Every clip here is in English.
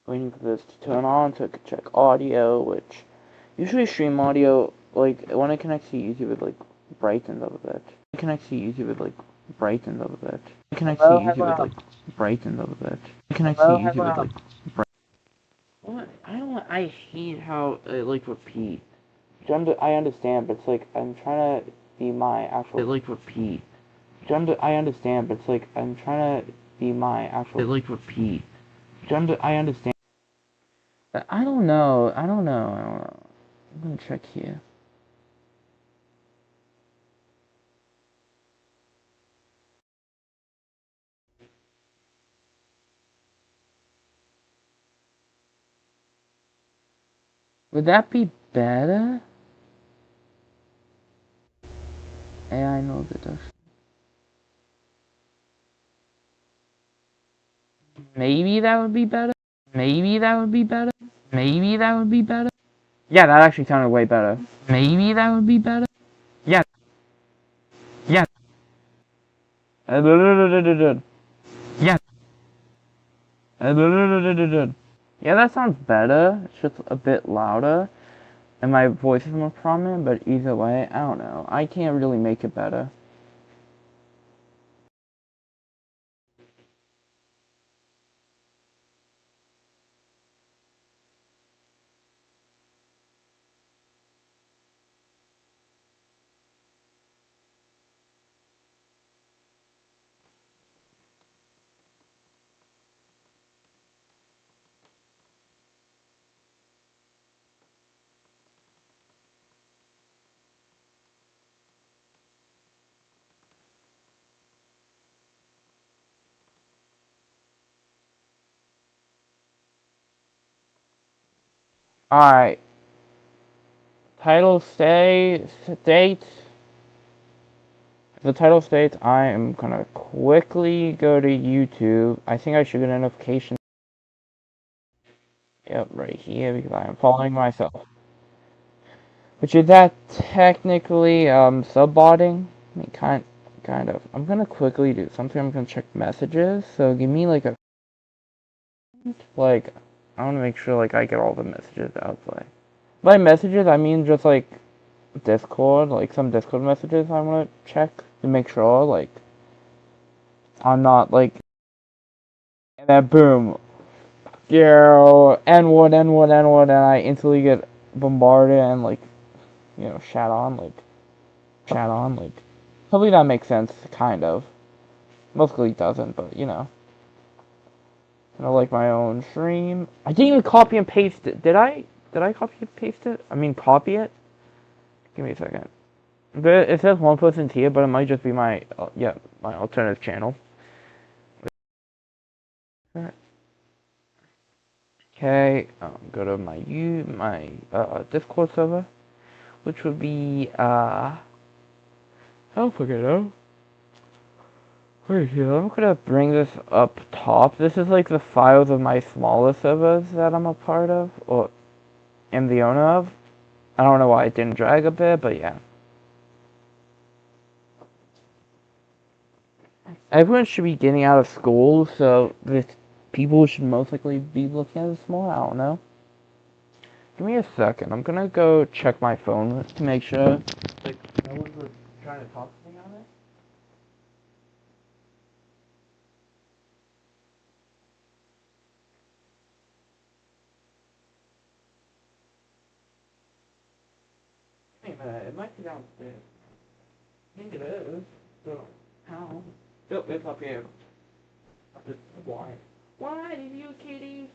waiting for this to turn on so I could check audio, which usually stream audio, like, when it connects to YouTube, it, like, brightens up a bit. It connects to YouTube, it, like, brightens up a bit. It connects to YouTube, it, like, brightens up a bit. It connects to YouTube, it, like, what? I hate how it, like, repeats. I understand, but it's like, I'm trying to be my actual... It, like, repeats. I understand, but it's like, I'm trying to be my actual... It, like, repeats. I understand. I don't know. I'm gonna check here. Would that be better? AI knows it does. Maybe that would be better. Maybe that would be better. Maybe that would be better. Yeah, that actually sounded way better. Maybe that would be better. Yeah. Yeah. Yeah. Yeah, that sounds better. It's just a bit louder. And my voice is more prominent, but either way, I don't know. I can't really make it better. Alright. Title states. The title states I am gonna quickly go to YouTube. I think I should get a notification. Yep, right here because I am following myself. Which is that technically subbotting? I mean, kind of. I'm gonna quickly do something. I'm gonna check messages. So give me like a like. I want to make sure like I get all the messages out play. By messages, I mean just like Discord, like some Discord messages. I want to check to make sure like I'm not like. And then boom, N-word, N-word, N-word, and I instantly get bombarded and like, shat on, like. Hopefully that makes sense, kind of. Mostly it doesn't, but like my own stream. I didn't even copy and paste it. Did I? Did I copy and paste it? I mean, copy it? Give me a second. It says one person's here, but it might just be my, my alternative channel. Okay, go to my Discord server, which would be, I'll forget it. Wait here, I'm gonna bring this up top. This is like the files of my smaller servers that I'm a part of, or am the owner of. I don't know why it didn't drag a bit, but yeah. Everyone should be getting out of school, so this people should most likely be looking at this more. I don't know. Give me a second. I'm gonna go check my phone to make sure. Like, no one's trying to talk to me on it. Wait a minute, it might be downstairs. I think it is. So, how? Oh, it's up here. Why? Why did you, kitty?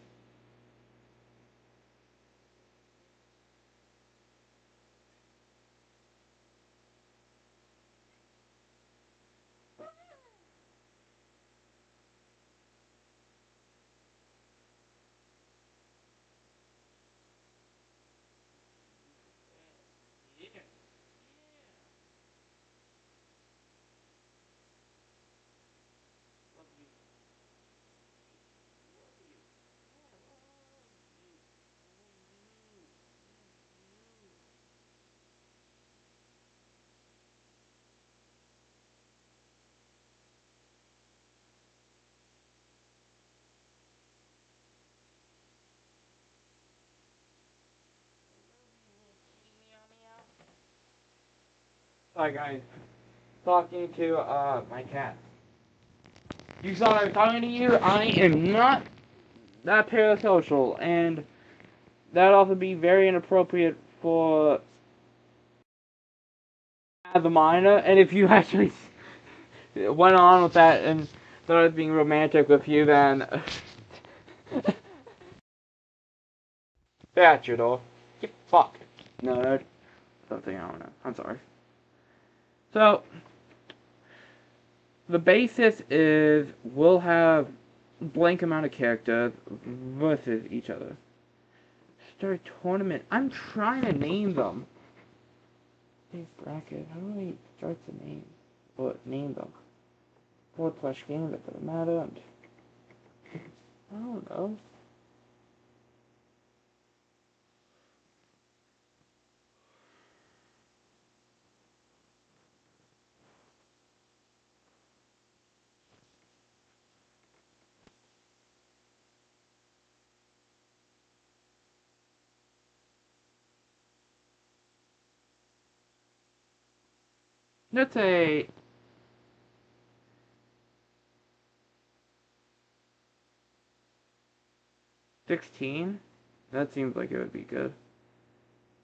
Sorry guys, talking to my cat. You saw I'm talking to you. I am not that parasocial, and that would also be very inappropriate for the minor. And if you actually went on with that and started being romantic with you, then that's your door. You fuck nerd. Something I don't know. I'm sorry. So the basis is we'll have blank amount of characters versus each other. Start a tournament. I'm trying to name them. Save bracket. How do I start the name? Or name them? /game, that doesn't matter. And I don't know. Let's say 16. That seems like it would be good.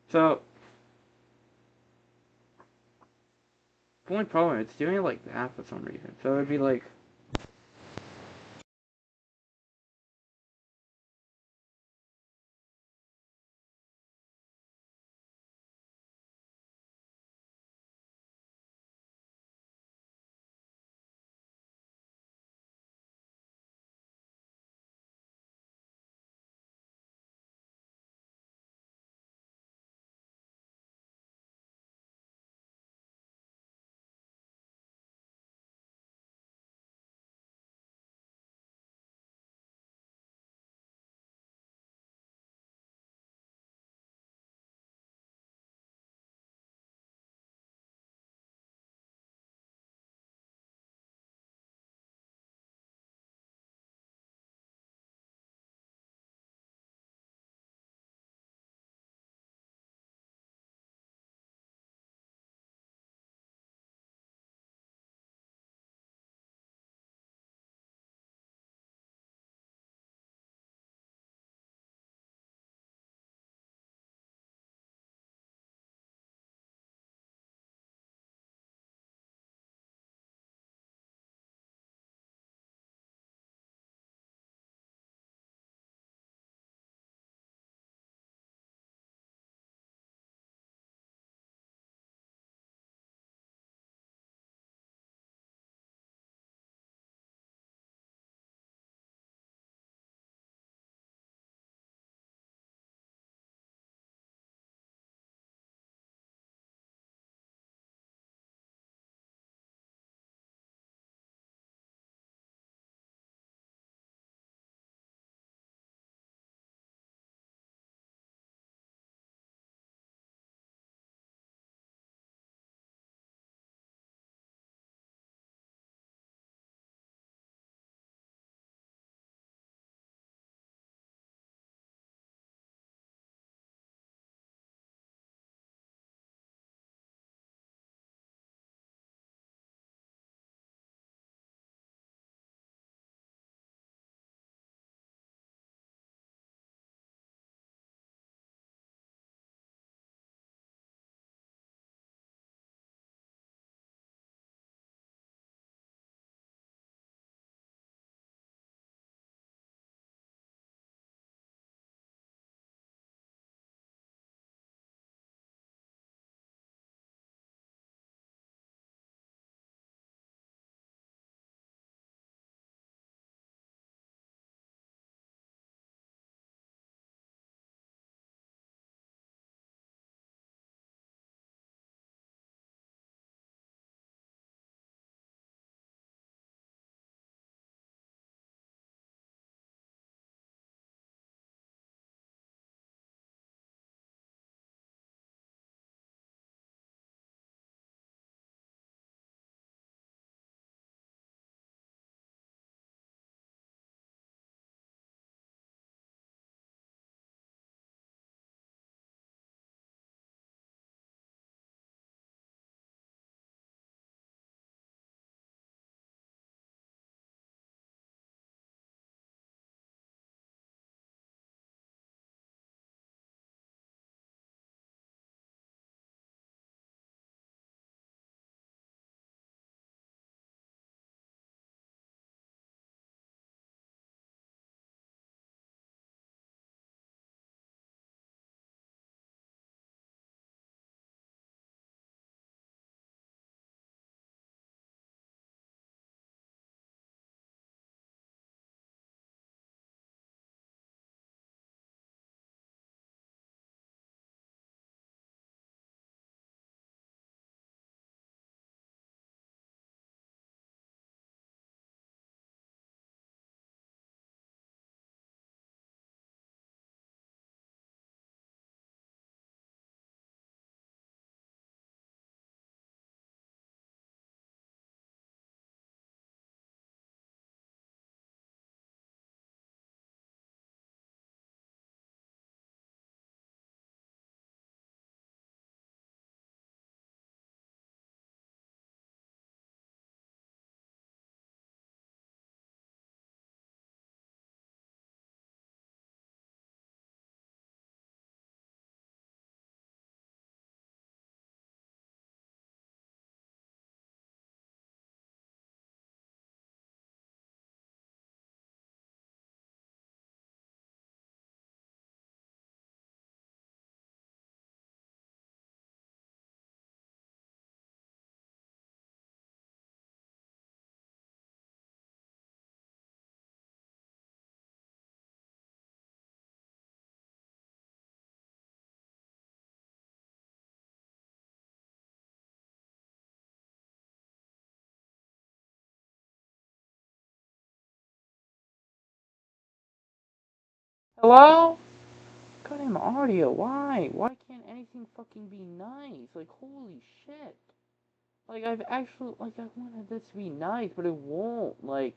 So the only problem is it's doing it like that for some reason. So it'd be like Hello? Goddamn audio, why? Why can't anything fucking be nice? Like, holy shit. Like, I've actually, like, I wanted this to be nice, but it won't. Like,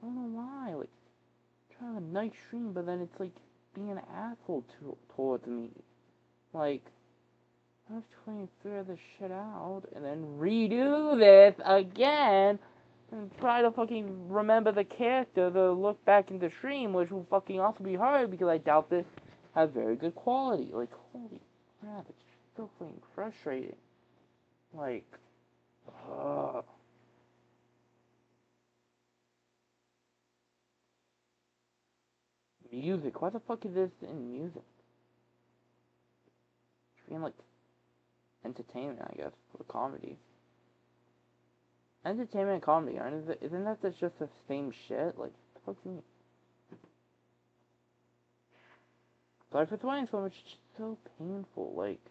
I don't know why. Like, trying to have a nice stream, but then it's like being an asshole towards me. Like, I was trying to figure this shit out, and then redo this again, and try to fucking remember the character to look back in the stream, which will fucking also be hard because I doubt this has very good quality. Like, holy crap, it's so fucking frustrating. Like, ugh. Music. Why the fuck is this in music? It's being like entertainment, I guess, for comedy. Entertainment and comedy, isn't that just the same shit? Like, fucking. Sorry for throwing so much. It's just so painful. Like.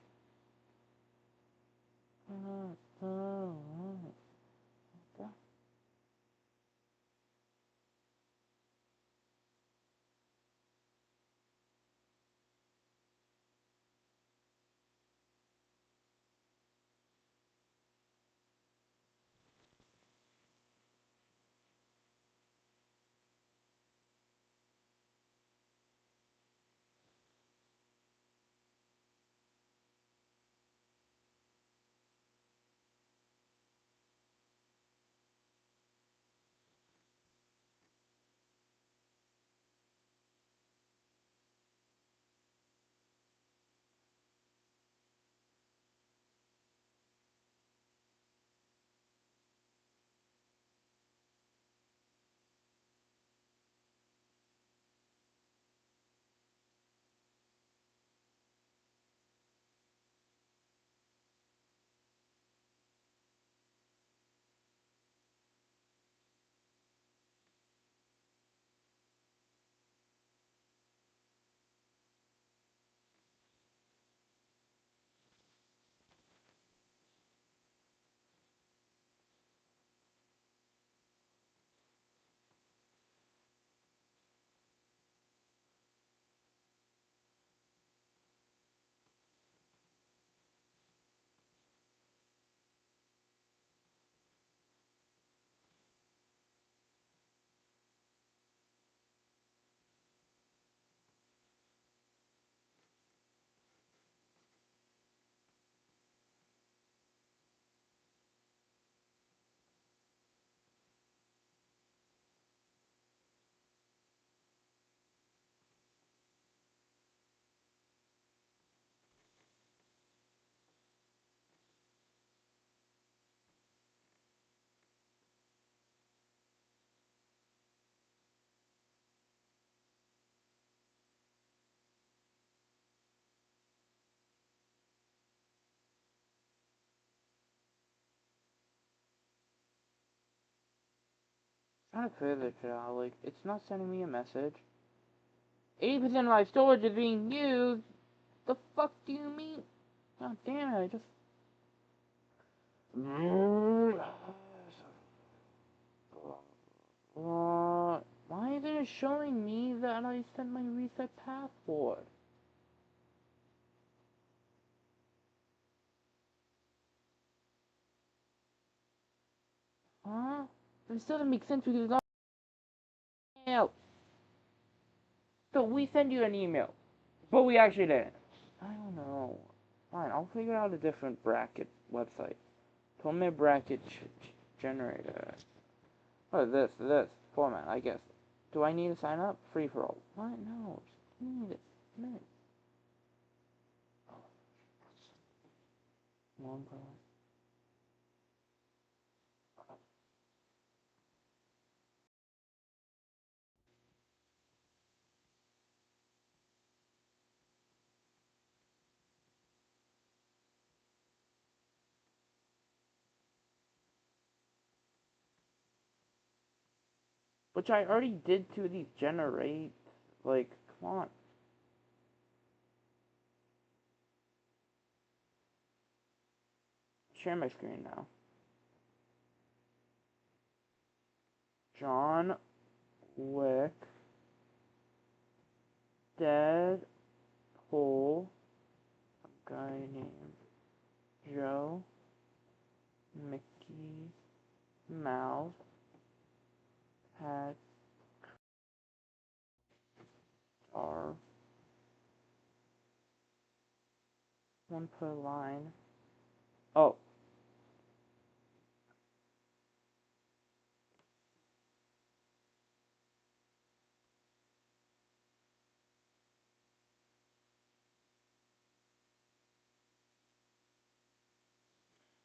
Trying to figure this shit out. Like, it's not sending me a message. 80% of my storage is being used. The fuck do you mean? God damn it, I just. Why isn't it showing me that I sent my reset password? Huh? This doesn't make sense because it's not email. So we send you an email, but we actually didn't. I don't know. Fine, I'll figure out a different bracket website. Tome bracket generator. What is this? This format, I guess. Do I need to sign up? Free for all. What? No. Just give me this. Minute. One per. Which I already did to these generate. Like, come on. Share my screen now. John Wick Deadpool, a guy named Joe, Mickey Mouse, had our one per line. Oh.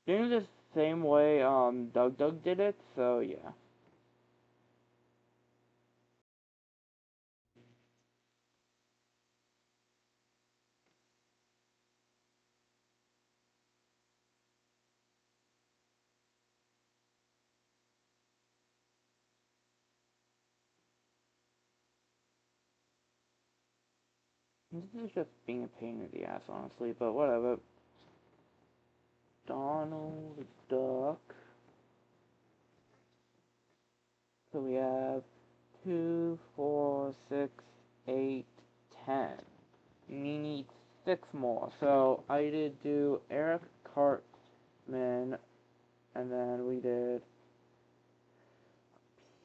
Doing the same way Doug did it, so yeah. This is just being a pain in the ass, honestly, but whatever. Donald Duck. So we have 2, 4, 6, 8, 10. We need 6 more. So I did do Eric Cartman, and then we did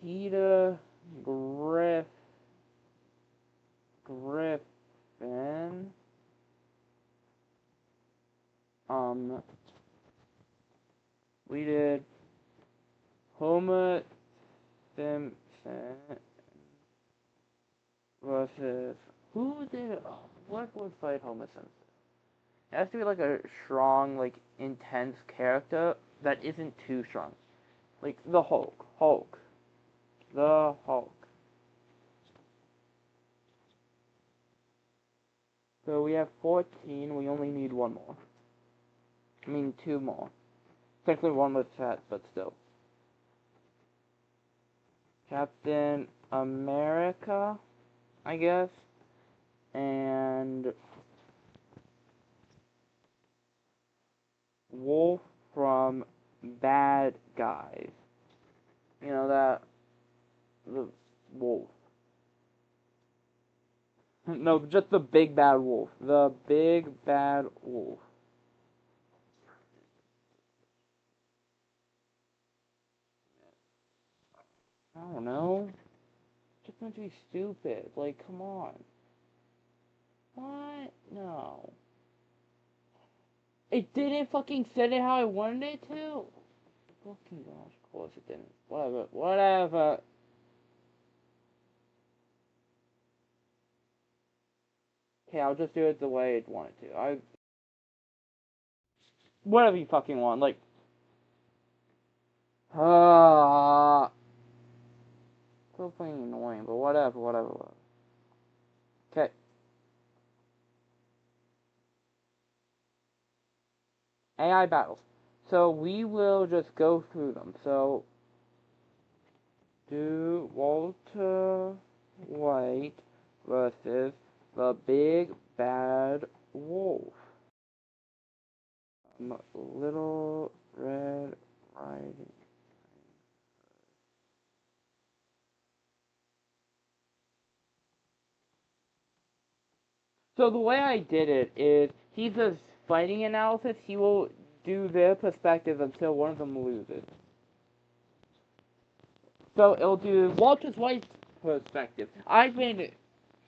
Peter Griffin. We did Homer Simpson versus who did? Oh, what would fight Homer Simpson? It has to be like a strong, like intense character that isn't too strong, like the Hulk, the Hulk. So we have 14. We only need one more. I mean, 2 more. Technically, one was fat, but still. Captain America, I guess, and Wolf from Bad Guys. You know that the wolf. No, just the big bad wolf. The big bad wolf. I don't know. Just meant to be stupid. Like, come on. What? No. It didn't fucking set it how I wanted it to? Fucking gosh, of course it didn't. Whatever. Okay, I'll just do it the way it wanted to. Whatever you fucking want, like... So fucking annoying, but whatever. Okay. AI battles. So we will just go through them. So, do Walter White versus the Big Bad Wolf. Little Red Riding. So the way I did it is, he's a fighting analysis. He will do their perspective until one of them loses. So it'll do Walter White's perspective. I've been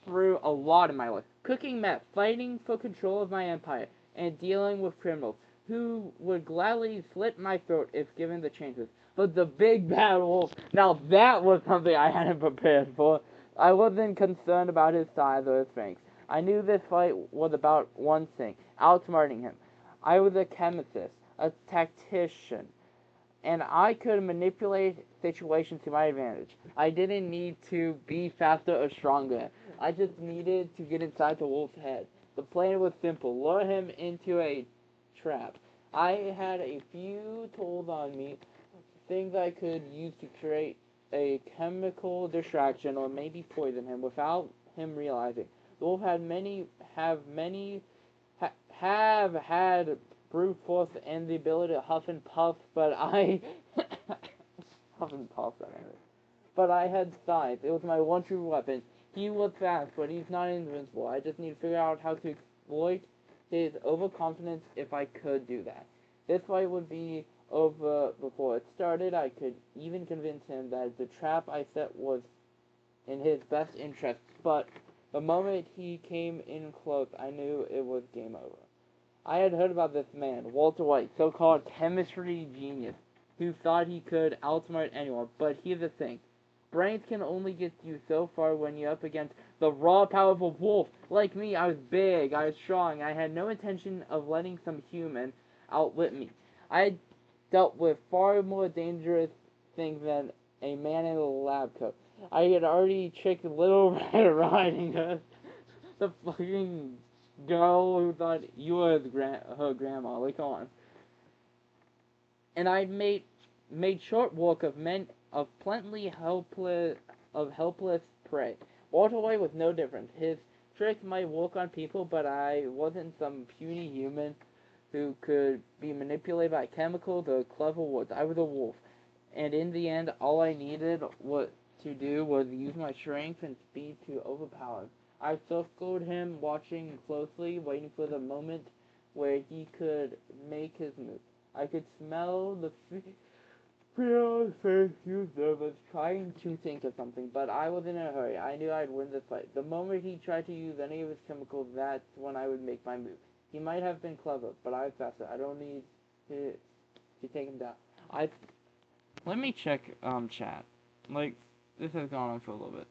through a lot in my life. Cooking meth, fighting for control of my empire, and dealing with criminals who would gladly slit my throat if given the chances. But the big bad wolf, now that was something I hadn't prepared for. I wasn't concerned about his size or his strength. I knew this fight was about one thing, outsmarting him. I was a chemist, a tactician, and I could manipulate situations to my advantage. I didn't need to be faster or stronger. I just needed to get inside the wolf's head. The plan was simple. Lure him into a trap. I had a few tools on me, things I could use to create a chemical distraction or maybe poison him without him realizing. The wolf have had brute force and the ability to huff and puff, but I huff and puff. But I had size. It was my one true weapon. He was fast, but he's not invincible. I just need to figure out how to exploit his overconfidence if I could do that. This fight would be over before it started. I could even convince him that the trap I set was in his best interest, but the moment he came in close, I knew it was game over. I had heard about this man, Walter White, so-called chemistry genius, who thought he could outsmart anyone, but here's the thing. Brains can only get you so far when you're up against the raw power of a wolf. Like me, I was big, I was strong, I had no intention of letting some human outwit me. I had dealt with far more dangerous things than a man in a lab coat. I had already tricked Little Red Riding Hood, the fucking girl who thought you were her grandma. Like, come on. And I made short work of men of plenty helpless prey. Walter White was no different. His tricks might work on people, but I wasn't some puny human who could be manipulated by chemicals or clever words. I was a wolf, and in the end, all I needed to do was use my strength and speed to overpower him. I circled him, watching closely, waiting for the moment where he could make his move. I could smell the fear on his face. He was nervous, trying to think of something, but I was in a hurry. I knew I'd win this fight. The moment he tried to use any of his chemicals, that's when I would make my move. He might have been clever, but I was faster. I don't need to take him down. Let me check chat. Like, this has gone on for a little bit.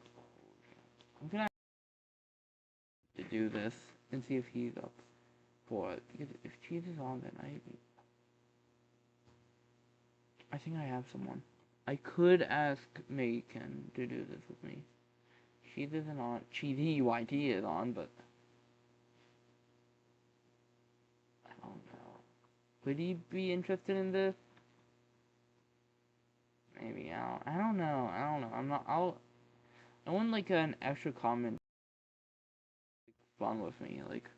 I'm gonna have to do this and see if he's up for it. Because if Cheese is on, then I think I have someone. I could ask Macon to do this with me. Cheese isn't on. Cheesy UID is on, but I don't know. Would he be interested in this? Maybe. I don't know. I'm not. I want like an extra comment fun with me. Like,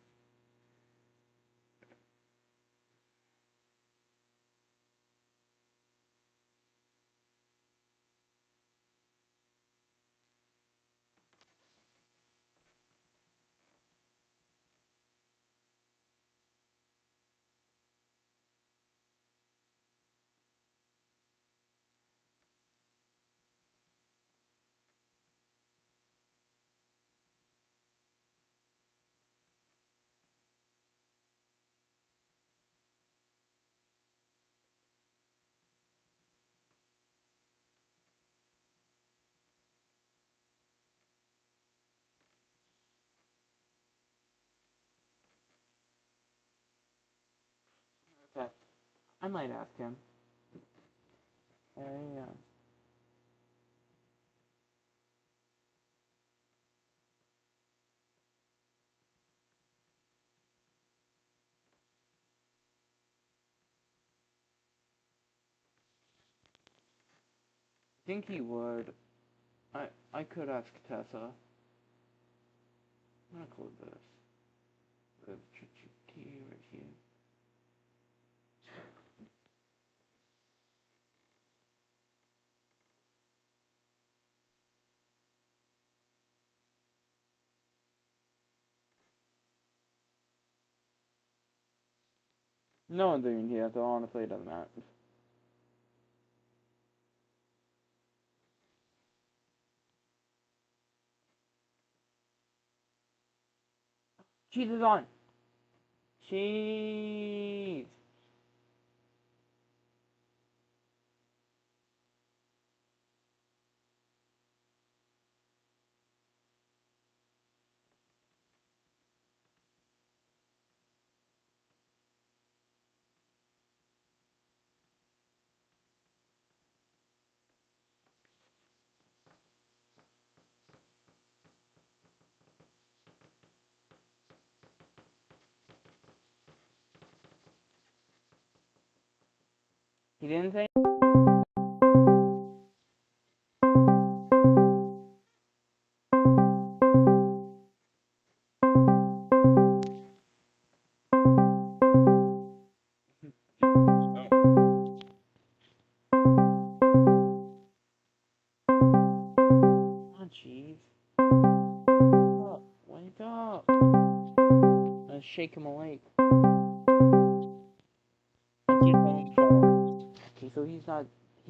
okay. I might ask him. Yeah. I think he would. I could ask Tessa. I'm gonna close this. With T right here. No one's even here, so honestly it doesn't matter. Cheese is on! Cheese! He didn't say. Come on, Cheese. out. And shake him awake. And keep going forward. Okay, so he's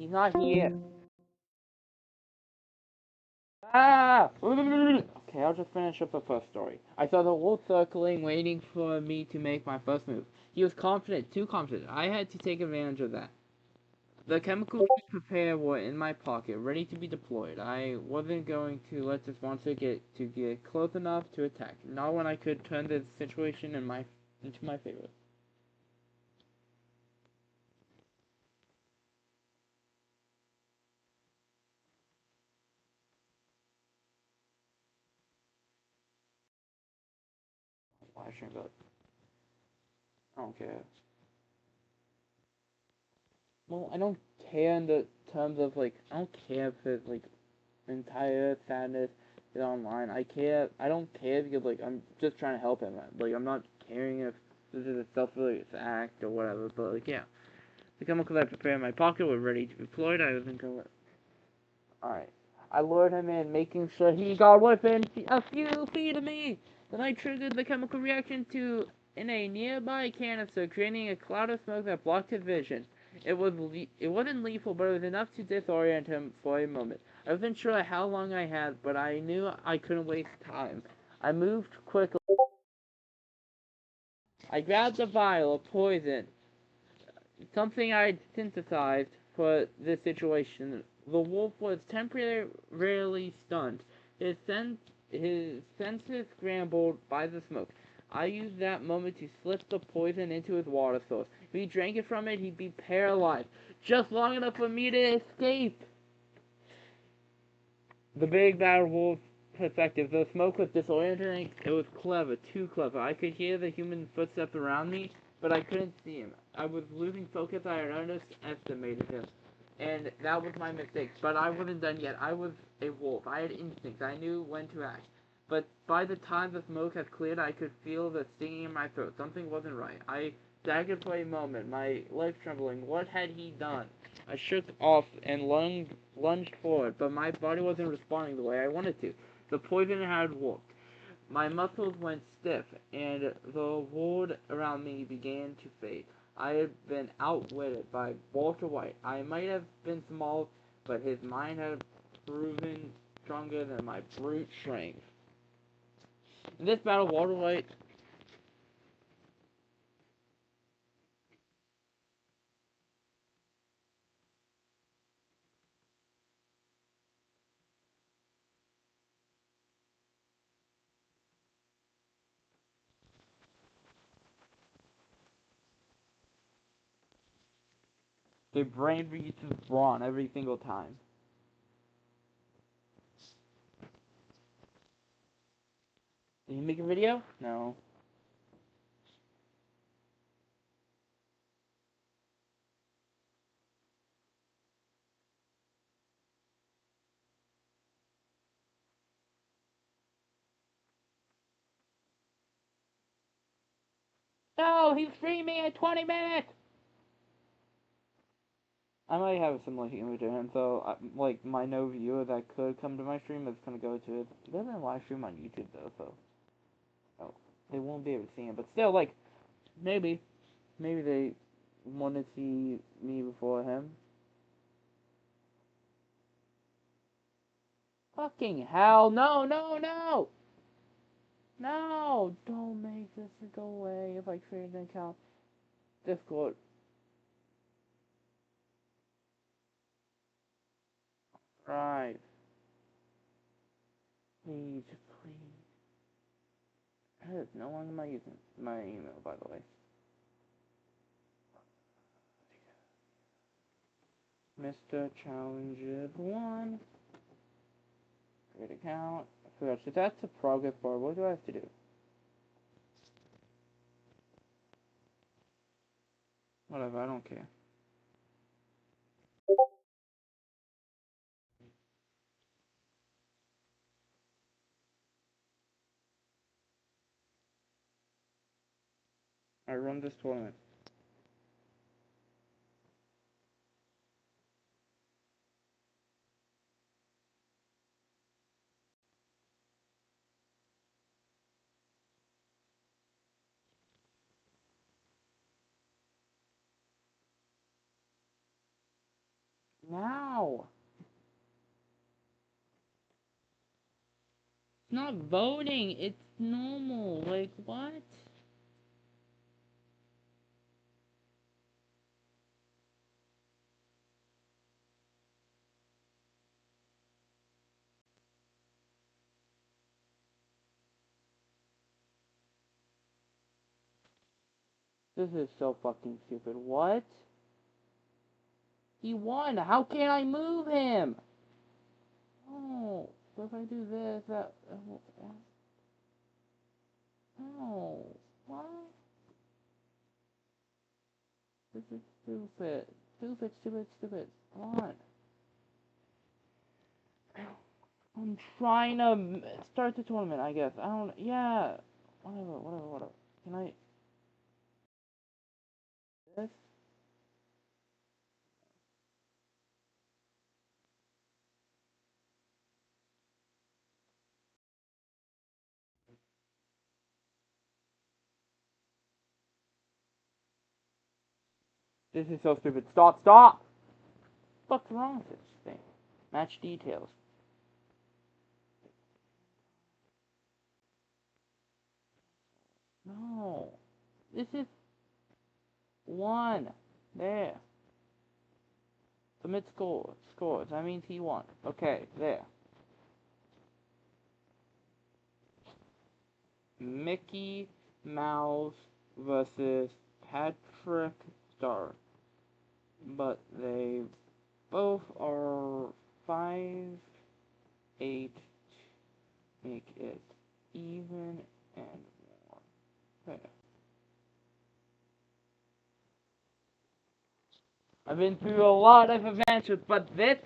not here. Ah! Okay, I'll just finish up the first story. I saw the wolf circling, waiting for me to make my first move. He was confident, too confident. I had to take advantage of that. The chemicals to prepare were in my pocket, ready to be deployed. I wasn't going to let this monster get close enough to attack. Not when I could turn the situation into my favor. Why shouldn't I? I don't care. Well, I don't care in the terms of like I don't care if it's like entire sadness is online. I don't care because like I'm just trying to help him. Like I'm not caring if this is a selfless act or whatever. But like yeah, the chemicals I prepared in my pocket were ready to be deployed. I wasn't going. Alright. I lured him in, making sure he got within a few feet of me. Then I triggered the chemical reaction in a nearby canister, creating a cloud of smoke that blocked his vision. It wasn't lethal, but it was enough to disorient him for a moment. I wasn't sure how long I had, but I knew I couldn't waste time. I moved quickly. I grabbed a vial of poison, something I'd synthesized for this situation. The wolf was temporarily stunned. His senses scrambled by the smoke. I used that moment to slip the poison into his water source. If he drank it from it, he'd be paralyzed. Just long enough for me to escape. The big bad wolf's perspective. The smoke was disorienting. It was clever, too clever. I could hear the human footsteps around me, but I couldn't see him. I was losing focus. I had underestimated him. And that was my mistake. But I wasn't done yet. I was a wolf. I had instincts. I knew when to act. But by the time the smoke had cleared, I could feel the stinging in my throat. Something wasn't right. I staggered for a moment, my legs trembling. What had he done? I shook off and lunged forward, but my body wasn't responding the way I wanted to. The poison had worked. My muscles went stiff, and the world around me began to fade. I had been outwitted by Walter White. I might have been small, but his mind had proven stronger than my brute strength. In this battle, Walter White the brain reaches brawn every single time. Did he make a video? No. No, he's streaming at 20 minutes! I might have a similar humor to him, so like my no viewer that could come to my stream is gonna go to it. He doesn't live stream on YouTube though, so oh, they won't be able to see him. But still, like maybe they want to see me before him. Fucking hell! No! No! No! No! Don't make this go away if I create an account. Discord. Right. Please, please. That is no longer my email, by the way. Mr. Challenger 1. Create account. I forgot. So that's a progress bar. What do I have to do? Whatever, I don't care. I run this tournament. not voting, it's normal. Like, what? This is so fucking stupid. What? He won. How can I move him? Oh, but if I do this, that. No. What? This is stupid. Stupid, stupid, stupid. Come on. I'm trying to start the tournament, I guess. I don't. Yeah. Whatever. Can I. This? This is so stupid. Stop! What's wrong with this thing? Match details. No. This is one. There. Submit scores. That means he won. Okay, there. Mickey Mouse versus Patrick Star. But they both are 5-8. Make it even and more. There. I've been through a lot of adventures, but this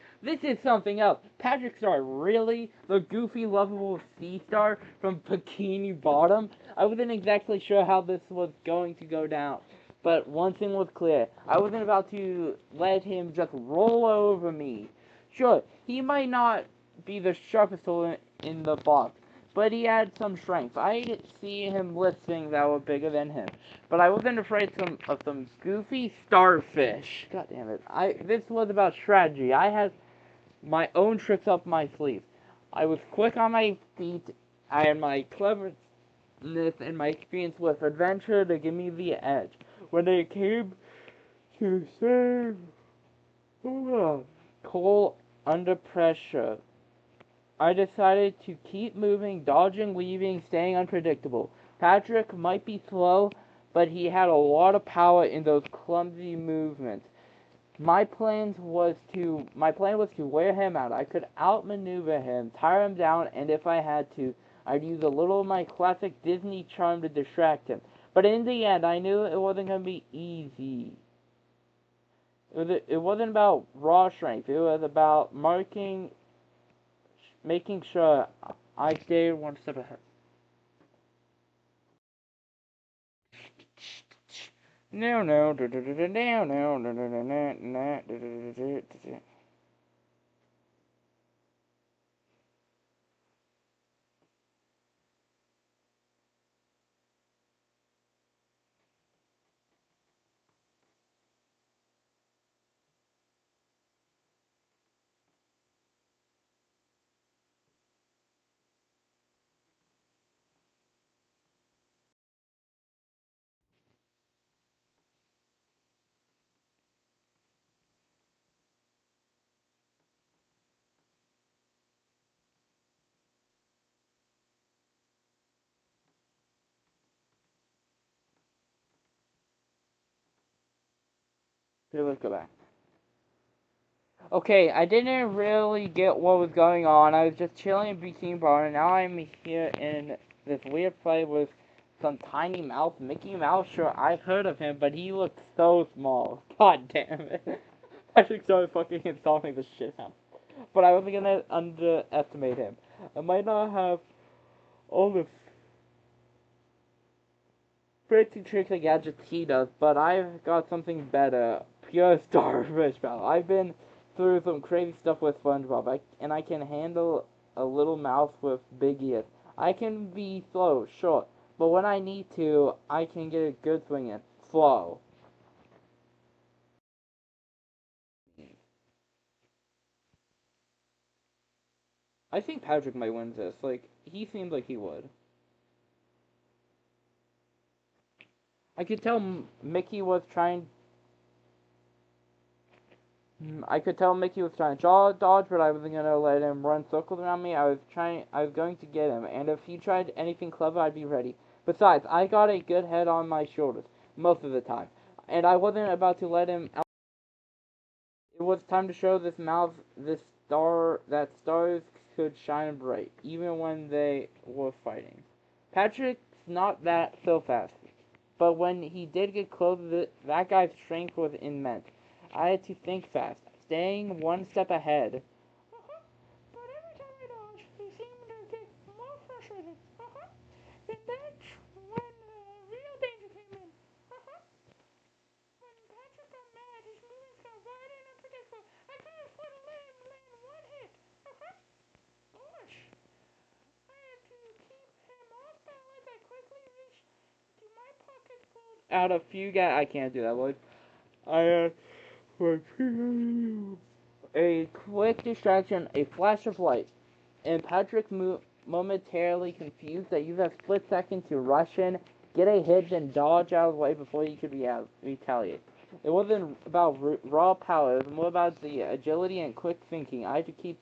is something else. Patrick Star, really? The goofy, lovable sea star from Bikini Bottom? I wasn't exactly sure how this was going to go down, but one thing was clear. I wasn't about to let him just roll over me. Sure, he might not be the sharpest tool in the box, but he had some strength. I see him lift things that were bigger than him. But I wasn't afraid of some goofy starfish. God damn it. This was about strategy. I had my own tricks up my sleeve. I was quick on my feet. I had my cleverness and my experience with adventure to give me the edge. When it came to save Cole under pressure, I decided to keep moving, dodging, weaving, staying unpredictable. Patrick might be slow, but he had a lot of power in those clumsy movements. My plan was to wear him out. I could outmaneuver him, tire him down, and if I had to, I'd use a little of my classic Disney charm to distract him. But in the end, I knew it wasn't going to be easy. It wasn't about raw strength. It was about making sure I stayed one step ahead. No. Here, let's go back. Okay, I didn't really get what was going on. I was just chilling in Bikini Bar, and now I'm here in this weird play with some tiny mouse, Mickey Mouse. Sure, I've heard of him, but he looks so small. God damn it. I should start fucking installing this shit out. But I wasn't gonna underestimate him. I might not have all the fancy tricks and gadgets he does, but I've got something better. Pure starfish pal. I've been through some crazy stuff with SpongeBob, and I can handle a little mouth with big ears. I can be slow, sure, but when I need to, I can get a good swing in. Slow. I think Patrick might win this. Like, he seemed like he would. I could tell Mickey was trying. I could tell Mickey was trying to dodge, but I wasn't gonna let him run circles around me. I was going to get him, and if he tried anything clever, I'd be ready. Besides, I got a good head on my shoulders most of the time, and I wasn't about to let him out. It was time to show that stars could shine bright, even when they were fighting. Patrick's not that so fast, but when he did get close, that guy's strength was immense. I had to think fast, staying one step ahead. But every time I dodged, he seemed to get more frustrated. And that's when the real danger came in. When Patrick got mad, his movements got wide and unpredictable. I couldn't afford to let him land one hit. Gosh, I had to keep him off balance. I quickly reached to my pocket, pulled out a few guys. I can't do that, boys. I a quick distraction, a flash of light, and Patrick momentarily confused. I used a split second to rush in, get a hit, then dodge out of the way before he could retaliate. It wasn't about raw power, it was more about the agility and quick thinking. I had to keep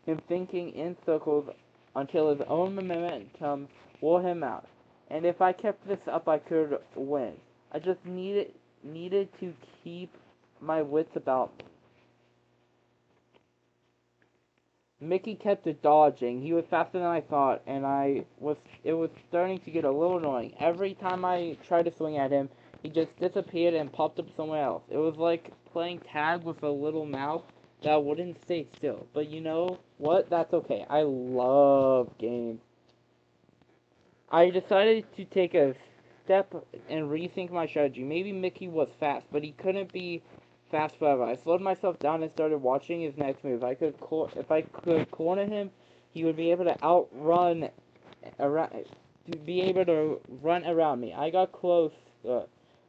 him thinking in circles until his own momentum wore him out. And if I kept this up, I could win. I just needed to keep my wits about me. Mickey kept dodging. He was faster than I thought, and it was starting to get a little annoying. Every time I tried to swing at him, he just disappeared and popped up somewhere else. It was like playing tag with a little mouse that wouldn't stay still. But you know what? That's okay. I love games. I decided to take a step and rethink my strategy. Maybe Mickey was fast, but he couldn't be fast forever. I slowed myself down and started watching his next move. If I could corner him, he would be able to outrun around, to be able to run around me. I got close,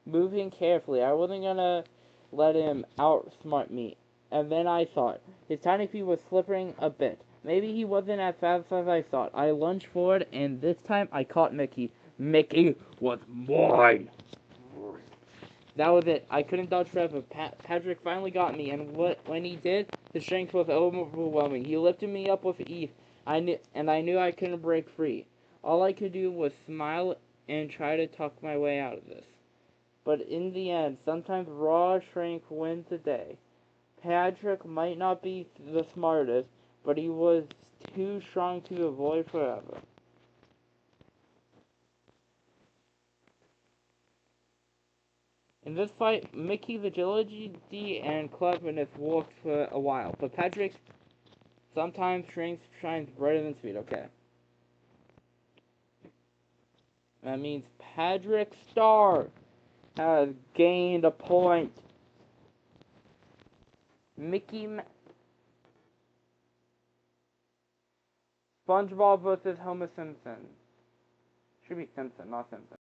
moving carefully. I wasn't gonna let him outsmart me. And then I thought his tiny feet was slipping a bit. Maybe he wasn't as fast as I thought. I lunged forward, and this time I caught Mickey. Mickey was mine. That was it. I couldn't dodge forever. Patrick finally got me, and when he did, his strength was overwhelming. He lifted me up with ease. I knew I couldn't break free. All I could do was smile and try to talk my way out of this. But in the end, sometimes raw strength wins the day. Patrick might not be the smartest, but he was too strong to avoid forever. In this fight, Mickey's agility and cleverness worked for a while, but Patrick's sometimes strength shines brighter than speed. Okay. That means Patrick Star has gained a point. SpongeBob versus Homer Simpson. Should be Simpson, not Simpson.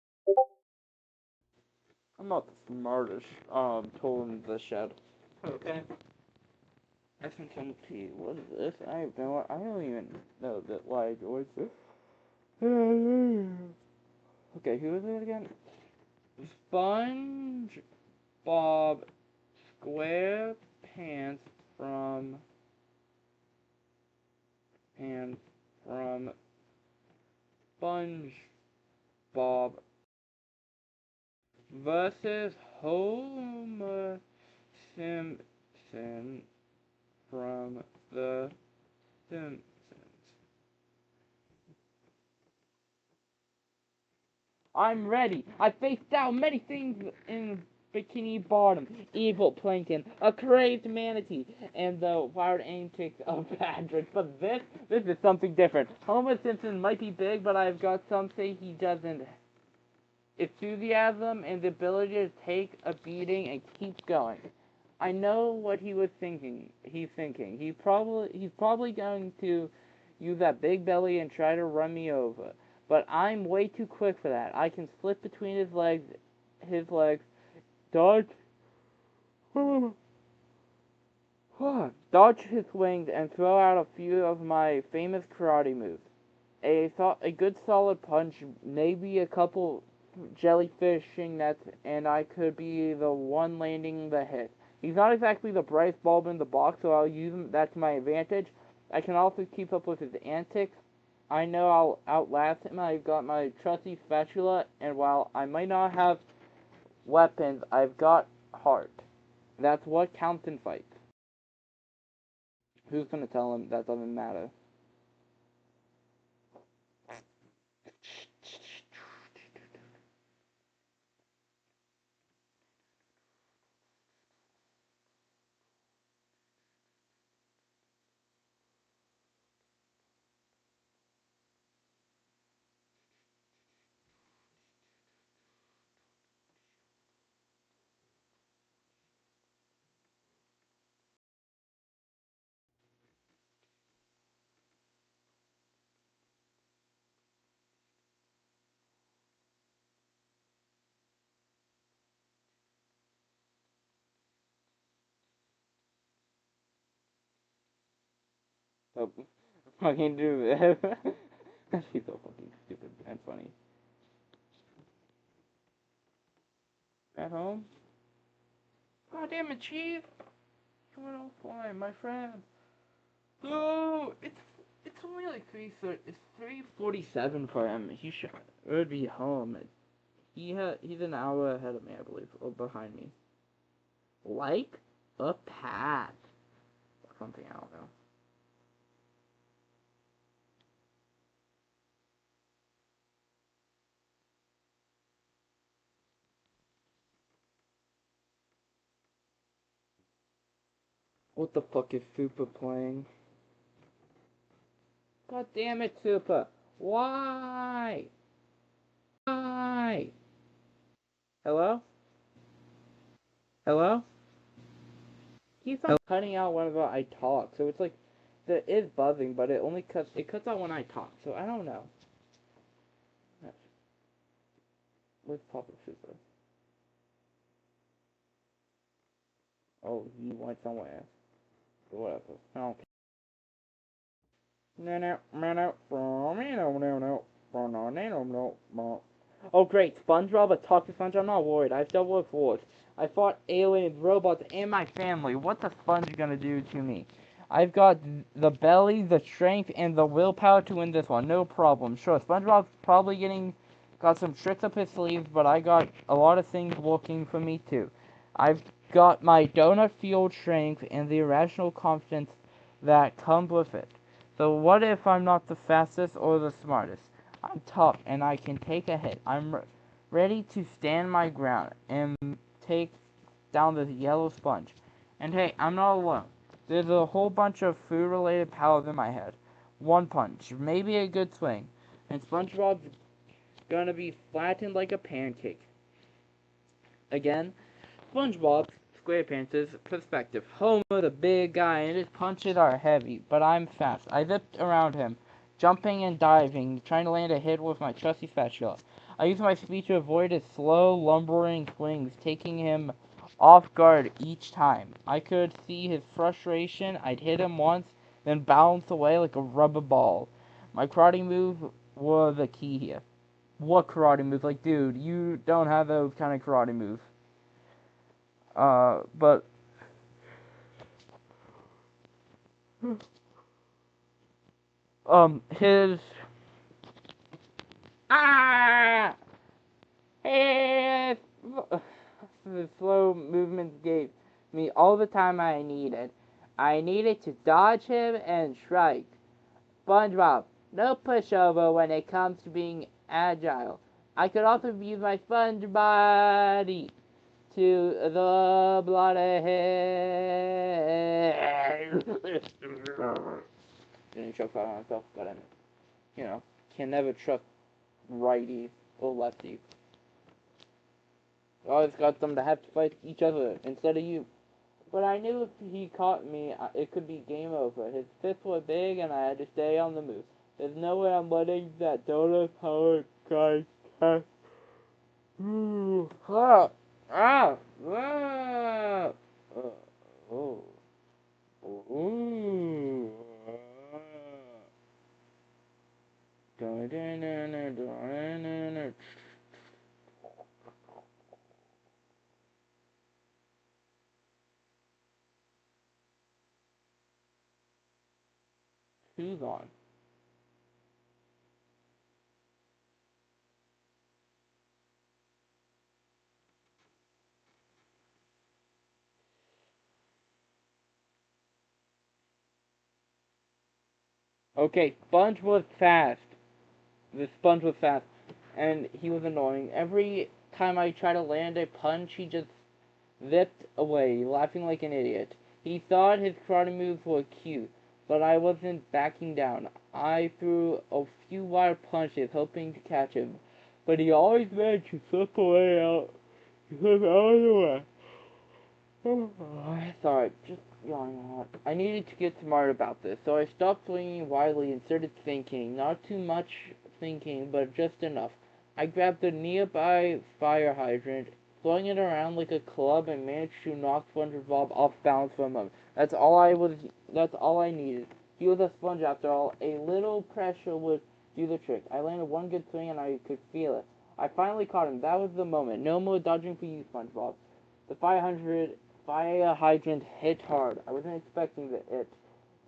I'm not the smartest tool in the shed. Okay. SMT, what is this? I don't even know that why George. Okay, who is it again? SpongeBob SquarePants from SpongeBob versus Homer Simpson from The Simpsons. I'm ready. I faced down many things in Bikini Bottom, evil plankton, a crazed manatee, and the wild antics of Patrick. But this is something different. Homer Simpson might be big, but I've got something he doesn't. Enthusiasm and the ability to take a beating and keep going. I know what he was thinking. He's thinking. He's probably going to use that big belly and try to run me over. But I'm way too quick for that. I can slip between his legs, dodge, Dodge his wings and throw out a few of my famous karate moves. A good solid punch, maybe a couple jellyfishing nets, and I could be the one landing the hit. He's not exactly the brightest bulb in the box, so I'll use him. That's my advantage. I can also keep up with his antics. I know I'll outlast him. I've got my trusty spatula, and while I might not have weapons, I've got heart. That's what counts in fights. Who's gonna tell him that doesn't matter? So, fucking do it. She's so fucking stupid and funny. At home? God damn it, Chief! Coming on fine, my friend. No, it's only like 3:47 for him. He would be home. He's an hour ahead of me, I believe, or behind me. Like a pat. Or something, I don't know. What the fuck is Super playing? God damn it, Super! Why? Why? Hello? Hello? Keeps on cutting out whenever I talk, so it's like there is buzzing, but it cuts out when I talk, so I don't know. Where's Papa Super? Oh, he went somewhere. Whatever. I don't care. Oh great, SpongeBob, a talk to SpongeBob, I'm not worried. I've dealt with wars. I fought aliens, robots, and my family. What's a sponge gonna do to me? I've got the belly, the strength, and the willpower to win this one. No problem. Sure, SpongeBob's probably got some tricks up his sleeves, but I got a lot of things working for me too. I've got my donut field strength and the irrational confidence that comes with it. So what if I'm not the fastest or the smartest? I'm tough and I can take a hit. I'm ready to stand my ground and take down this yellow sponge. And hey, I'm not alone. There's a whole bunch of food-related powers in my head. One punch, maybe a good swing, and SpongeBob's gonna be flattened like a pancake. Again, SpongeBob SquarePants' perspective. Homer, the big guy, and his punches are heavy, but I'm fast. I zipped around him, jumping and diving, trying to land a hit with my trusty spatula. I used my speed to avoid his slow, lumbering swings, taking him off guard each time. I could see his frustration. I'd hit him once, then bounce away like a rubber ball. My karate moves were the key here. What karate moves? Like, dude, you don't have those kind of karate moves. But his ah his, the slow movements gave me all the time I needed. I needed to dodge him and strike. SpongeBob, no pushover when it comes to being agile. I could also use my sponge body to the bloody head. Didn't choke out on myself, but I mean, can never trust righties or lefties. I always got them to have to fight each other instead of you. But I knew if he caught me, it could be game over. His fists were big, and I had to stay on the move. There's no way I'm letting that donut power guy catch. Ah! Ah! Ah! Oh. Ooh. Who's on? Okay, Sponge was fast. The Sponge was fast, and he was annoying. Every time I try to land a punch, he just zipped away, laughing like an idiot. He thought his karate moves were cute, but I wasn't backing down. I threw a few wild punches, hoping to catch him, but he always managed to slip away out. He slipped out of the way. Sorry, just yawning a lot. I needed to get smart about this, so I stopped swinging wildly and started thinking. Not too much thinking, but just enough. I grabbed the nearby fire hydrant, throwing it around like a club, and managed to knock SpongeBob off balance for a moment. That's all I needed. He was a sponge after all. A little pressure would do the trick. I landed one good swing and I could feel it. I finally caught him. That was the moment. No more dodging for you, SpongeBob. The fire hydrant hit hard. I wasn't expecting it,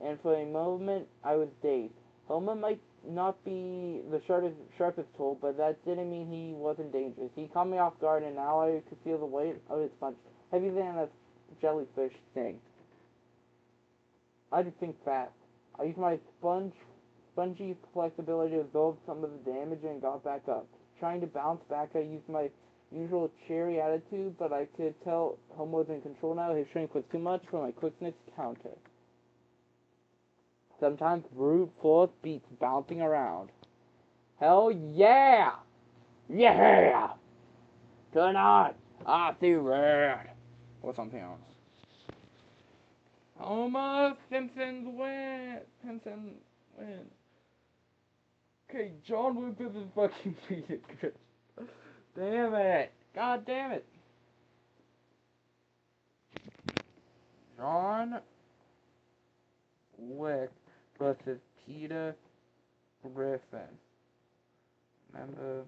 and for a moment I was dazed. Homer might not be the sharpest tool, but that didn't mean he wasn't dangerous. He caught me off guard, and now I could feel the weight of his punch, heavier than a jellyfish thing. I had to think fast. I used my spongy flexibility to absorb some of the damage and got back up. Trying to bounce back, I used my usual cheery attitude, but I could tell Homer was in control now. His strength was too much for my quickness to counter. Sometimes brute force beats bouncing around. Hell yeah! Yeah! Tonight, I see red! Or something else. Homer Simpsons win! Simpson win. Okay, John Lucas is fucking beat it. Damn it! God damn it! John Wick versus Peter Griffin. Remember?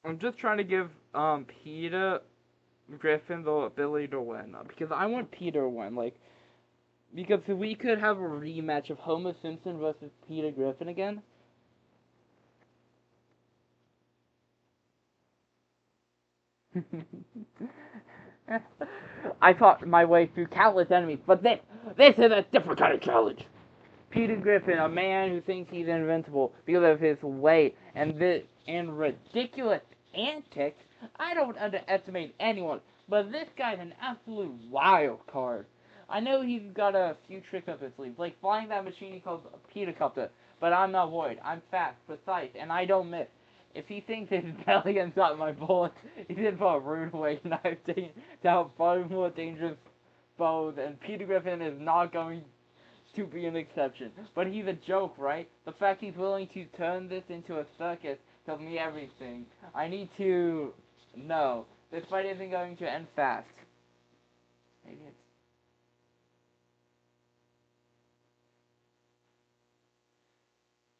I'm just trying to give Peter Griffin the ability to win because I want Peter to win. Like, because we could have a rematch of Homer Simpson versus Peter Griffin again. I fought my way through countless enemies, but this is a different kind of challenge. Peter Griffin, a man who thinks he's invincible because of his weight and ridiculous antics. I don't underestimate anyone, but this guy's an absolute wild card. I know he's got a few tricks up his sleeve, like flying that machine he calls a Petercopter, but I'm not worried. I'm fast, precise, and I don't miss. If he thinks his belly can stop my bullets, he's in for a rude awakening. I've taken down far more dangerous foes, and Peter Griffin is not going to be an exception. But he's a joke, right? The fact he's willing to turn this into a circus tells me everything. I need to know. This fight isn't going to end fast. Maybe it's...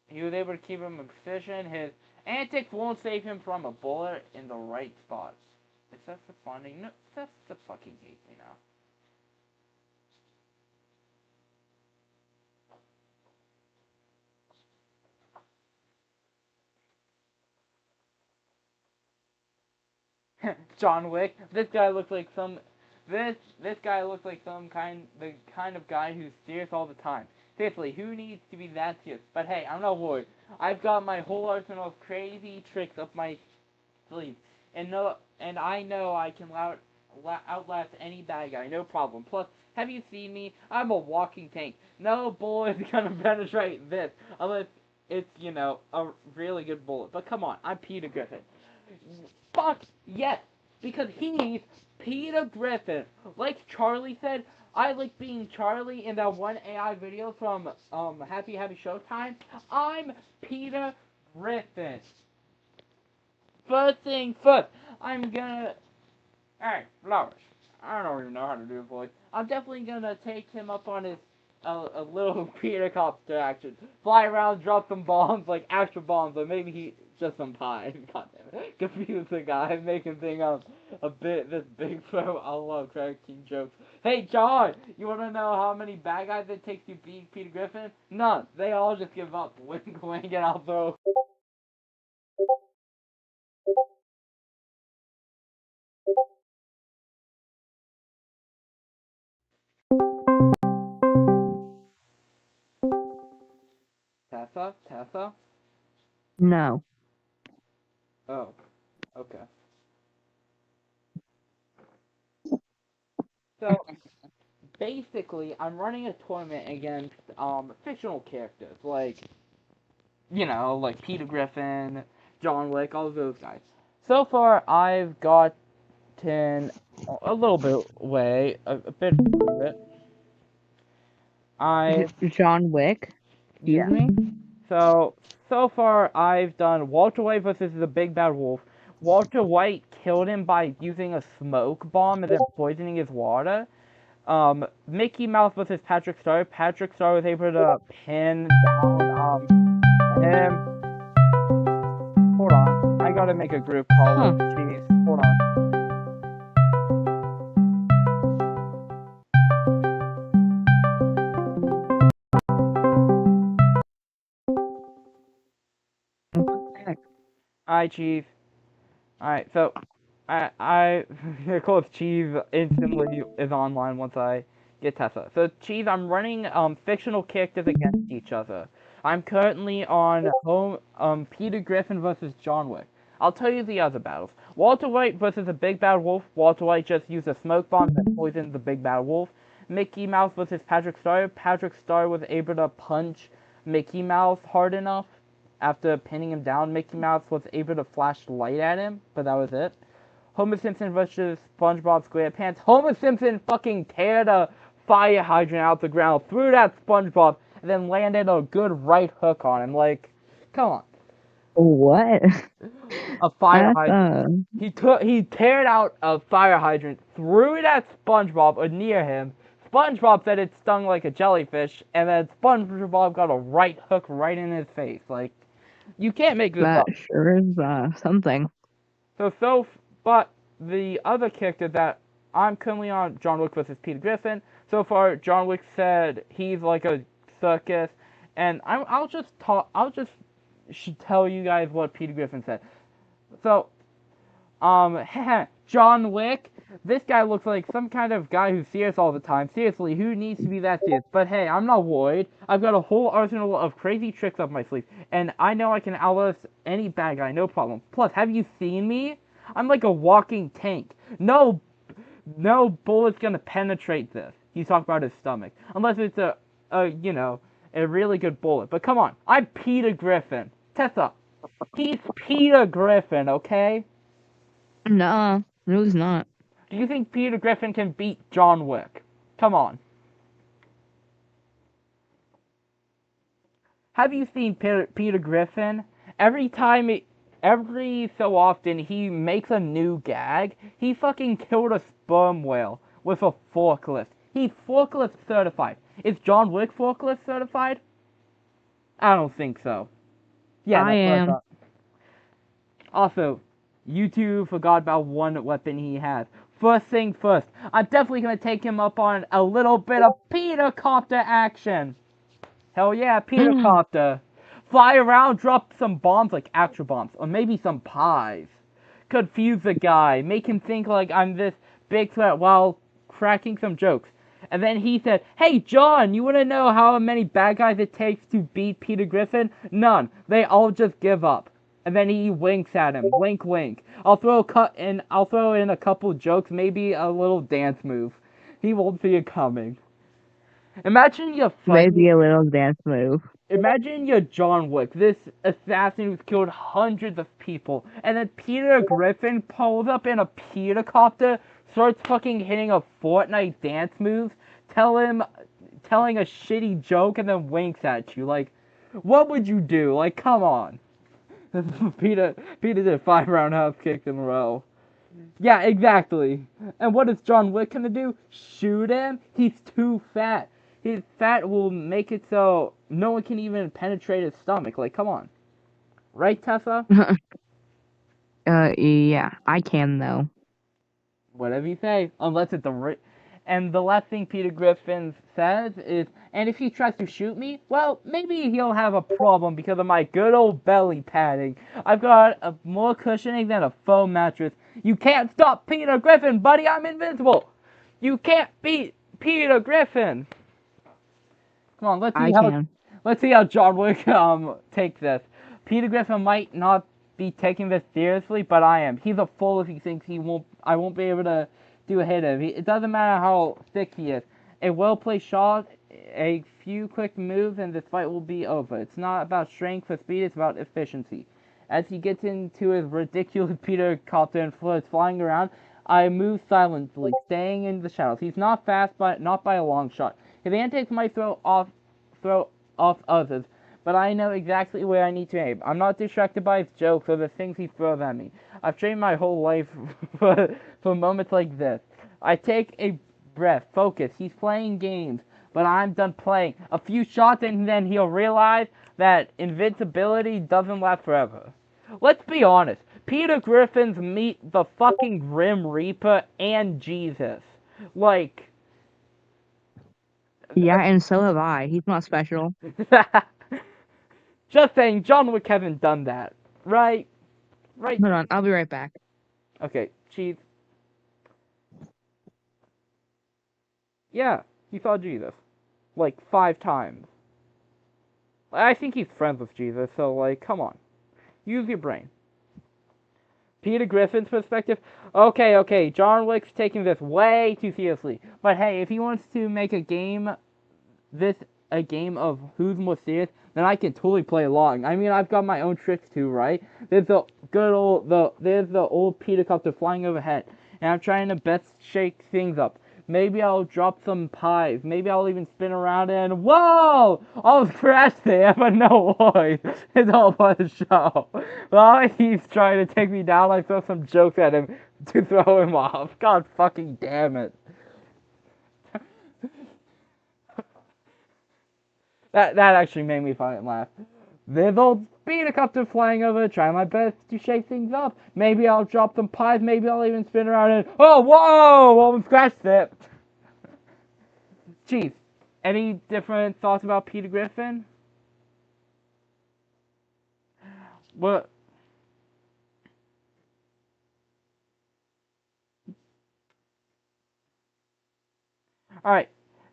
He was able to keep him in position. His antics won't save him from a bullet in the right spot. Is that the funny? No, that's the fucking hate me now. John Wick. This guy looks like some. This guy looks like the kind of guy who steers all the time. Seriously, who needs to be that serious? But hey, I'm not worried. I've got my whole arsenal of crazy tricks up my sleeve, and I know I can outlast any bad guy, no problem. Plus, have you seen me? I'm a walking tank. No bullet is gonna penetrate this unless it's, a really good bullet. But come on, I'm Peter Griffin. Fuck yes, because he's Peter Griffin. Like Charlie said, I like being Charlie in that one AI video from Happy Showtime. I'm Peter Griffin. First thing first, I'm gonna. Hey, Flowers. I don't even know how to do a voice. I'm definitely gonna take him up on his a little Peter Copter action. Fly around, drop some bombs, like actual bombs, or maybe he just some pie. God damn it. Confuse the guy, make him think I'm this big pro. I love cracking jokes. Hey, John, you wanna know how many bad guys it takes to beat Peter Griffin? None. They all just give up. Wink, wink, and I'll throw. Tessa? No. Oh, okay. So, basically, I'm running a tournament against, fictional characters, like, like Peter Griffin, John Wick, all of those guys. So far, I've gotten a little bit away, a bit of it. John Wick? Excuse me? So far, I've done Walter White versus the Big Bad Wolf. Walter White killed him by using a smoke bomb and then poisoning his water. Mickey Mouse versus Patrick Star. Patrick Star was able to pin down, him. Hold on. I gotta make a group call with Cheese. Hold on. Hi, Cheese. Alright, so I call Cheese instantly is online once I get Tessa. So Cheese, I'm running fictional characters against each other. I'm currently on Peter Griffin versus John Wick. I'll tell you the other battles. Walter White versus a Big Bad Wolf. Walter White just used a smoke bomb that poisoned the Big Bad Wolf. Mickey Mouse versus Patrick Star. Patrick Star was able to punch Mickey Mouse hard enough. After pinning him down, Mickey Mouse was able to flash light at him, but that was it. Homer Simpson versus SpongeBob SquarePants. Homer Simpson fucking teared a fire hydrant out the ground, threw it at SpongeBob, and then landed a good right hook on him. Like, come on. What? A fire hydrant. He teared out a fire hydrant, threw it at SpongeBob or near him. SpongeBob said it stung like a jellyfish, and then SpongeBob got a right hook right in his face. Like, you can't make this up. That sure is something. But the other character that I'm currently on, John Wick versus Peter Griffin. So far, John Wick said he's like a circus, and I'll just tell you guys what Peter Griffin said. So, John Wick. This guy looks like some kind of guy who's serious all the time. Seriously, who needs to be that serious? But hey, I'm not worried. I've got a whole arsenal of crazy tricks up my sleeve, and I know I can outlast any bad guy, no problem. Plus, have you seen me? I'm like a walking tank. No bullet's gonna penetrate this. He's talking about his stomach, unless it's a really good bullet. But come on, I'm Peter Griffin. Tessa, he's Peter Griffin, okay? Nuh-uh. No, he's not. Do you think Peter Griffin can beat John Wick? Come on. Have you seen Peter Griffin? Every so often he makes a new gag. He fucking killed a sperm whale with a forklift. He's forklift certified. Is John Wick forklift certified? I don't think so. Yeah, I am. Also, you two forgot about one weapon he has. First thing first, I'm definitely gonna take him up on a little bit of Peter Copter action. Hell yeah, Peter Copter. Fly around, drop some bombs like actual bombs, or maybe some pies. Confuse the guy, make him think like I'm this big threat while cracking some jokes. And then he said, "Hey, John, you want to know how many bad guys it takes to beat Peter Griffin? None. They all just give up." And then he winks at him. Wink, wink. I'll throw in a couple jokes, maybe a little dance move. He won't see it coming. Imagine you're Maybe fighting. a little dance move. Imagine you're John Wick, this assassin who's killed hundreds of people, and then Peter Griffin pulls up in a Petercopter, starts fucking hitting a Fortnite dance move, telling a shitty joke, and then winks at you. Like, what would you do? Like, come on. Peter did 5 roundhouse kicks in a row. Yeah, exactly. And what is John Wick gonna do? Shoot him? He's too fat. His fat will make it so no one can even penetrate his stomach. Like, come on. Right, Tessa? Yeah, I can though. Whatever you say. Unless it's And the last thing Peter Griffin says is, and if he tries to shoot me, well, maybe he'll have a problem because of my good old belly padding. I've got more cushioning than a foam mattress. You can't stop Peter Griffin, buddy. I'm invincible. You can't beat Peter Griffin. Come on, let's see how John Wick takes this. Peter Griffin might not be taking this seriously, but I am. He's a fool if he thinks I won't be able to do a hit of him. It doesn't matter how thick he is. A well-placed shot, a few quick moves, and this fight will be over. It's not about strength or speed, it's about efficiency. As he gets into his ridiculous Petercopter and floats flying around, I move silently, staying in the shadows. He's not fast, but not by a long shot. His antics might throw off others, but I know exactly where I need to aim. I'm not distracted by his jokes or the things he throws at me. I've trained my whole life for moments like this. I take a breath, focus. He's playing games, but I'm done playing. A few shots and then he'll realize that invincibility doesn't last forever. Let's be honest. Peter Griffin's meet the fucking Grim Reaper and Jesus. Like... Yeah, and so have I. He's not special. Just saying, John Wick hasn't done that. Right? Right? Hold on, I'll be right back. Okay, Chief. Yeah, he saw Jesus. Like, 5 times. I think he's friends with Jesus, so, like, come on. Use your brain. Peter Griffin's perspective, okay, John Wick's taking this way too seriously. But hey, if he wants to make a game of who's more serious, then I can totally play along. I mean, I've got my own tricks too, right? There's the old Petercopter flying overhead, and I'm trying to best shake things up. Maybe I'll drop some pies. Maybe I'll even spin around and whoa! I'll crash there, but no worries. It's all part of the show. While he's trying to take me down, I throw some jokes at him to throw him off. God fucking damn it. That actually made me fucking laugh. There's old Petercopter flying over, trying my best to shake things up. Maybe I'll drop some pies, maybe I'll even spin around and oh, whoa! Almost crashed it. Chief, any different thoughts about Peter Griffin? What? Alright,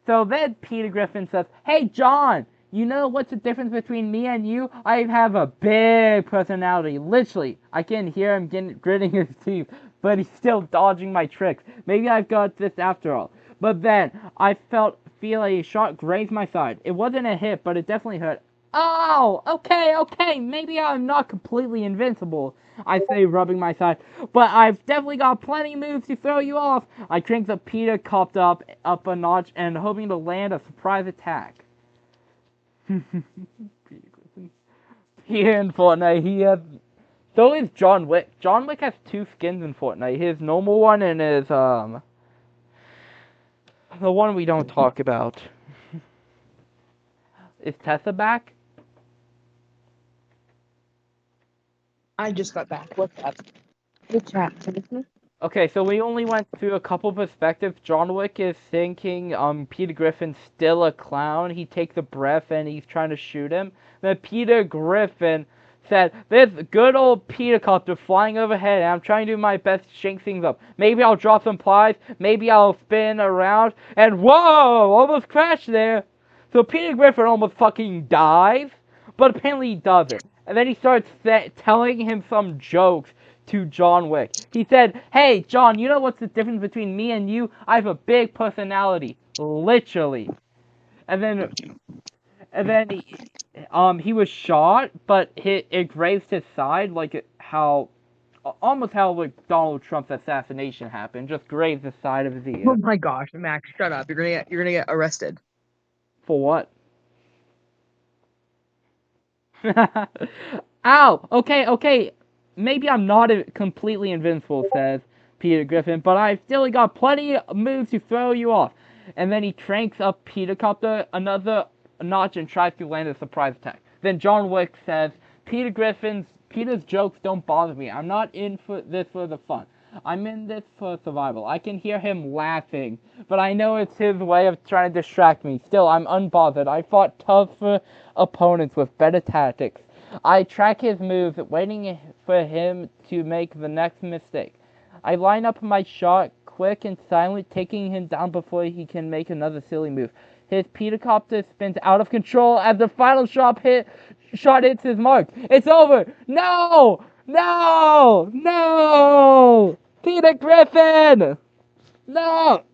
so then Peter Griffin says, "Hey, John, you know what's the difference between me and you? I have a big personality. Literally, I can hear him gritting his teeth, but he's still dodging my tricks. Maybe I've got this after all." But then, I feel a shot graze my side. It wasn't a hit, but it definitely hurt. Oh, okay, maybe I'm not completely invincible, I say, rubbing my side, but I've definitely got plenty of moves to throw you off. I crank the Petercopter up a notch and hoping to land a surprise attack. Here in Fortnite, he has... So is John Wick. John Wick has 2 skins in Fortnite. His normal one and his, the one we don't talk about. Is Tessa back? I just got back. What's up? Good chat. Okay, so we only went through a couple perspectives. John Wick is thinking Peter Griffin's still a clown. He takes a breath and he's trying to shoot him. Then Peter Griffin said, "This good old Petercopter flying overhead, and I'm trying to do my best to shake things up. Maybe I'll drop some plies, maybe I'll spin around, and whoa! Almost crashed there." So Peter Griffin almost fucking dies, but apparently he doesn't. And then he starts telling him some jokes to John Wick. He said, "Hey, John, you know what's the difference between me and you? I have a big personality. Literally." And then he was shot, but it grazed his side, like almost how like Donald Trump's assassination happened, just grazed the side of his ear. Oh my gosh, Max, shut up! You're gonna get arrested. For what? Ow! Okay. Maybe I'm not completely invincible, says Peter Griffin, but I've still got plenty of moves to throw you off. And then he cranks up Petercopter another notch and tries to land a surprise attack. Then John Wick says, Peter's jokes don't bother me. I'm not in for this for the fun. I'm in this for survival. I can hear him laughing, but I know it's his way of trying to distract me. Still, I'm unbothered. I fought tougher opponents with better tactics. I track his moves, waiting for him to make the next mistake. I line up my shot, quick and silent, taking him down before he can make another silly move. His Petercopter spins out of control as the final shot hits his mark. It's over! No! Peter Griffin! No!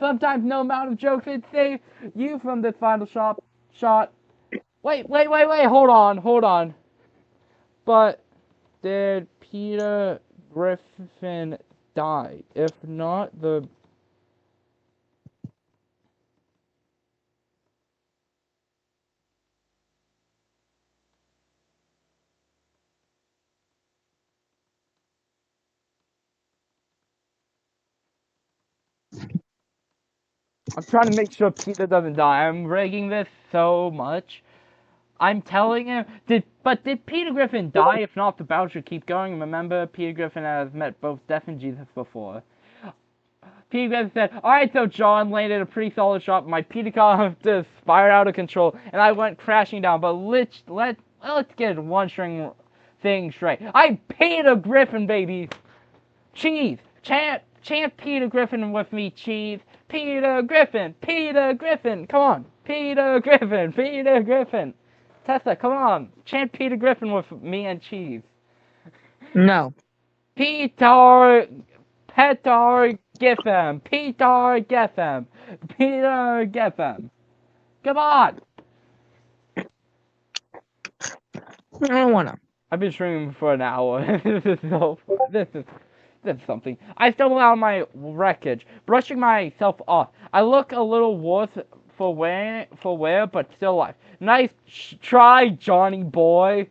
Sometimes no amount of jokes would save you from this final shot. Wait, hold on. But did Peter Griffin die? If not, I'm trying to make sure Peter doesn't die. I'm rigging this so much. I'm telling him, did Peter Griffin die? If not, the battle should keep going. Remember, Peter Griffin has met both Death and Jesus before. Peter Griffin said, "Alright, so John landed a pretty solid shot, but my Petercopter spiraled out of control, and I went crashing down. But let's get one thing straight. I'm Peter Griffin, baby! Cheese! Chant Peter Griffin with me, cheese! Peter Griffin! Come on! Peter Griffin! Tessa, come on! Chant Peter Griffin with me and cheese. No. Peter Giffem! Come on! I don't wanna. I've been streaming for an hour. This is something. I stumble out of my wreckage, brushing myself off. I look a little worse for wear, but still alive. Nice try, Johnny boy.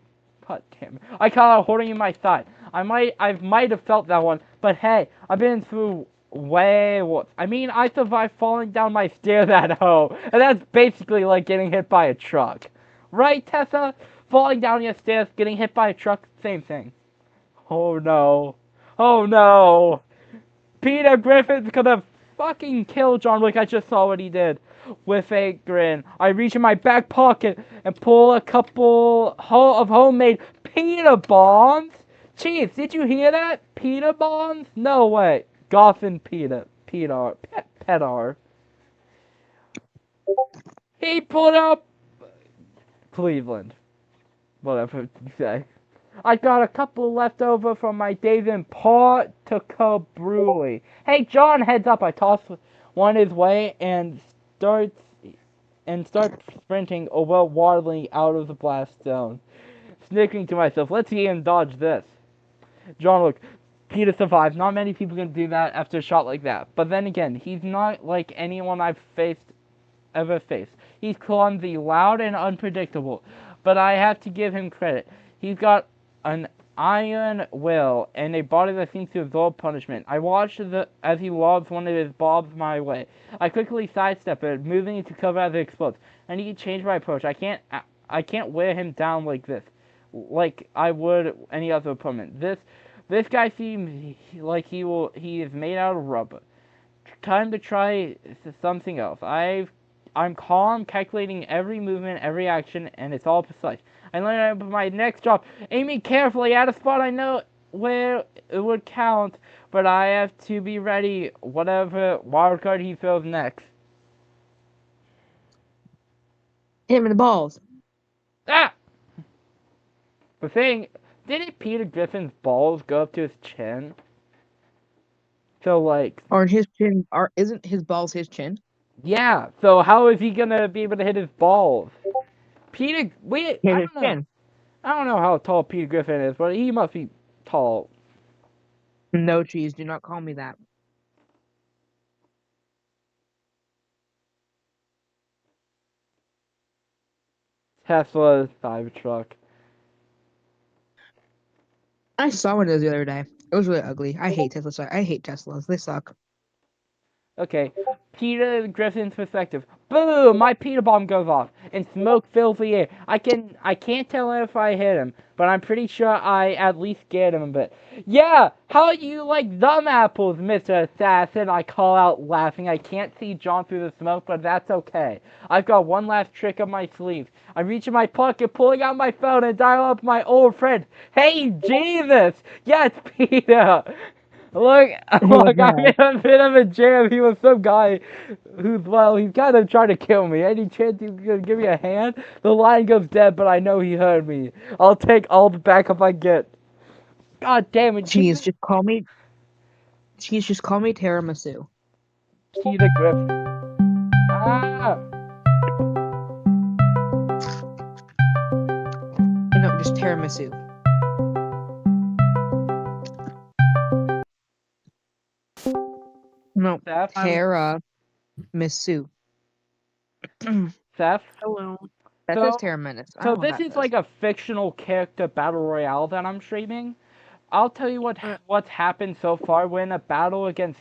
God damn it. I caught out holding in my side. I might have felt that one, but hey, I've been through way worse. I mean, I survived falling down my stairs at home, and that's basically like getting hit by a truck. Right, Tessa? Falling down your stairs, getting hit by a truck, same thing. Oh no. Peter Griffin's gonna fucking kill John Wick. I just saw what he did. With a grin, I reach in my back pocket and pull a couple of homemade pita bombs. Chief, did you hear that? Pita bombs? No way. Goffin Pedar. He pulled up Cleveland. Whatever you say. I got a couple left over from my days in Pawtucket Brewery. Hey, John, heads up. I toss one his way and start sprinting or waddling out of the blast zone. Snickering to myself, let's see him dodge this. John, look, Peter survived. Not many people can do that after a shot like that. But then again, he's not like anyone I've ever faced. He's clumsy, loud, and unpredictable. But I have to give him credit. He's got an iron will and a body that seems to absorb punishment. I watched as he lobs one of his bobs my way. I quickly sidestep it, moving into cover as it explodes. I need to change my approach. I can't wear him down like this, like I would any other opponent. This guy seems like he is made out of rubber. Time to try something else. I'm calm, calculating every movement, every action, and it's all precise. I learned that my next job, aiming carefully at a spot I know where it would count, but I have to be ready whatever wild card he throws next. Hit him in the balls. Ah! The thing, didn't Peter Griffin's balls go up to his chin? So, like, Or his chin. Or isn't his balls his chin? yeah, so how is he gonna be able to hit his balls? Wait, Hit I his don't know. chin. I don't know how tall Peter Griffin is, but he must be tall. No, cheese. Do not call me that. Tesla Cybertruck. I saw one of those the other day. It was really ugly. I hate Teslas. I hate Teslas. They suck. Okay, Peter Griffin's perspective. Boom! My Peter bomb goes off, and smoke fills the air. I can't tell if I hit him, but I'm pretty sure I at least scared him a bit. Yeah, how you like dumb apples, Mr. Assassin? I call out laughing. I can't see John through the smoke, but that's okay. I've got one last trick up my sleeve. I reach in my pocket, pulling out my phone, and dial up my old friend. Hey, Jesus! Yeah, it's Peter! Look, I'm in a bit of a jam. He was some guy he's kind of trying to kill me. Any chance you can give me a hand? The line goes dead, but I know he heard me. I'll take all the backup I get. God damn it, Cheese, just call me. Cheese, just call me Tiramisu. Peter Griffin. Ah! No, just Tiramisu. No, Seth? Tiramisu. Seth? Hello. That says Terraminus. So this is like a fictional character battle royale that I'm streaming. I'll tell you what's happened so far. We're in a battle against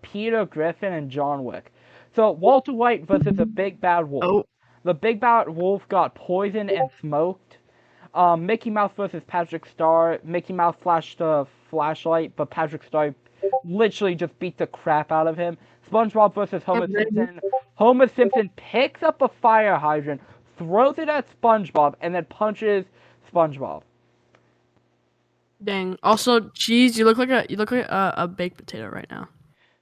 Peter Griffin and John Wick. So Walter White versus the Big Bad Wolf. Oh. The Big Bad Wolf got poisoned and smoked. Mickey Mouse versus Patrick Star. Mickey Mouse flashed a flashlight, but Patrick Star literally just beat the crap out of him. SpongeBob versus Homer Simpson. Homer Simpson picks up a fire hydrant, throws it at SpongeBob, and then punches SpongeBob. Dang. Also, cheese. You look like a baked potato right now.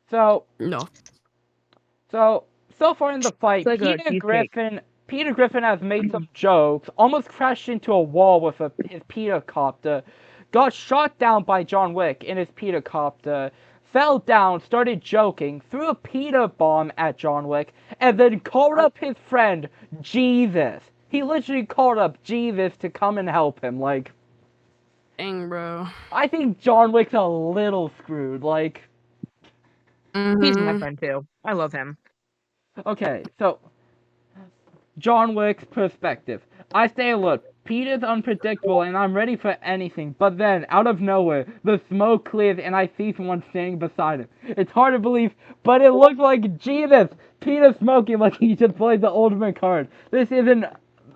So No. so far in the fight, like Peter Griffin has made some jokes, almost crashed into a wall with his Peter copter, got shot down by John Wick in his Peter copter, fell down, started joking, threw a Peter bomb at John Wick, and then called up his friend Jesus. He literally called up Jesus to come and help him. Like, Dang, bro. I think John Wick's a little screwed. Like, He's my friend too. I love him. okay, so John Wick's perspective. I stay alert. Peter's unpredictable and I'm ready for anything, but then, out of nowhere, the smoke clears and I see someone standing beside him. It's hard to believe, but it looks like Jesus! Peter's smoking like he just played the ultimate card. This isn't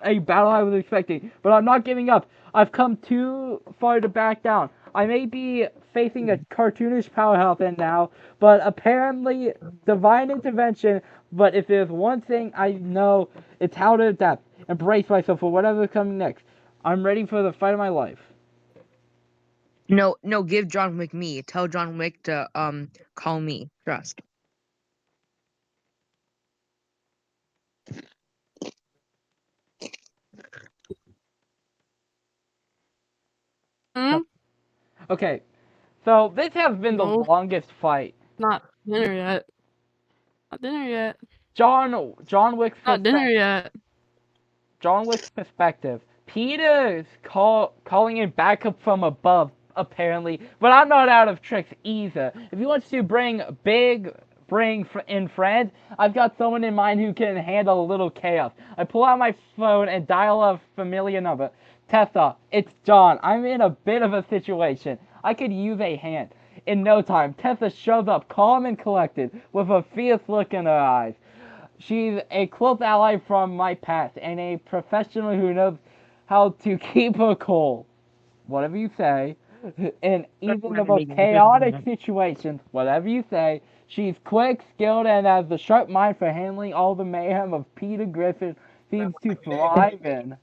a battle I was expecting, but I'm not giving up. I've come too far to back down. I may be facing a cartoonish powerhouse now, but apparently divine intervention. But if there's one thing I know, it's how to adapt, embrace myself for whatever's coming next. I'm ready for the fight of my life. No, give John Wick me. Tell John Wick to call me. Trust. Hmm? Okay, so this has been the No. longest fight. Not dinner yet. Not dinner yet. John Wick's Not dinner yet. John Wick's perspective. Peter's calling in backup from above, apparently, but I'm not out of tricks either. If he wants to bring in friends, I've got someone in mind who can handle a little chaos. I pull out my phone and dial a familiar number. Tessa, it's John. I'm in a bit of a situation. I could use a hand. In no time, Tessa shows up calm and collected, with a fierce look in her eyes. She's a close ally from my past, and a professional who knows how to keep her cool. Whatever you say. In even the most chaotic situations, whatever you say, she's quick, skilled, and has the sharp mind for handling all the mayhem of Peter Griffin seems to thrive in.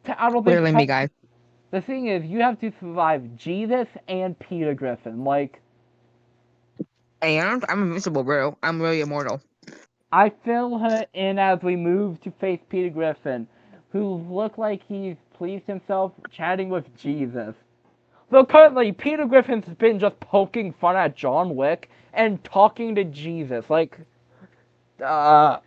I don't think Clearly me, guys. the thing is, you have to survive Jesus and Peter Griffin. Like, And I'm invincible, bro. I'm really immortal. I fill her in as we move to face Peter Griffin, who looked like he's pleased himself chatting with Jesus. Though currently, Peter Griffin's been just poking fun at John Wick and talking to Jesus. Like, I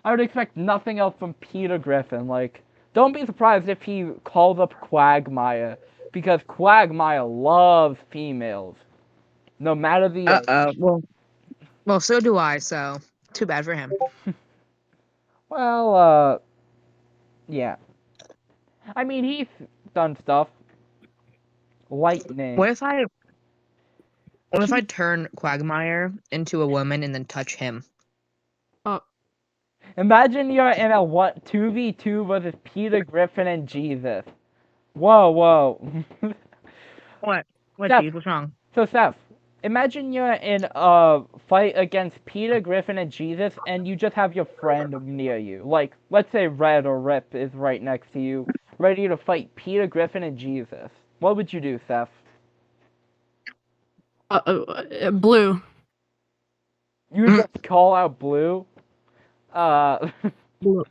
would expect nothing else from Peter Griffin. Like, don't be surprised if he calls up Quagmire, because Quagmire loves females, no matter the age. Well, so do I. So too bad for him. Well, yeah. I mean, he's done stuff. Lightning. What if I turn Quagmire into a woman and then touch him? Imagine you're in a 2v2 versus Peter Griffin and Jesus. Whoa, whoa. What? What, Seth, dude? What's wrong? So, Seth, imagine you're in a fight against Peter Griffin and Jesus, and you just have your friend near you. Like, let's say Red or Rip is right next to you, ready to fight Peter Griffin and Jesus. What would you do, Seth? Blue. You just call out Blue? Blue.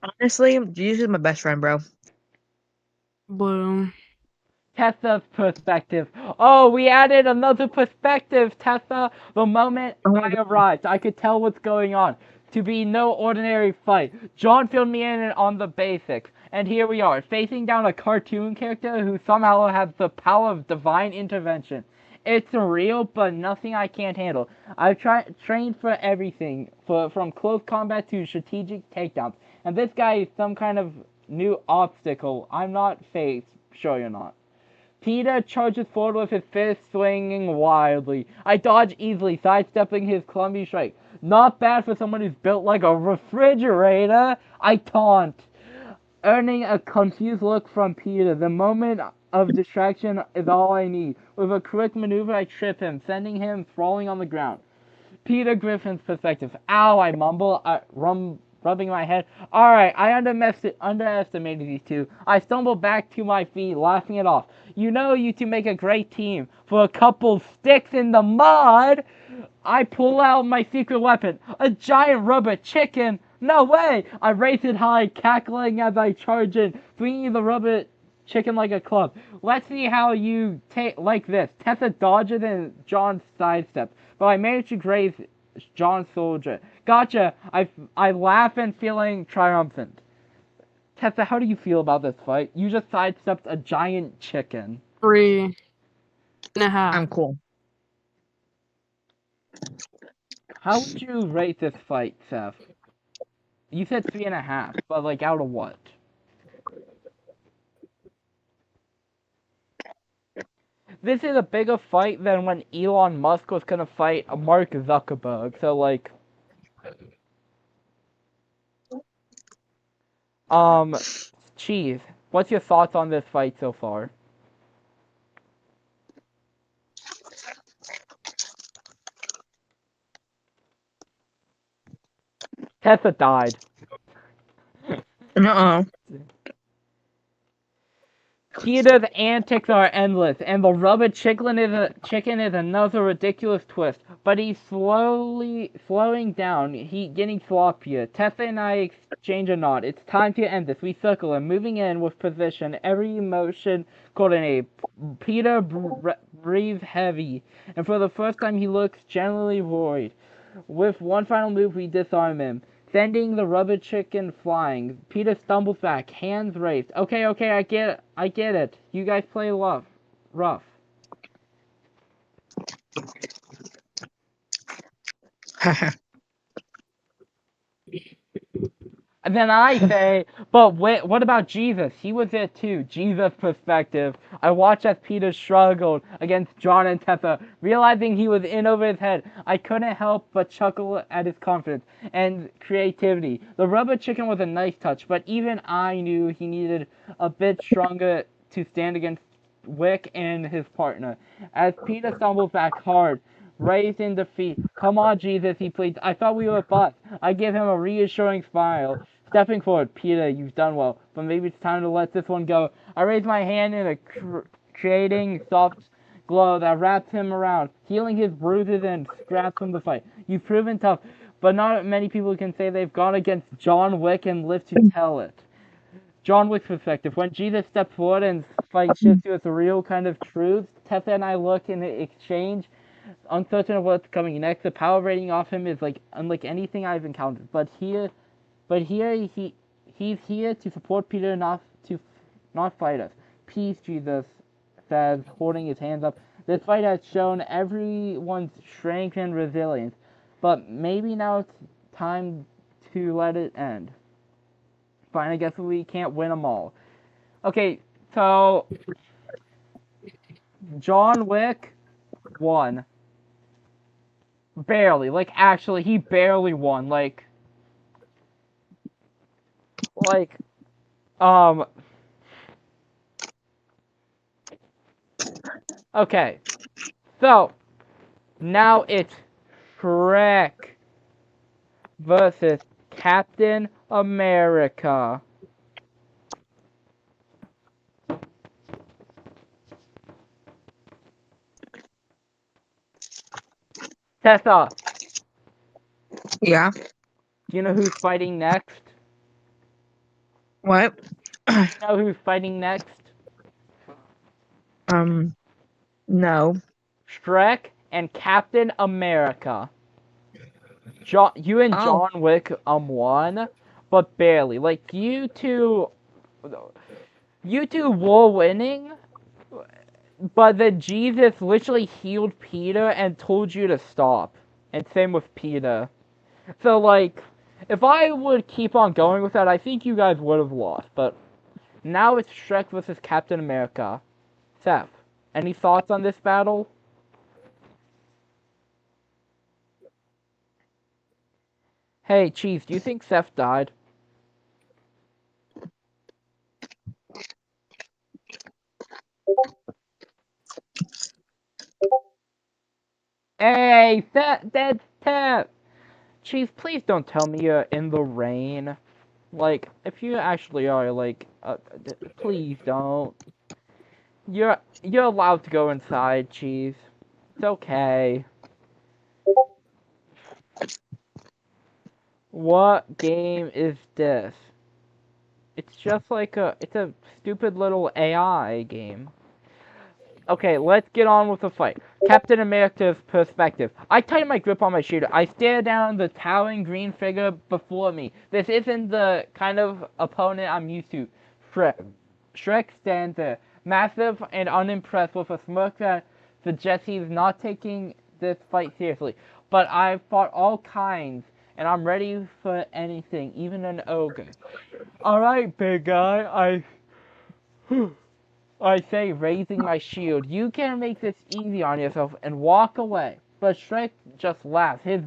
Honestly, Jesus is my best friend, bro. Blue. Tessa's perspective. Oh, we added another perspective, Tessa. The moment I arrived, I could tell what's going on. To be no ordinary fight. John filled me in on the basics. And here we are, facing down a cartoon character who somehow has the power of divine intervention. It's real, but nothing I can't handle. I've trained for everything, from close combat to strategic takedowns. And this guy is some kind of new obstacle. I'm not faced. Sure you're not. Peter charges forward with his fist swinging wildly. I dodge easily, sidestepping his clumsy strike. Not bad for someone who's built like a refrigerator. I taunt, earning a confused look from Peter. The moment of distraction is all I need. With a quick maneuver, I trip him, sending him sprawling on the ground. Peter Griffin's perspective. Ow, I mumble, rubbing my head. Alright, I underestimated these two. I stumble back to my feet, laughing it off. You know you two make a great team. For a couple sticks in the mud, I pull out my secret weapon, a giant rubber chicken. No way! I raise it high, cackling as I charge in, swinging the rubber chicken like a club. Let's see how you take like this. Tessa dodges and John sidesteps, but I managed to graze John's soldier. Gotcha! I laugh and feeling triumphant. Tessa, how do you feel about this fight? You just sidestepped a giant chicken. 3.5. I'm cool. How would you rate this fight, Seth? You said 3.5, but like out of what? This is a bigger fight than when Elon Musk was gonna fight Mark Zuckerberg, so like... Cheese, what's your thoughts on this fight so far? Tessa died. Uh-oh. Peter's antics are endless, and the rubber chicken is another ridiculous twist. But he's slowing down, getting sloppier. Tessa and I exchange a nod. It's time to end this. We circle him, moving in with precision, every motion coordinated. Peter breathes heavy, and for the first time he looks genuinely worried. With one final move, we disarm him, sending the rubber chicken flying. Peter stumbles back, hands raised. Okay, I get it. You guys play rough. And then I say, but wait, what about Jesus? He was there too. Jesus' perspective. I watched as Peter struggled against John and Tessa, realizing he was in over his head. I couldn't help but chuckle at his confidence and creativity. The rubber chicken was a nice touch, but even I knew he needed a bit stronger to stand against Wick and his partner. As Peter stumbles back hard, raised in defeat. Come on, Jesus, he pleads. I thought we were buds. I give him a reassuring smile, Stepping forward, Peter, you've done well, but maybe it's time to let this one go. I raise my hand in a creating soft glow that wraps him around, healing his bruises and scraps from the fight. You've proven tough, but not many people can say they've gone against John Wick and lived to tell it. John Wick's perspective. When Jesus stepped forward and fight shifts to its real kind of truth, Tessa and I look in exchange, uncertain of what's coming next. The power rating off him is like unlike anything I've encountered. But here he's here to support Peter, not fight us. Peace, Jesus says, holding his hands up. This fight has shown everyone's strength and resilience, but maybe now it's time to let it end. Fine, I guess we can't win them all. Okay, so John Wick won. Barely. Like, actually, he barely won. Okay. So, now it's Shrek versus Captain America. Tessa, Yeah. do you know who's fighting next? What? Do you know who's fighting next? No. Shrek and Captain America. You and Oh. John Wick won, but barely. Like, you two were winning, but then Jesus literally healed Peter and told you to stop. And same with Peter. So, like, if I would keep on going with that, I think you guys would have lost. But now it's Shrek versus Captain America. Seth, any thoughts on this battle? Hey, Chief, do you think Seth died? Hey, that's Seth! Chief, please don't tell me you're in the rain. Like, if you actually are, like, please don't. You're allowed to go inside, Chief. It's okay. What game is this? It's just like it's a stupid little AI game. Okay, let's get on with the fight. Captain America's perspective. I tighten my grip on my shooter. I stare down the towering green figure before me. This isn't the kind of opponent I'm used to. Shrek. Shrek stands there, massive and unimpressed, with a smirk that suggests he's not taking this fight seriously. But I've fought all kinds, and I'm ready for anything, even an ogre. Alright, big guy, I say, raising my shield. You can make this easy on yourself and walk away. But Shrek just laughs, his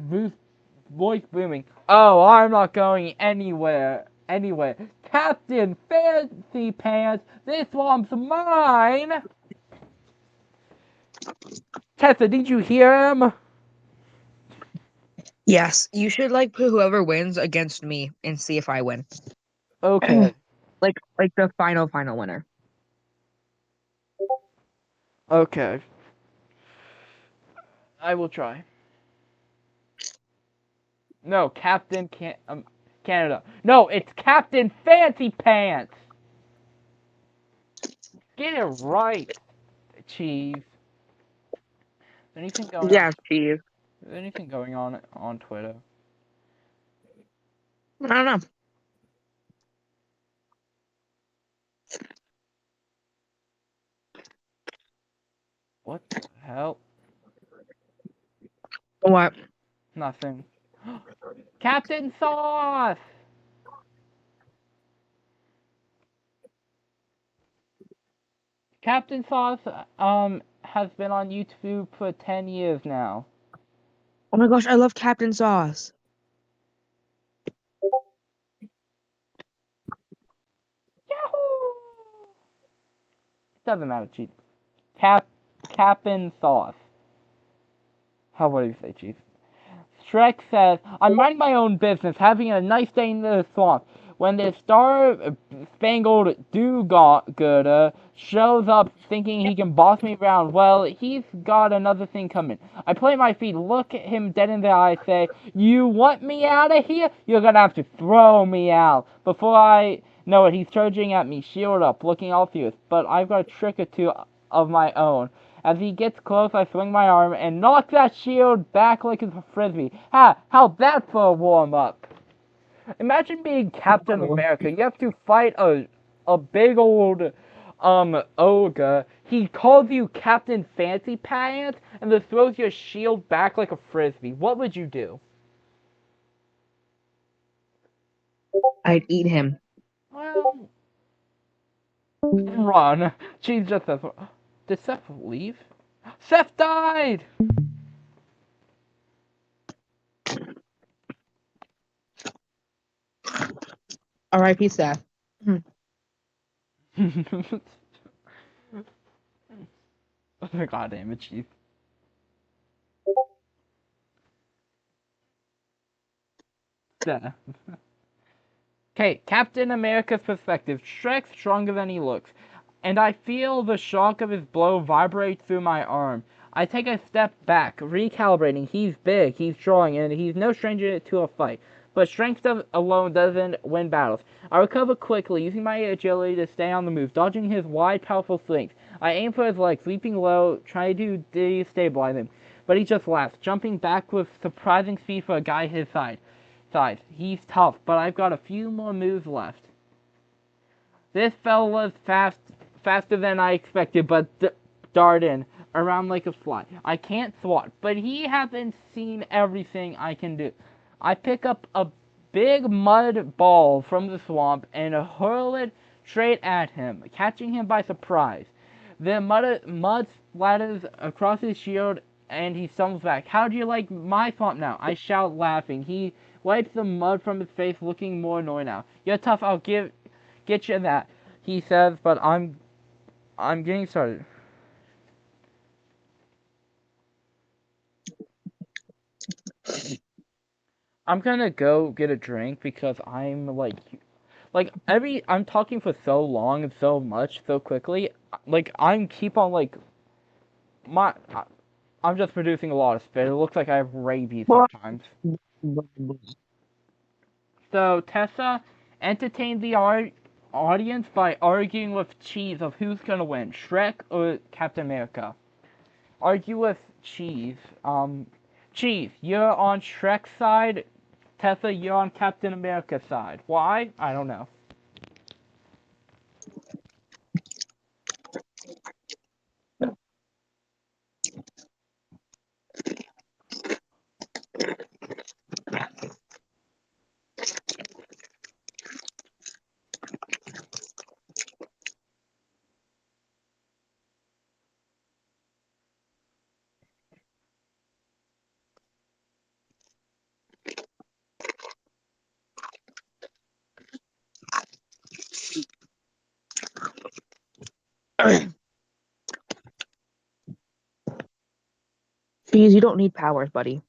voice booming. Oh, I'm not going anywhere. Captain Fancy Pants, this one's mine! Tessa, did you hear him? Yes. You should put whoever wins against me and see if I win. Okay. like the final winner. Okay. I will try. No, Captain Canada. No, it's Captain Fancy Pants! Get it right, Cheese. Is anything going Yeah, on? Steve. Is anything going on Twitter? I don't know. What the hell? What? Nothing. Captain Sauce! Captain Sauce has been on YouTube for 10 years now. Oh my gosh, I love Captain Sauce. Yahoo! Doesn't matter, Chief. Captain Sauce. How would you say, Chief? Shrek says, I'm minding my own business, having a nice day in the swamp. when the Star-Spangled Do-Gooder shows up thinking he can boss me around, well, he's got another thing coming. I plant my feet, look at him dead in the eye, say, "You want me out of here? You're gonna have to throw me out." Before I know it, he's charging at me, shield up, looking all fierce, but I've got a trick or two of my own. As he gets close, I swing my arm and knock that shield back like it's a frisbee. Ha! How's that for a warm-up? Imagine being Captain America. You have to fight a big old ogre. He calls you Captain Fancy Pants and then throws your shield back like a frisbee. What would you do? I'd eat him. Well, run. She's just says, did Seth leave? Seth died! R.I.P. Seth. God damn it, Chief. Seth. Okay, Captain America's perspective. Shrek's stronger than he looks, and I feel the shock of his blow vibrate through my arm. I take a step back, recalibrating. He's big, he's strong, and he's no stranger to a fight. But strength alone doesn't win battles. I recover quickly, using my agility to stay on the move, dodging his wide, powerful swings. I aim for his legs, leaping low, trying to destabilize him. But he just laughs, jumping back with surprising speed for a guy his size. He's tough, but I've got a few more moves left. This fella's faster than I expected, but darting around like a fly. I can't swat, but he hasn't seen everything I can do. I pick up a big mud ball from the swamp and hurl it straight at him, catching him by surprise. The mud splatters across his shield and he stumbles back. "How do you like my swamp now?" I shout, laughing. He wipes the mud from his face, looking more annoyed now. "You're tough, I'll get you that," he says, but I'm getting started. I'm gonna go get a drink because I'm I'm talking for so long and so much so quickly. I'm keep on I'm just producing a lot of spit. It looks like I have rabies sometimes. So Tessa entertained the audience by arguing with Cheese of who's gonna win, Shrek or Captain America. Argue with Cheese. Cheese, you're on Shrek's side. Tessa, you're on Captain America's side. Why? I don't know. Cheese, you don't need powers, buddy.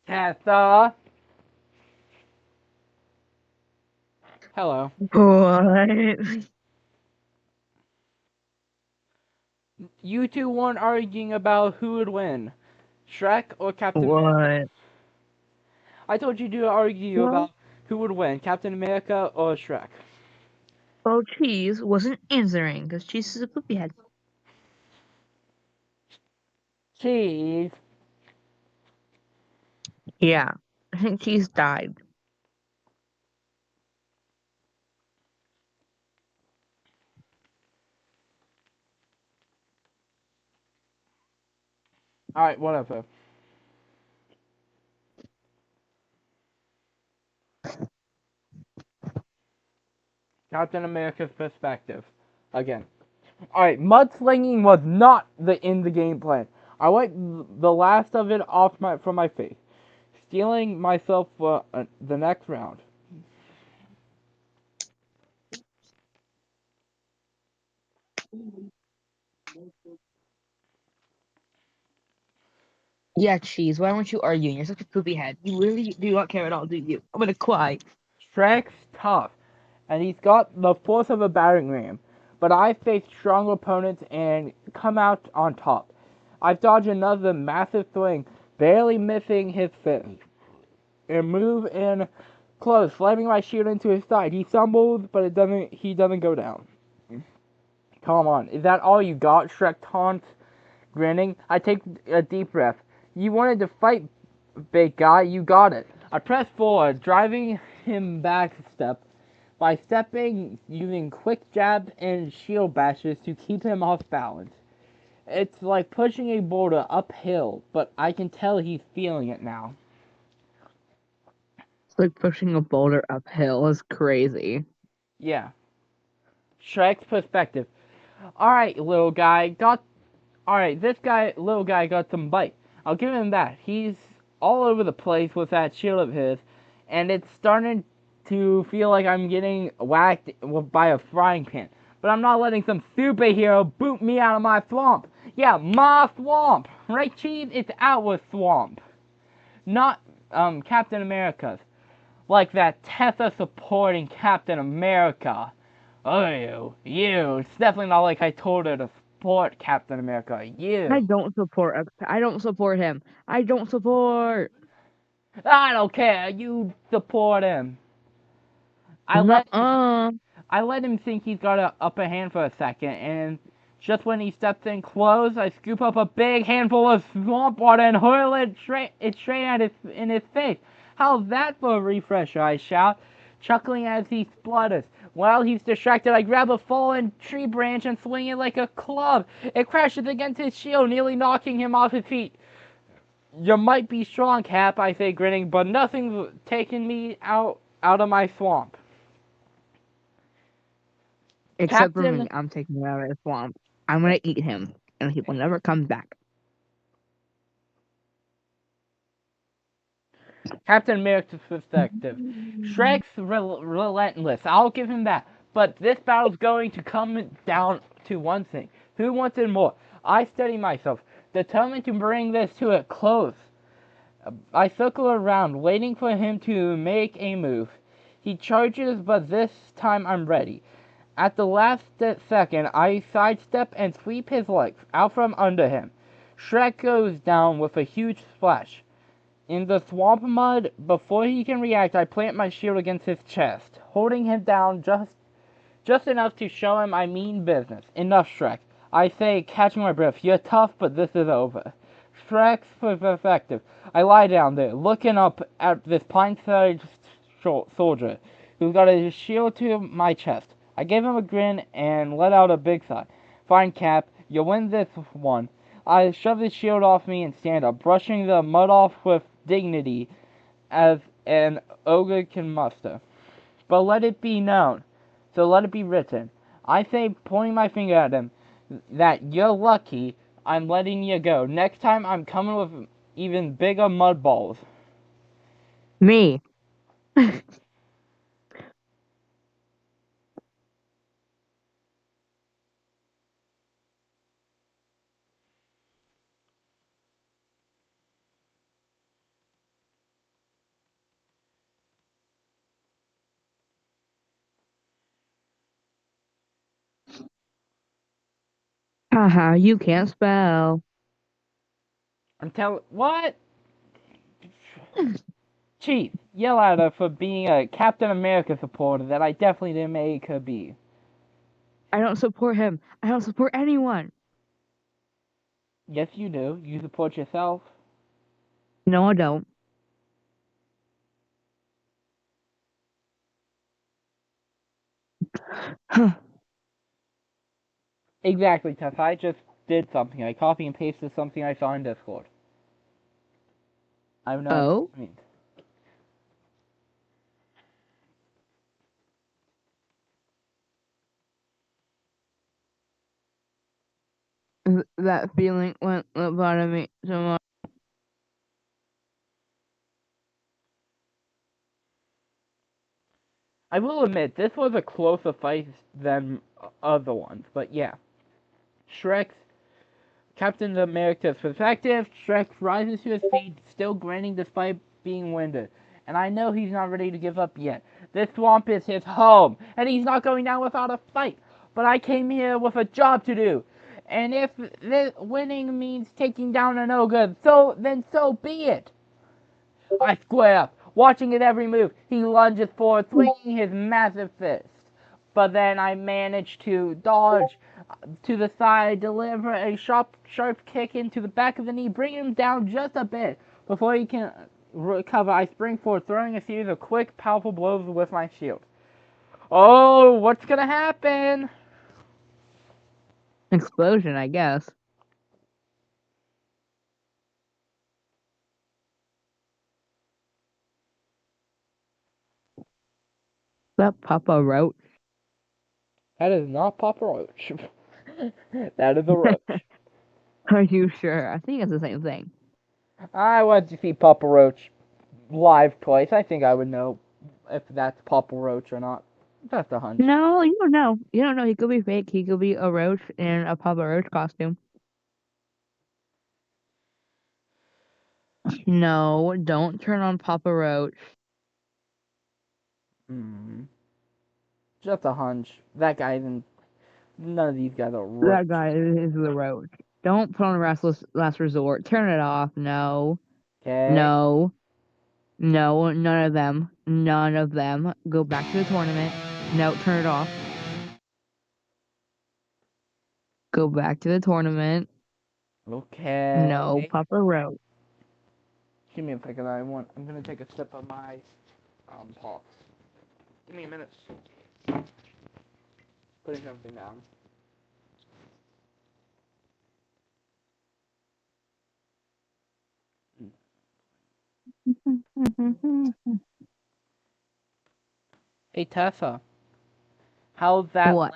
Tessa. Hello. What? You two weren't arguing about who would win, Shrek or Captain America. What? I told you to argue What? about who would win, Captain America or Shrek. Well, Cheese wasn't answering because Cheese is a poopy head. Cheese. Yeah. I think Cheese died. Alright, whatever. Captain America's perspective. Again. Alright, mudslinging was not in the game plan. I wiped the last of it off from my face, stealing myself for the next round. Yeah, Cheese. Why weren't you arguing? You're such a poopy head. You really do not care at all, do you? I'm gonna cry. Shrek's tough, and he's got the force of a battering ram, but I faced stronger opponents and come out on top. I've dodged another massive swing, barely missing his fist, and move in close, slamming my shield into his side. He stumbles, but he doesn't go down. Come on, is that all you got? Shrek taunts, grinning. I take a deep breath. You wanted to fight, big guy. You got it. I press forward, driving him back a step by stepping, using quick jabs and shield bashes to keep him off balance. It's like pushing a boulder uphill, but I can tell he's feeling it now. It's like pushing a boulder uphill is crazy. Yeah. Shrek's perspective. Alright, little guy, Alright, little guy got some bite. I'll give him that. He's all over the place with that shield of his, and it's starting to feel like I'm getting whacked by a frying pan. But I'm not letting some superhero boot me out of my swamp. Yeah, my swamp. Right, Cheese? It's our swamp. Not, Captain America's. Like that Tessa supporting Captain America. Oh, you. It's definitely not like I told her to support Captain America. You. I don't support him. I don't support. I don't care. You support him. I let him think he's got an upper hand for a second, and just when he steps in close, I scoop up a big handful of swamp water and hurl it straight at in his face. How's that for a refresher? I shout, chuckling as he splutters. While he's distracted, I grab a fallen tree branch and swing it like a club. It crashes against his shield, nearly knocking him off his feet. You might be strong, Cap, I say, grinning, but nothing's taking me out of my swamp. Except for me, I'm taking him out of the swamp. I'm gonna eat him, and he will never come back. Captain America's perspective. Shrek's relentless. I'll give him that. But this battle's going to come down to one thing. Who wants it more? I steady myself, determined to bring this to a close. I circle around, waiting for him to make a move. He charges, but this time I'm ready. At the last second, I sidestep and sweep his legs out from under him. Shrek goes down with a huge splash. In the swamp mud, before he can react, I plant my shield against his chest, holding him down just enough to show him I mean business. Enough, Shrek. I say, catching my breath. You're tough, but this is over. Shrek's perspective. I lie down there, looking up at this pine-sided soldier who's got his shield to my chest. I gave him a grin and let out a big sigh. Fine, Cap. You win this one. I shove his shield off me and stand up, brushing the mud off with dignity as an ogre can muster. But let it be known, so let it be written. I say, pointing my finger at him, that you're lucky I'm letting you go. Next time I'm coming with even bigger mud balls. Me. Haha, you can't spell. What? Chief, yell at her for being a Captain America supporter that I definitely didn't make her be. I don't support him. I don't support anyone. Yes, you do. You support yourself. No, I don't. Exactly, Tessa. I just did something. I copy and pasted something I saw in Discord. I have no idea Oh, what it means. that feeling went out of me so much. I will admit, this was a closer fight than other ones, but yeah. Shrek's Captain America's perspective, Shrek rises to his feet, still grinning despite being winded. And I know he's not ready to give up yet. This swamp is his home, and he's not going down without a fight. But I came here with a job to do. And if this winning means taking down an ogre, then so be it. I square up, watching his every move. He lunges forward, swinging his massive fist. But then I manage to dodge to the side, deliver a sharp kick into the back of the knee, bring him down just a bit. Before he can recover, I spring forward, throwing a series of quick, powerful blows with my shield. Oh, what's gonna happen? Explosion, I guess. That Papa Roach. That is not Papa Roach. That is a roach. Are you sure? I think it's the same thing. I went to see Papa Roach live twice. I think I would know if that's Papa Roach or not. That's a hunch. No, you don't know. You don't know. He could be fake. He could be a roach in a Papa Roach costume. No, don't turn on Papa Roach. Hmm. Just a hunch. That guy isn't. None of these guys are That roach. guy is the roach. Don't put on Restless Last Resort. Turn it off. No. Okay. No. No, none of them. None of them. Go back to the tournament. No, turn it off. Go back to the tournament. No, Okay. Papa Roach. Give me a second. I'm gonna take a sip of my pop. Give me a minute. Putting something down. Hey Tessa, how's that What?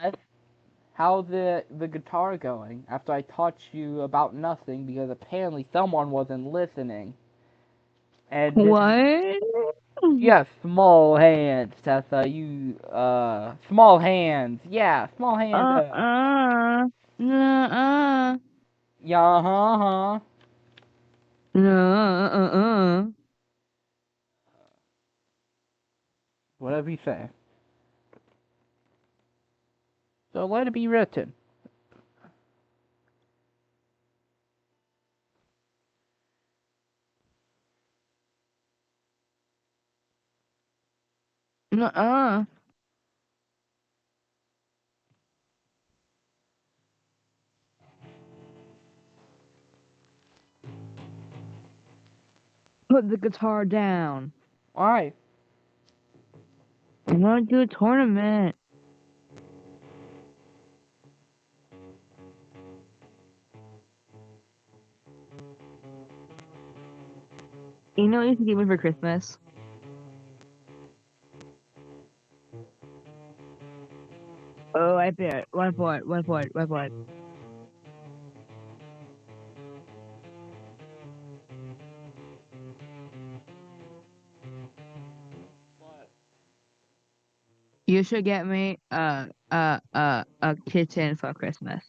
how's the guitar going? After I taught you about nothing because apparently someone wasn't listening. And this is What? yeah, small hands, Tessa. Small hands. Yeah, small hands. Uh-uh. Nuh-uh. Yeah, huh. Uh-uh. Whatever you say. So let it be written. Nuh-uh. Put the guitar down. Why? I want to do a tournament. You know what you can give me for Christmas? Oh, I bet. One point. What? You should get me a kitten for Christmas.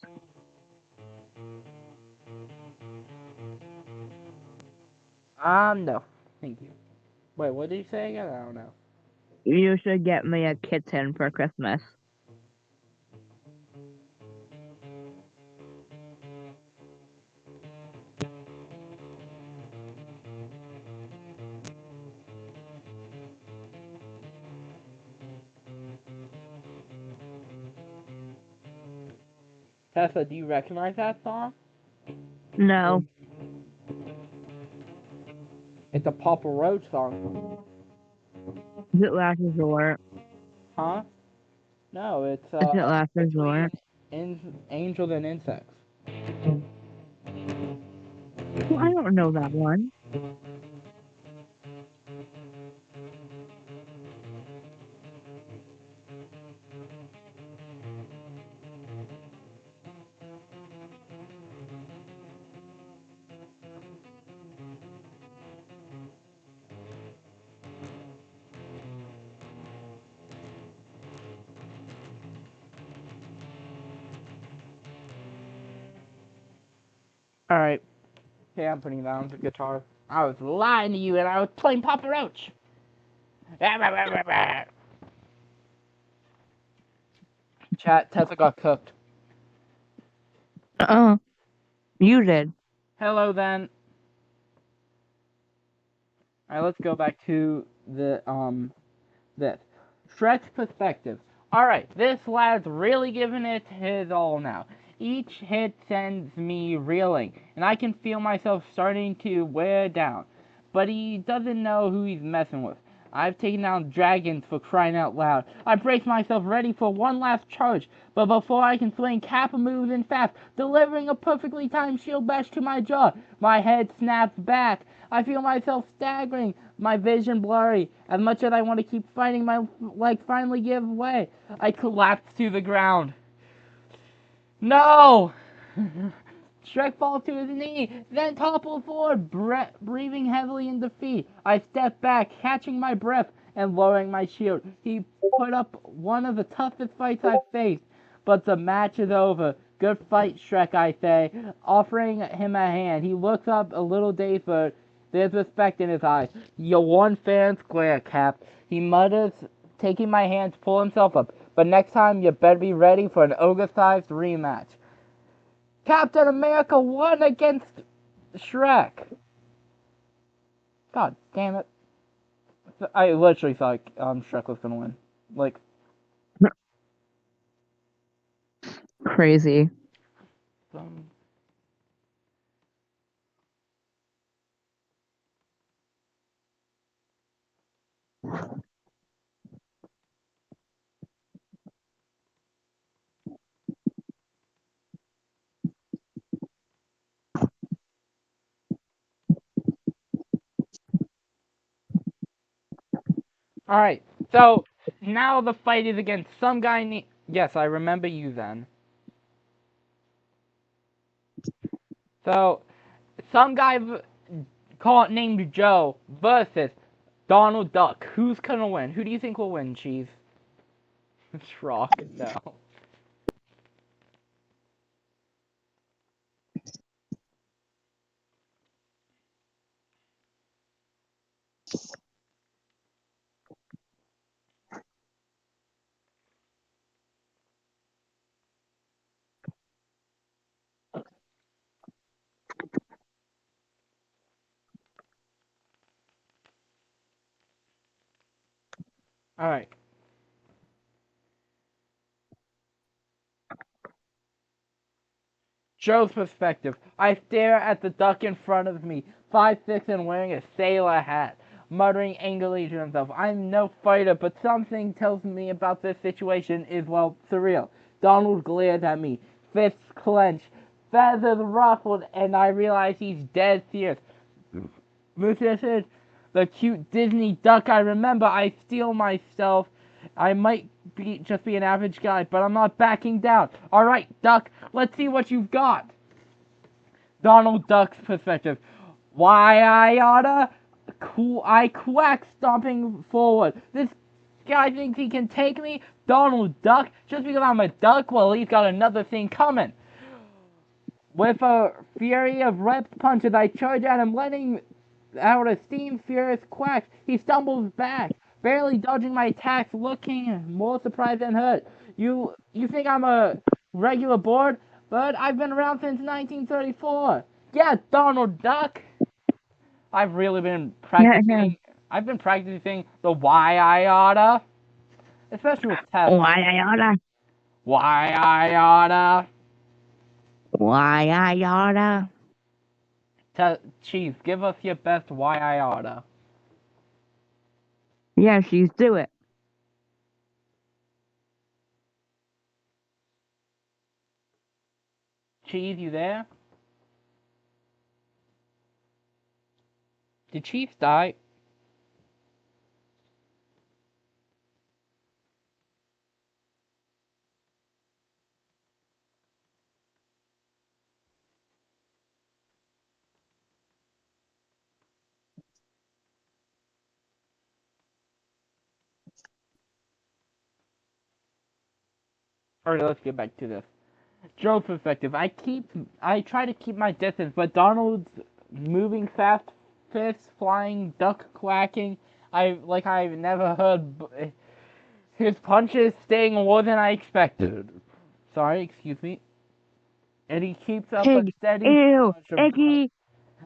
No. Thank you. Wait, what did you say again? I don't know. You should get me a kitten for Christmas. Tessa, do you recognize that song? No. It's a Papa Roach song. Is it last resort? Huh? No, it's Is it last resort? angels and insects. Well, I don't know that one. All right. Okay, I'm putting down the guitar. I was lying to you, and I was playing Papa Roach. Chat, Tessa got cooked. You did. Hello then. Alright, let's go back to this. Shrek's perspective. Alright, this lad's really giving it his all now. Each hit sends me reeling, and I can feel myself starting to wear down. But he doesn't know who he's messing with. I've taken down dragons for crying out loud. I brace myself ready for one last charge, but before I can swing, Kappa moves in fast, delivering a perfectly timed shield bash to my jaw. My head snaps back. I feel myself staggering, my vision blurry. As much as I want to keep fighting, my legs finally give way. I collapse to the ground. No! Shrek falls to his knee, then topples forward, breathing heavily in defeat. I step back, catching my breath and lowering my shield. He put up one of the toughest fights I've faced, but the match is over. Good fight, Shrek, I say, offering him a hand. He looks up a little dazed, but there's respect in his eyes. You won fair and square, Cap. He mutters, taking my hand to pull himself up. But next time, you better be ready for an ogre-sized rematch. Captain America won against Shrek. God damn it. I literally thought Shrek was gonna win. Like, Crazy. alright, so now the fight is against some guy named. Yes, I remember you then. So, some guy named Joe versus Donald Duck. Who's gonna win? Who do you think will win, Chief? Shrock, no. Alright. Joe's perspective. I stare at the duck in front of me, 5'6" and wearing a sailor hat, muttering angrily to himself. I'm no fighter, but something tells me about this situation is, well, surreal. Donald glares at me, fists clenched, feathers ruffled, and I realize he's dead serious. This is the cute Disney duck I remember. I steel myself. I might just be an average guy, but I'm not backing down. Alright, Duck, let's see what you've got. Donald Duck's perspective. Why, I oughta. I quack, stomping forward. This guy thinks he can take me? Donald Duck? Just because I'm a duck? Well, he's got another thing coming. With a fury of reps punches, I charge at him, letting out a steam furious quack. He stumbles back, barely dodging my attacks, looking more surprised than hurt. You think I'm a regular board? But I've been around since 1934. Yeah, Donald Duck. I've really been practicing. Yeah. I've been practicing the why I oughta, especially with tests. Why I oughta. Why I oughta. Why I oughta. Chief, give us your best why I oughta. Yeah, she's do it. Cheese, you there? Did Cheese die? Alright, let's get back to this. Joe perspective. I try to keep my distance, but Donald's moving fast, fists flying, duck quacking. I've never heard. His punches staying more than I expected. Sorry, excuse me. And he keeps up a Pig. steady Ew. punch of Icky.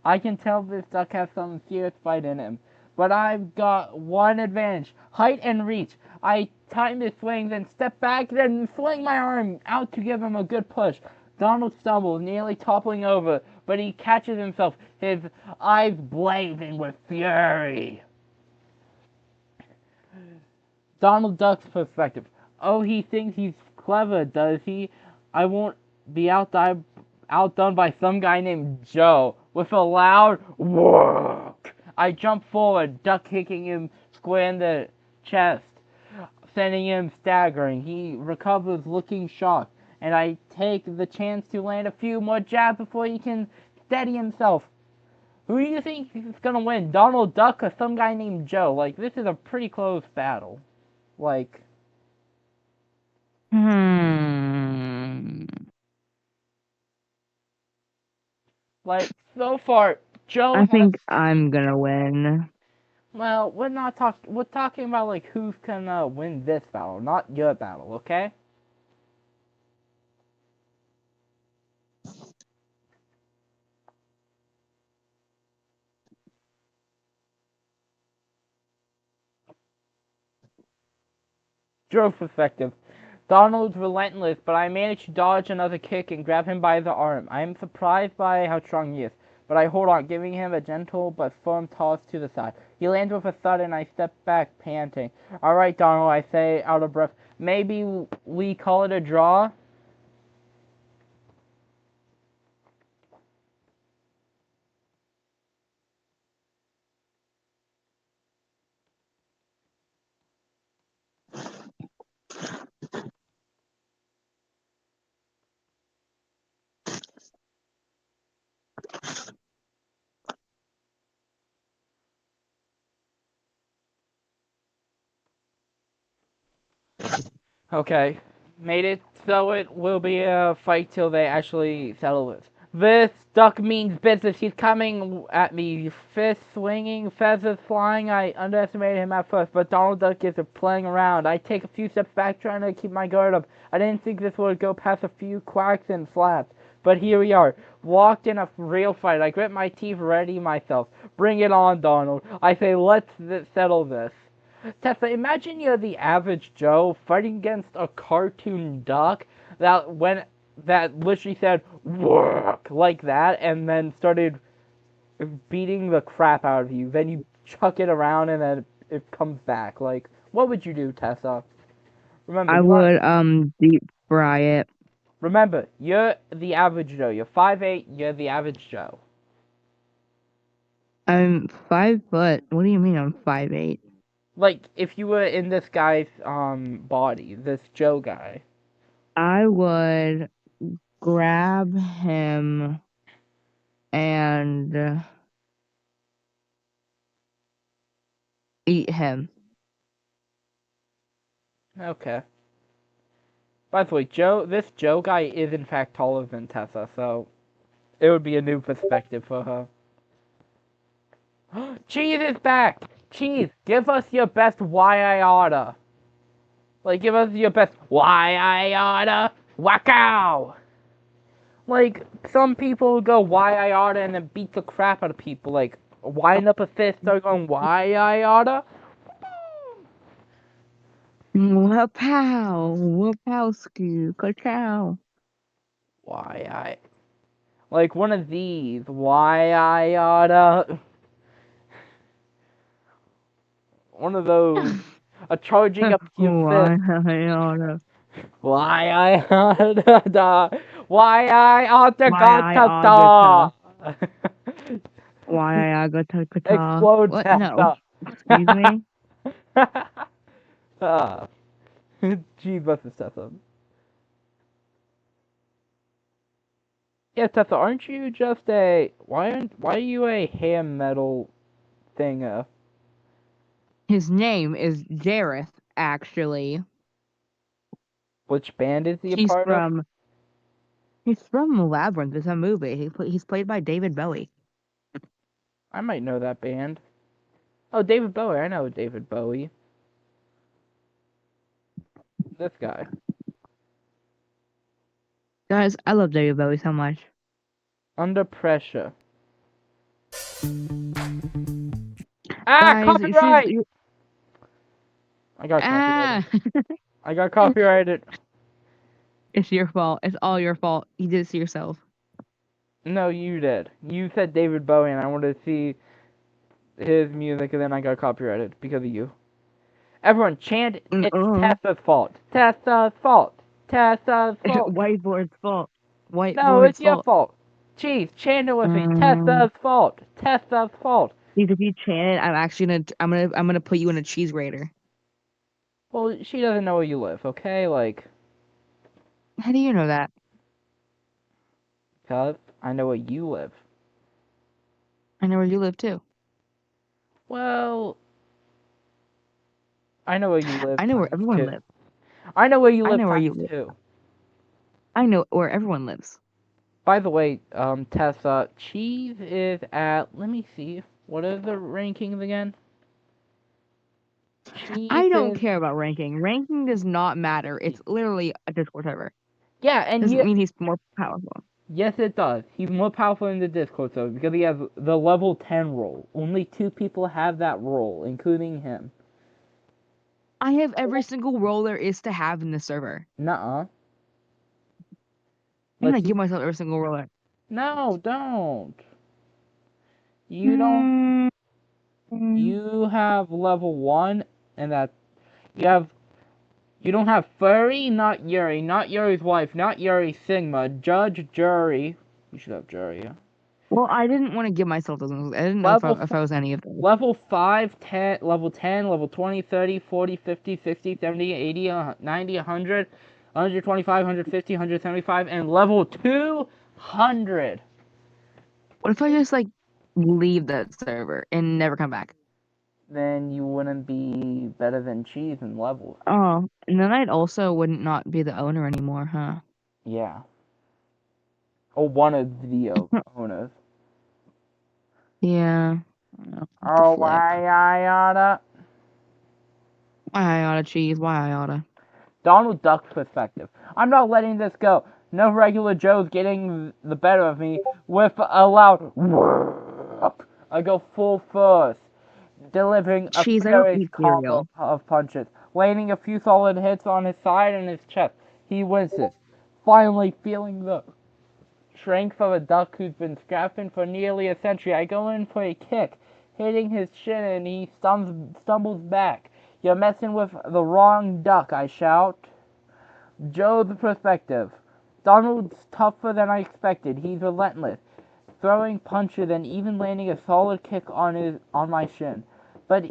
I can tell this duck has some serious fight in him. But I've got one advantage. Height and reach. I time his swings and step back, then fling my arm out to give him a good push. Donald stumbles, nearly toppling over, but he catches himself, his eyes blazing with fury. Donald Duck's perspective. Oh, he thinks he's clever, does he? I won't be outdone by some guy named Joe. With a loud whack, I jump forward, duck kicking him square in the chest, sending him staggering. He recovers looking shocked, and I take the chance to land a few more jabs before he can steady himself. Who do you think is gonna win, Donald Duck or some guy named Joe? Like, this is a pretty close battle. Like, so far, Joe I has. think I'm gonna win. Well, we're talking about, like, who's gonna win this battle, not your battle, okay? Joe's perspective. Donald's relentless, but I manage to dodge another kick and grab him by the arm. I am surprised by how strong he is, but I hold on, giving him a gentle but firm toss to the side. He lands with a thud and I step back, panting. Alright, Donald, I say, out of breath. Maybe we call it a draw? Okay. Made it so it will be a fight till they actually settle this. This duck means business. He's coming at me. Fist swinging, feathers flying. I underestimated him at first, but Donald Duck is playing around. I take a few steps back, trying to keep my guard up. I didn't think this would go past a few quacks and slaps. But here we are, walked in a real fight. I grit my teeth, ready myself. Bring it on, Donald. I say, let's settle this. Tessa, imagine you're the average Joe fighting against a cartoon duck that literally said work like that and then started beating the crap out of you. Then you chuck it around and then it comes back. Like, what would you do, Tessa? Remember, I would deep fry it. Remember, you're the average Joe. You're 5'8", you're the average Joe. I'm 5 foot. What do you mean I'm 5'8"? Like, if you were in this guy's body, this Joe guy. I would grab him and eat him. Okay. By the way, this Joe guy is in fact taller than Tessa, so it would be a new perspective for her. Cheese is back! Cheese, give us your best why I oughta. Like, give us your best why I oughta. Wackow! Like, some people go why I oughta and then beat the crap out of people. Like, wind up a fist, start going why I oughta. Wapow! Wapowski! Ka-chow! Why I... Like, one of these. Why I oughta... One of those. A charging up to your fist. Why I oughta. Why I oughta... Why I ought to Why I go oughta to Why I got to Explode What? No. Tessa. Excuse me? Ah. Jeez, what's this Tessa? Yeah, Tessa, aren't you just a why are you a hair metal thinger? His name is Jareth, actually. Which band is he a He's part of? from he's from Labyrinth. It's a movie. He's played by David Bowie. I might know that band. Oh, David Bowie. I know David Bowie. This guy. Guys, I love David Bowie so much. Under Pressure. Guys, Copyright! I got Ah! copyrighted. I got copyrighted. It's your fault. It's all your fault. You did it to yourself. No, you did. You said David Bowie, and I wanted to see his music, and then I got copyrighted because of you. Everyone chant, it's Tessa's fault. Tessa's fault. Tessa's fault. Whiteboard's fault. No, it's your fault. fault. Jeez, chant it with me. Tessa's fault. Tessa's fault. Please, if you chant it, I'm gonna put you in a cheese grater. Well, she doesn't know where you live, okay? Like, How do you know that? cuz I know where you live. I know where you live too. Well, I know where you live. I know where times everyone two. lives. I know where you I live know where you times live. two. I know where everyone lives. By the way, Tessa, Cheese is at, let me see, what are the rankings again? Cheese I don't is, care about ranking. Ranking does not matter. It's literally a Discord server. yeah, and Doesn't mean he's more powerful. yes, it does. He's more powerful in the Discord server because he has the level 10 role. Only 2 people have that role, including him. I have every single role there is to have in the server. Nuh-uh. I'm gonna give myself every single role there. No, don't. You don't. You have level 1, and that you have. You don't have Furry, not Yuri, not Yuri's wife, not Yuri Sigma, Judge, Jury. You should have Jury. Yeah. Well, I didn't want to give myself those ones. I didn't know if I was any of them. Level 5, 10, level 10, level 20, 30, 40, 50, 60, 70, 80, 90, 100, 125, 150, 175, and level 200. What if I just like leave that server and never come back? Then you wouldn't be better than Cheese in level. Oh, and then I'd also wouldn't not be the owner anymore, huh? Yeah. Or one of the owners. Yeah. Oh, why I oughta. Why I oughta cheese? Why I oughta? Donald Duck's perspective. I'm not letting this go. No regular Joe's getting the better of me with a loud whoop. I go full force, delivering a Cheese, I don't furious eat combo cereal. of punches, landing a few solid hits on his side and his chest. He winces, finally feeling the strength of a duck who's been scrapping for nearly a century. I go in for a kick, hitting his shin, and he stumbles back. You're messing with the wrong duck, I shout. Joe's perspective. Donald's tougher than I expected. He's relentless, throwing punches and even landing a solid kick on my shin. But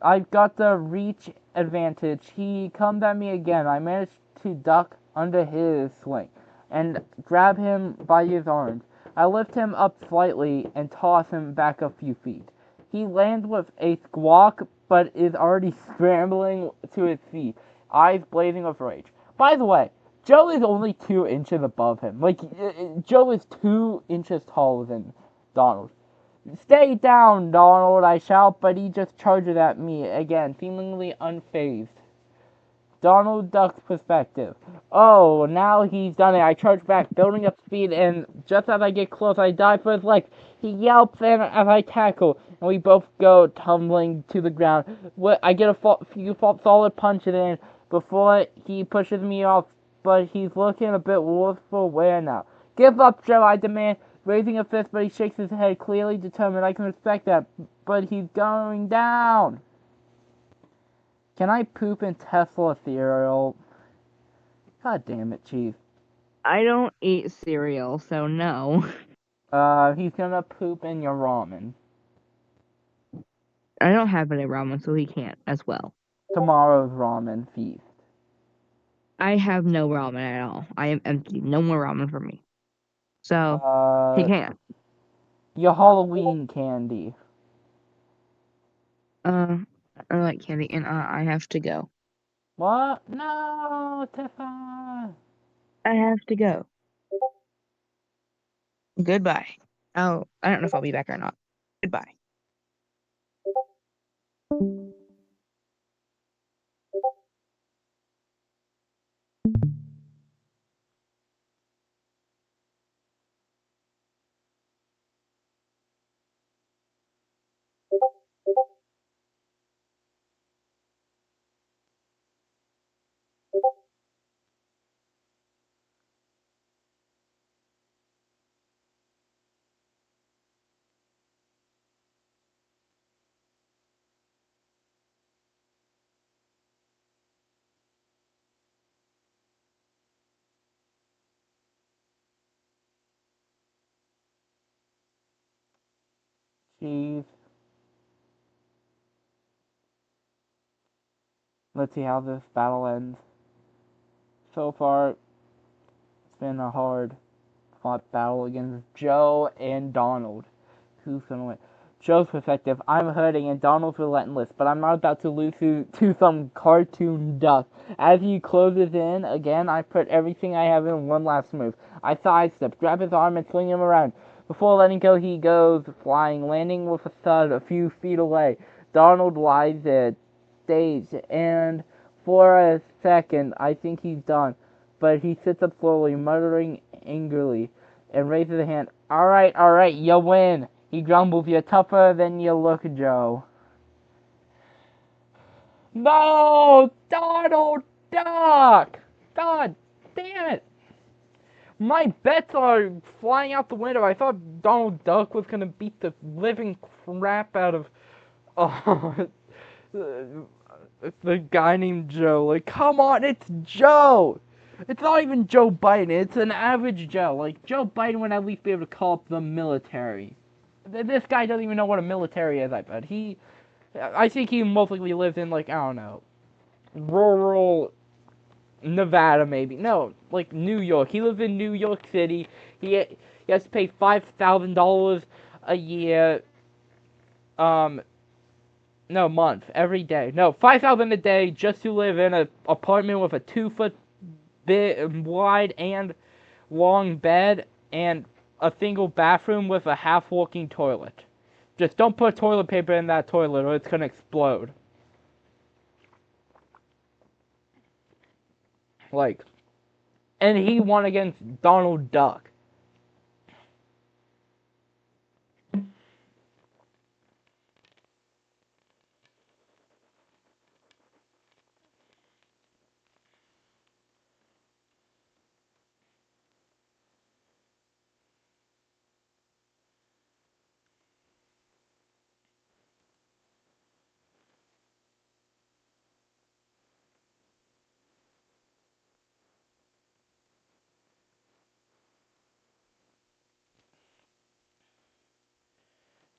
I've got the reach advantage. He comes at me again. I managed to duck under his swing and grab him by his arms. I lift him up slightly and toss him back a few feet. He lands with a squawk, but is already scrambling to his feet, eyes blazing with rage. By the way, Joe is only 2 inches above him. Like, Joe is 2 inches taller than Donald. Stay down, Donald, I shout, but he just charges at me again, seemingly unfazed. Donald Duck's perspective. Oh, now he's done it. I charge back, building up speed, and just as I get close, I dive for his legs. He yelps as I tackle, and we both go tumbling to the ground. I get a few solid punches in before he pushes me off, but he's looking a bit worse for wear now. Give up, Joe, I demand, raising a fist, but he shakes his head, clearly determined. I can respect that, but he's going down. Can I poop in Tesla cereal? God damn it, Chief. I don't eat cereal, so no. He's gonna poop in your ramen. I don't have any ramen, so he can't as well. Tomorrow's ramen feast. I have no ramen at all. I am empty. No more ramen for me. So he can't. Your Halloween candy. I like candy, and I have to go. What? No, Tifa. I have to go. Goodbye. Oh, I don't know if I'll be back or not. Goodbye. Jeez. Let's see how this battle ends. So far, it's been a hard fought battle against Joe and Donald. Who's gonna win? Joe's perspective, I'm hurting and Donald's relentless, but I'm not about to lose to some cartoon duck. As he closes in, again, I put everything I have in one last move. I sidestep, grab his arm and swing him around. Before letting go, he goes flying, landing with a thud a few feet away. Donald lies there, dazed, and for a second, I think he's done. But he sits up slowly, muttering angrily, and raises a hand. Alright, you win. He grumbles, you're tougher than you look, Joe. No! Donald Duck! God damn it! My bets are flying out the window. I thought Donald Duck was gonna beat the living crap out of the guy named Joe. Like, come on, it's Joe! It's not even Joe Biden, it's an average Joe. Like, Joe Biden would at least be able to call up the military. This guy doesn't even know what a military is, I bet. I think he most likely lives in, like, I don't know, rural Nevada, maybe. No, like, New York. He lives in New York City. He has to pay $5,000 a year, no, month, every day. No, $5,000 a day just to live in an apartment with a 2-foot wide and long bed and a single bathroom with a half-working toilet. Just don't put toilet paper in that toilet or it's gonna explode. Like, and he won against Donald Duck.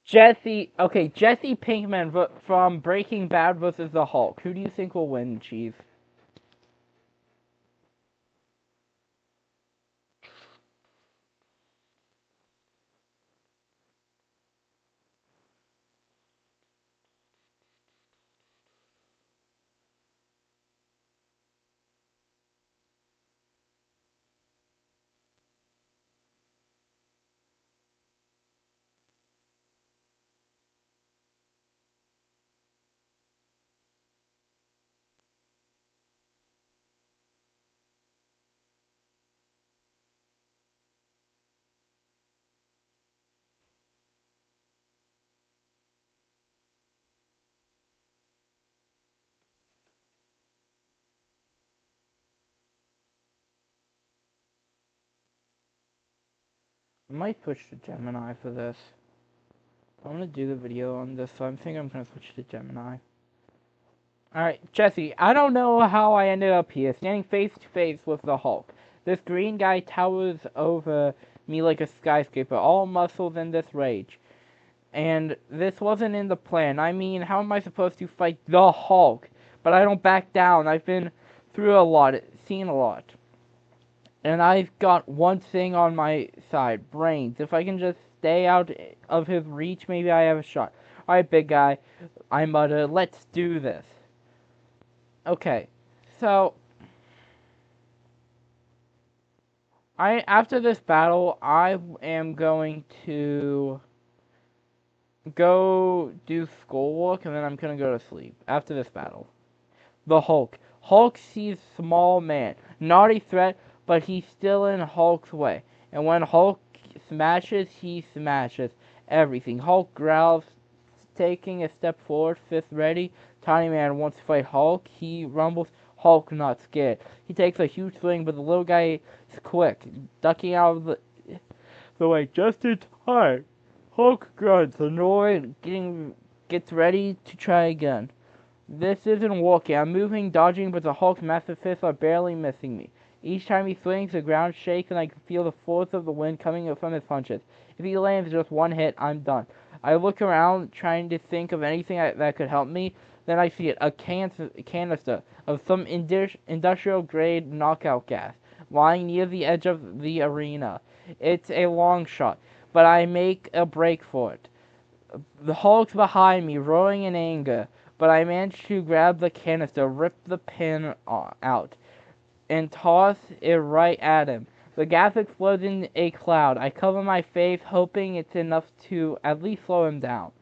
Jesse Pinkman from Breaking Bad versus the Hulk. Who do you think will win, Chief? I might switch to Gemini for this. I'm gonna do the video on this, so I think I'm gonna switch to Gemini. Alright, Jesse, I don't know how I ended up here, standing face to face with the Hulk. This green guy towers over me like a skyscraper, all muscles in this rage. And this wasn't in the plan. I mean, how am I supposed to fight the Hulk? But I don't back down. I've been through a lot, seen a lot. And I've got one thing on my side, brains. If I can just stay out of his reach, maybe I have a shot. Alright, big guy, I mutter, let's do this. Okay, so after this battle, I am going to go do schoolwork, and then I'm gonna go to sleep after this battle. The Hulk. Hulk sees small man. Naughty threat, but he's still in Hulk's way. And when Hulk smashes, he smashes everything. Hulk growls, taking a step forward, fist ready. Tiny Man wants to fight Hulk. He rumbles. Hulk not scared. He takes a huge swing, but the little guy is quick, ducking out of the way just in time. Hulk grunts, annoyed, gets ready to try again. This isn't working. I'm moving, dodging, but the Hulk's massive fists are barely missing me. Each time he swings, the ground shakes, and I can feel the force of the wind coming from his punches. If he lands just one hit, I'm done. I look around, trying to think of anything that could help me. Then I see it, a canister of some industrial-grade knockout gas, lying near the edge of the arena. It's a long shot, but I make a break for it. The Hulk's behind me, roaring in anger, but I manage to grab the canister, rip the pin out, and toss it right at him. The gas explodes in a cloud. I cover my face, hoping it's enough to at least slow him down.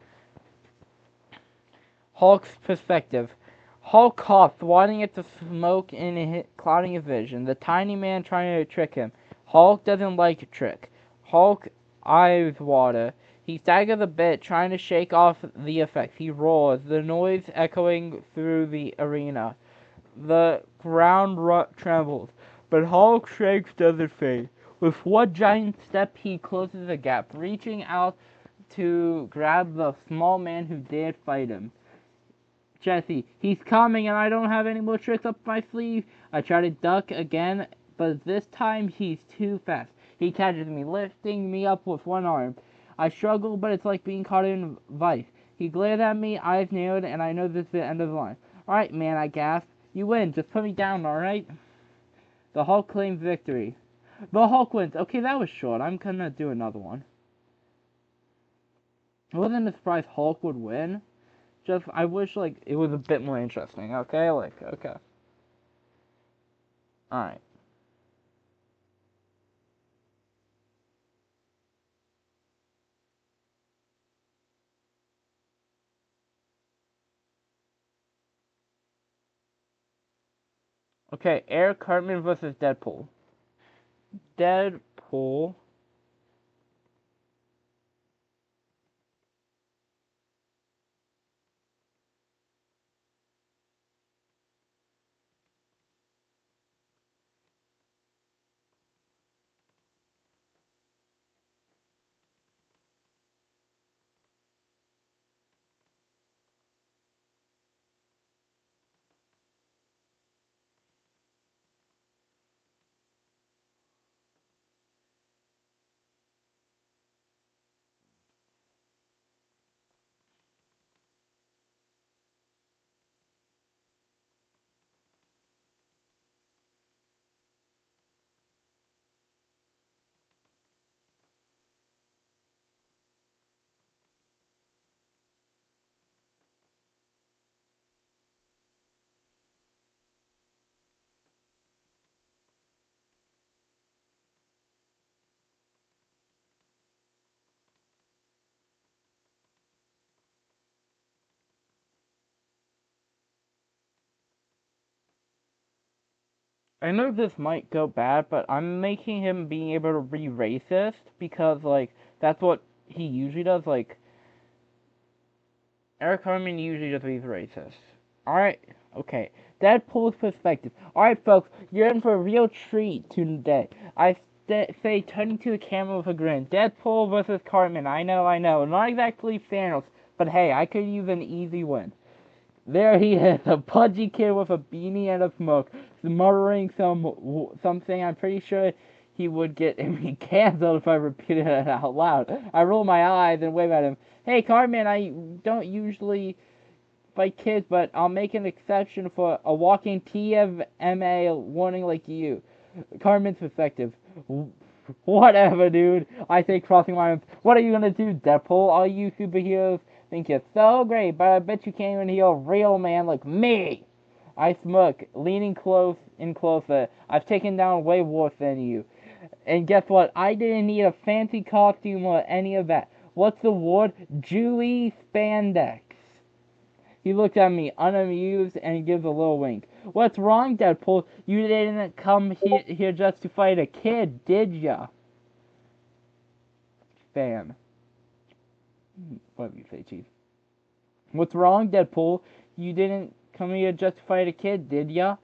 Hulk's perspective. Hulk coughs, wanting at the smoke clouding his vision. The tiny man trying to trick him. Hulk doesn't like a trick. Hulk eyes water. He staggers a bit, trying to shake off the effects. He roars, the noise echoing through the arena. The ground trembles, but Hulk shakes doesn't fade. With one giant step, he closes the gap, reaching out to grab the small man who dared fight him. Jesse, he's coming and I don't have any more tricks up my sleeve. I try to duck again, but this time he's too fast. He catches me, lifting me up with one arm. I struggle, but it's like being caught in a vice. He glares at me, eyes narrowed, and I know this is the end of the line. Alright, man, I gasp. You win, just put me down, alright? The Hulk claims victory. The Hulk wins. Okay, that was short. I'm gonna do another one. I wasn't surprised Hulk would win. Just, I wish, like, it was a bit more interesting, okay? Like, okay. Alright. Okay, Eric Cartman versus Deadpool. Deadpool. I know this might go bad, but I'm making him being able to be racist because, like, that's what he usually does. Like, Eric Cartman usually just be racist. Alright, okay. Deadpool's perspective. Alright, folks, you're in for a real treat today. I say, turning to the camera with a grin. Deadpool versus Cartman. I know. Not exactly Thanos, but hey, I could use an easy win. There he is, a pudgy kid with a beanie and a smoke, muttering something. I'm pretty sure he would get me canceled if I repeated it out loud. I roll my eyes and wave at him. Hey, Cartman, I don't usually fight kids, but I'll make an exception for a walking TMA warning like you. Cartman's perspective. Whatever, dude. I say, crossing my arms. What are you gonna do, Deadpool? All you superheroes think you're so great, but I bet you can't even heal a real man like me. I smirk, leaning closer. I've taken down way worse than you. And guess what? I didn't need a fancy costume or any of that. What's the word? Julie Spandex. He looks at me, unamused, and gives a little wink. What's wrong, Deadpool? You didn't come here just to fight a kid, did ya? Fan. Whatever you say, Chief. What's wrong, Deadpool? You didn't come here just to fight a kid, did ya?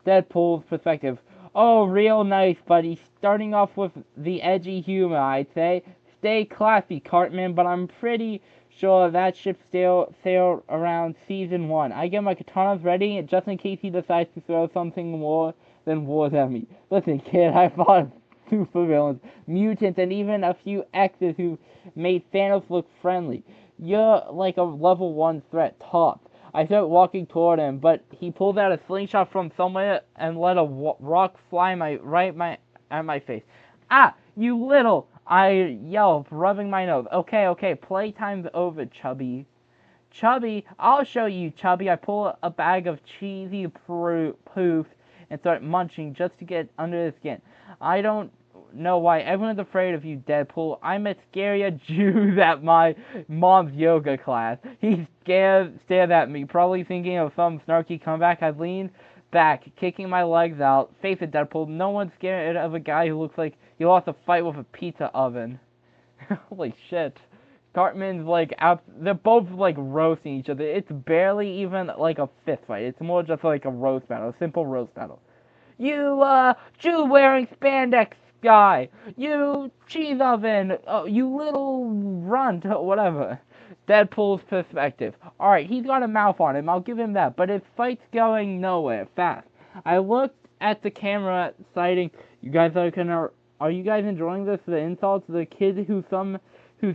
Deadpool's perspective. Oh, real nice, buddy. Starting off with the edgy humor, I'd say. Stay classy, Cartman, but I'm pretty sure that ship sailed around season 1. I get my katanas ready, just in case he decides to throw something more than wars at me. Listen, kid, I fought supervillains, mutants, and even a few exes who made Thanos look friendly. You're like a level 1 threat, tops. I start walking toward him, but he pulls out a slingshot from somewhere and let a rock fly at my face. Ah, you little! I yell, rubbing my nose. Okay, playtime's over, Chubby. Chubby, I'll show you, Chubby. I pull a bag of cheesy poof and start munching just to get under his skin. I don't know why everyone's afraid of you, Deadpool. I met scarier Jews at my mom's yoga class. He stared at me, probably thinking of some snarky comeback. I leaned back, kicking my legs out. Face it, Deadpool, no one's scared of a guy who looks like he lost a fight with a pizza oven. Holy shit. Cartman's like, they're both like roasting each other. It's barely even like a fist fight. It's more just like a roast battle, a simple roast battle. You, Jew-wearing spandex guy! You cheese oven! Oh, you little runt! Whatever. Deadpool's perspective. Alright, he's got a mouth on him, I'll give him that, but his fight's going nowhere, fast. I looked at the camera, citing, are you guys enjoying this? The insults? The kid who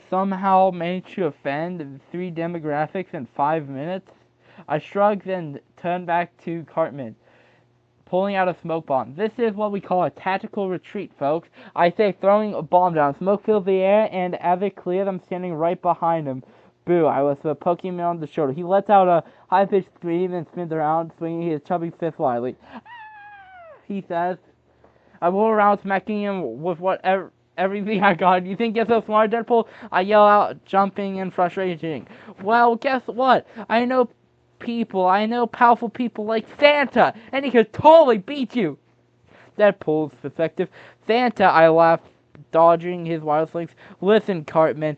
somehow managed to offend 3 demographics in 5 minutes? I shrugged and turned back to Cartman, pulling out a smoke bomb. This is what we call a tactical retreat, folks. I say, throwing a bomb down. Smoke fills the air, and as it clears, I'm standing right behind him. Boo, I was poking him on the shoulder. He lets out a high-pitched scream and spins around, swinging his chubby fist wildly. Ah, he says. I roll around, smacking him with everything I got. You think you're so smart, Deadpool? I yell out, jumping and frustrating. Well, guess what? I know powerful people like Santa, and he could totally beat you. Deadpool's perspective. Santa, I laugh, dodging his wild slings. Listen, Cartman,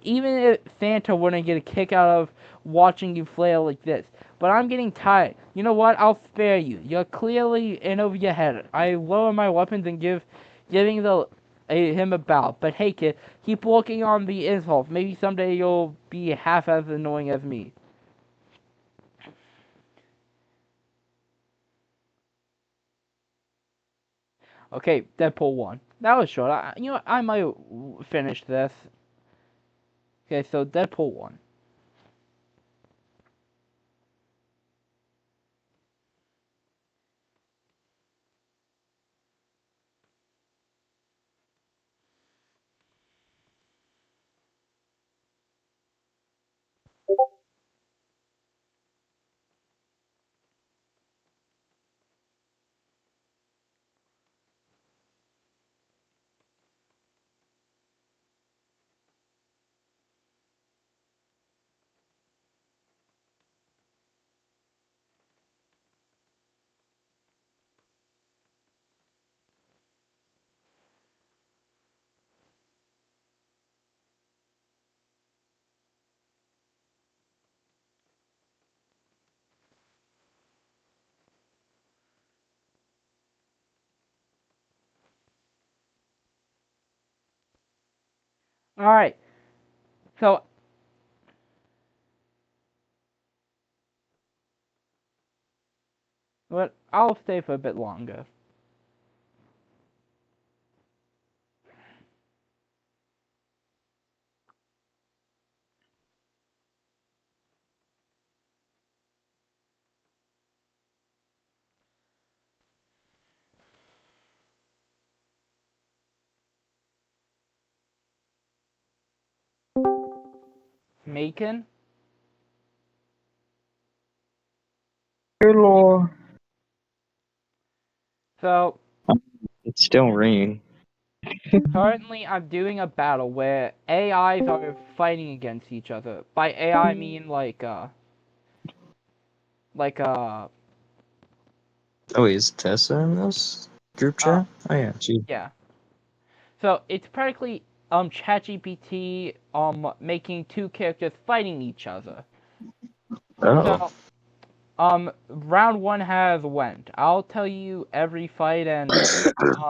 even if Santa wouldn't get a kick out of watching you flail like this, but I'm getting tired. You know what? I'll spare you. You're clearly in over your head. I lower my weapons and giving him a bow. But hey, kid, keep working on the insults. Maybe someday you'll be half as annoying as me. Okay, Deadpool 1. That was short. I might finish this. Okay, so Deadpool 1. Alright, so But I'll stay for a bit longer. Macon? Hello. So, It's still ringing. currently I'm doing a battle where AIs are fighting against each other. By AI I mean Oh, is Tessa in this group chat? Oh yeah, she. yeah. So it's practically ChatGPT making two characters fighting each other. Oh. So round one has went. I'll tell you every fight and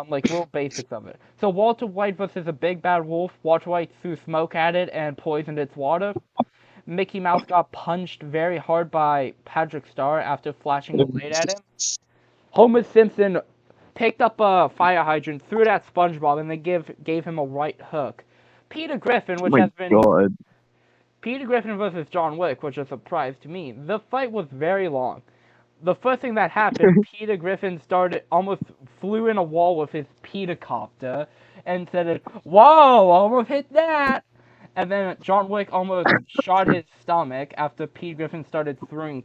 like little basics of it. So Walter White versus a big bad wolf. Walter White threw smoke at it and poisoned its water. Mickey Mouse got punched very hard by Patrick Star after flashing a light at him. Homer Simpson picked up a fire hydrant, threw it at SpongeBob, and then gave him a right hook. Peter Griffin, Oh which my has been god. Peter Griffin versus John Wick, which is a surprise to me. The fight was very long. The first thing that happened, Peter Griffin almost flew in a wall with his Petercopter and said, "Whoa, almost hit that!" And then John Wick almost shot his stomach after Peter Griffin started throwing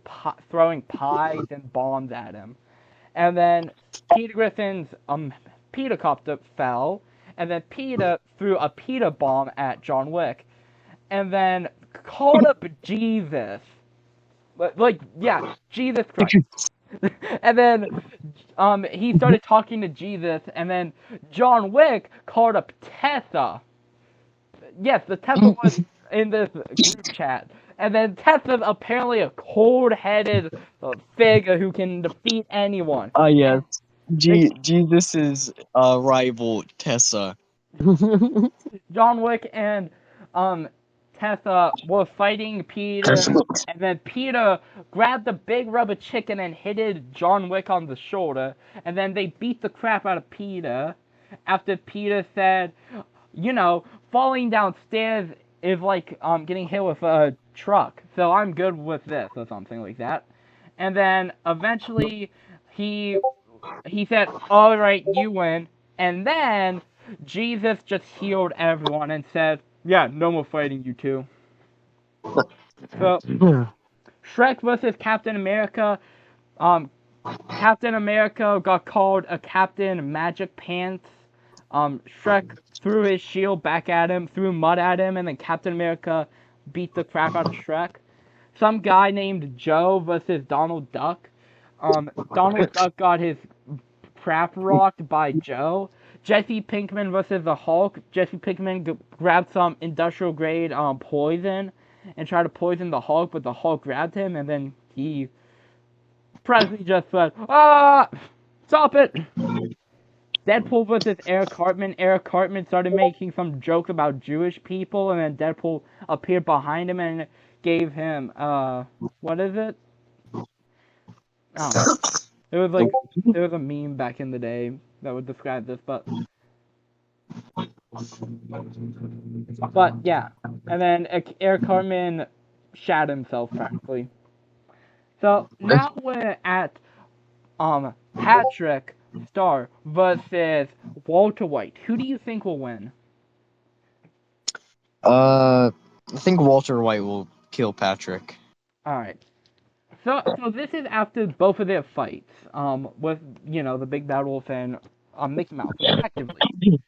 pies and bombs at him. And then Peter Griffin's Petercopter fell, and then Peter threw a Peter bomb at John Wick, and then called up Jesus. Yeah, Jesus Christ. And then he started talking to Jesus, and then John Wick called up Tessa. Yes, the Tessa was in this group chat. And then Tessa's apparently a cold-headed figure who can defeat anyone. Yes. They- Jesus' rival Tessa. John Wick and Tessa were fighting Peter, and then Peter grabbed a big rubber chicken and hit John Wick on the shoulder, and then they beat the crap out of Peter after Peter said, you know, falling downstairs is like getting hit with a truck, so I'm good with this, or something like that. And then eventually he said, all right, you win, and then Jesus just healed everyone and said, yeah, no more fighting, you two. So, Shrek versus Captain America. Captain America got called a Captain Magic Pants. Shrek threw his shield back at him, threw mud at him, and then Captain America beat the crap out of Shrek. Some guy named Joe versus Donald Duck. Donald Duck got his crap rocked by Joe. Jesse Pinkman versus the Hulk. Jesse Pinkman grabbed some industrial grade poison and tried to poison the Hulk, but the Hulk grabbed him, and then he practically just said, "Ah, stop it!" Deadpool versus Eric Cartman. Eric Cartman started making some joke about Jewish people, and then Deadpool appeared behind him and gave him what is it? Oh, it was like there was a meme back in the day that would describe this, but yeah. And then Eric Cartman shat himself practically. So now we're at Patrick Star versus Walter White. Who do you think will win? I think Walter White will kill Patrick. Alright. So this is after both of their fights, with, you know, the Big Bad Wolf and Mickey Mouse, respectively.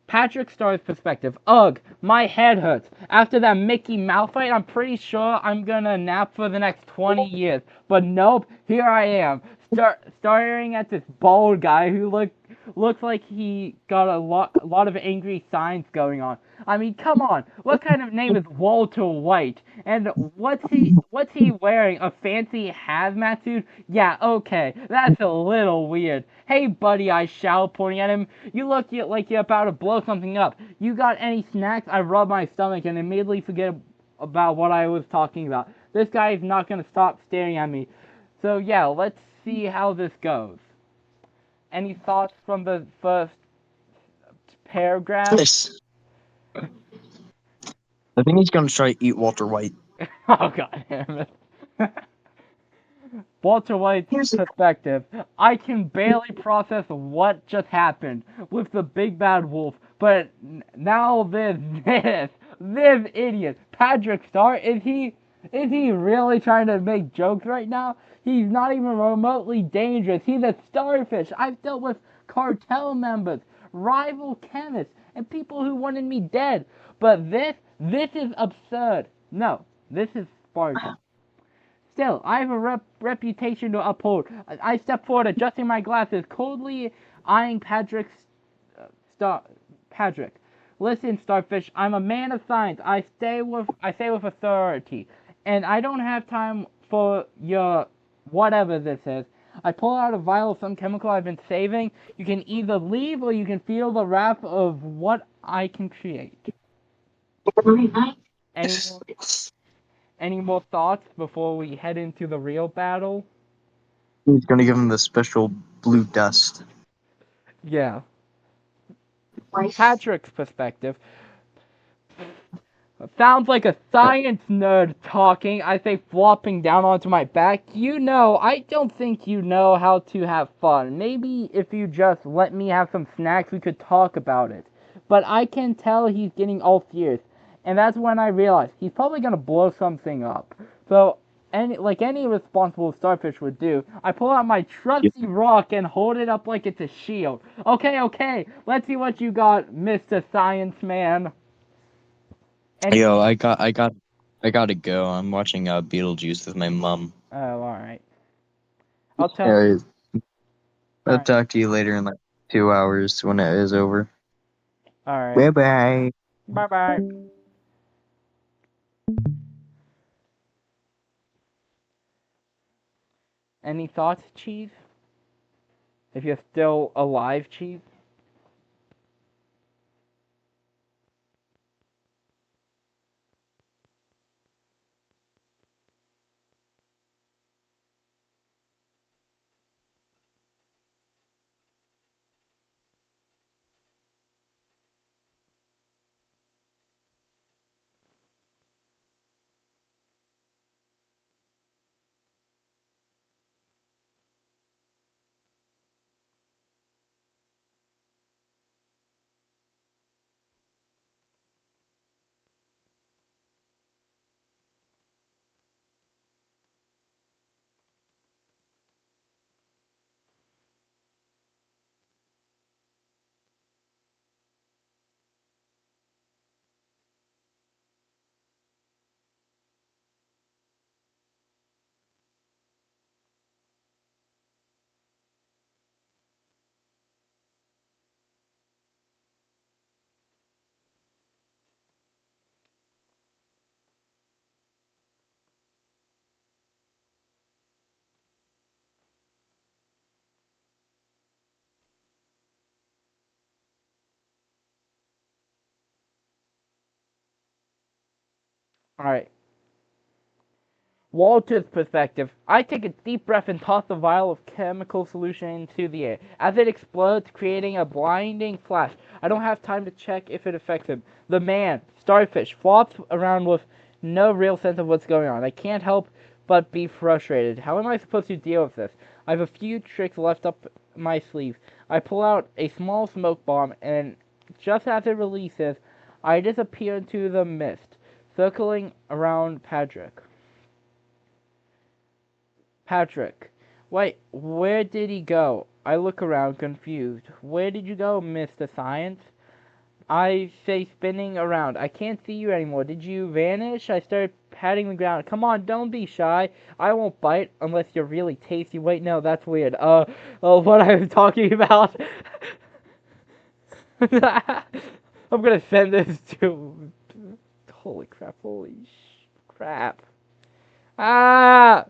Patrick Star's perspective. Ugh, my head hurts. After that Mickey Mouse fight, I'm pretty sure I'm gonna nap for the next 20 years. But nope, here I am, staring at this bald guy who looks like he got a lot of angry signs going on. I mean, come on, what kind of name is Walter White? And what's he wearing? A fancy hazmat suit? Yeah, okay, that's a little weird. Hey, buddy, I shout, pointing at him. You look like you're about to blow something up. You got any snacks? I rub my stomach and immediately forget about what I was talking about. This guy is not gonna stop staring at me. So yeah, let's see how this goes. Any thoughts from the first paragraph? Nice. I think he's gonna try to eat Walter White. Oh god damn it. Walter White's Here's the- perspective. I can barely process what just happened with the big bad wolf, but now this idiot, Patrick Star, is he really trying to make jokes right now? He's not even remotely dangerous. He's a starfish. I've dealt with cartel members, rival chemists, and people who wanted me dead. But this is absurd. No, this is Spartan. Still, I have a reputation to uphold. I step forward, adjusting my glasses, coldly eyeing Patrick. Listen, Starfish, I'm a man of science. I say with authority, and I don't have time for your whatever this is. I pull out a vial of some chemical I've been saving. You can either leave or you can feel the wrath of what I can create. Any more thoughts before we head into the real battle? He's gonna give him the special blue dust. Yeah. Patrick's perspective. Sounds like a science nerd talking, I say, flopping down onto my back. I don't think you know how to have fun. Maybe if you just let me have some snacks, we could talk about it. But I can tell he's getting all fierce. And that's when I realized he's probably gonna blow something up. So, any responsible starfish would do, I pull out my trusty rock and hold it up like it's a shield. Okay, let's see what you got, Mr. Science Man. Yo, I gotta go. I'm watching Beetlejuice with my mom. Oh, alright. I'll I'll talk to you later in like 2 hours when it is over. Alright. Bye bye. Bye-bye. Any thoughts, Cheese? If you're still alive, Cheese? Alright. Walter's perspective. I take a deep breath and toss the vial of chemical solution into the air. As it explodes, creating a blinding flash. I don't have time to check if it affects him. The man, Starfish, flops around with no real sense of what's going on. I can't help but be frustrated. How am I supposed to deal with this? I have a few tricks left up my sleeve. I pull out a small smoke bomb, and just as it releases, I disappear into the mist, circling around Patrick. Wait, where did he go? I look around, confused. Where did you go, Mr. Science? I say, spinning around. I can't see you anymore. Did you vanish? I started patting the ground. Come on, don't be shy. I won't bite unless you're really tasty. Wait, no, that's weird. What I was talking about. I'm gonna send this to... Holy crap, crap. Ah!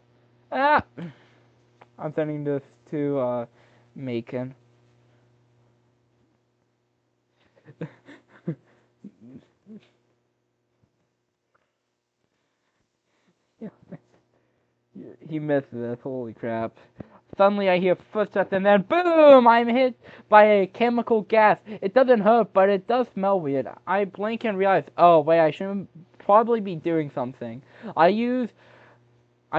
I'm sending this to, Macon. Yeah. He missed this, holy crap. Suddenly I hear footsteps and then boom! I'm hit by a chemical gas. It doesn't hurt, but it does smell weird. I blink and realize, oh wait, I shouldn't probably be doing something. I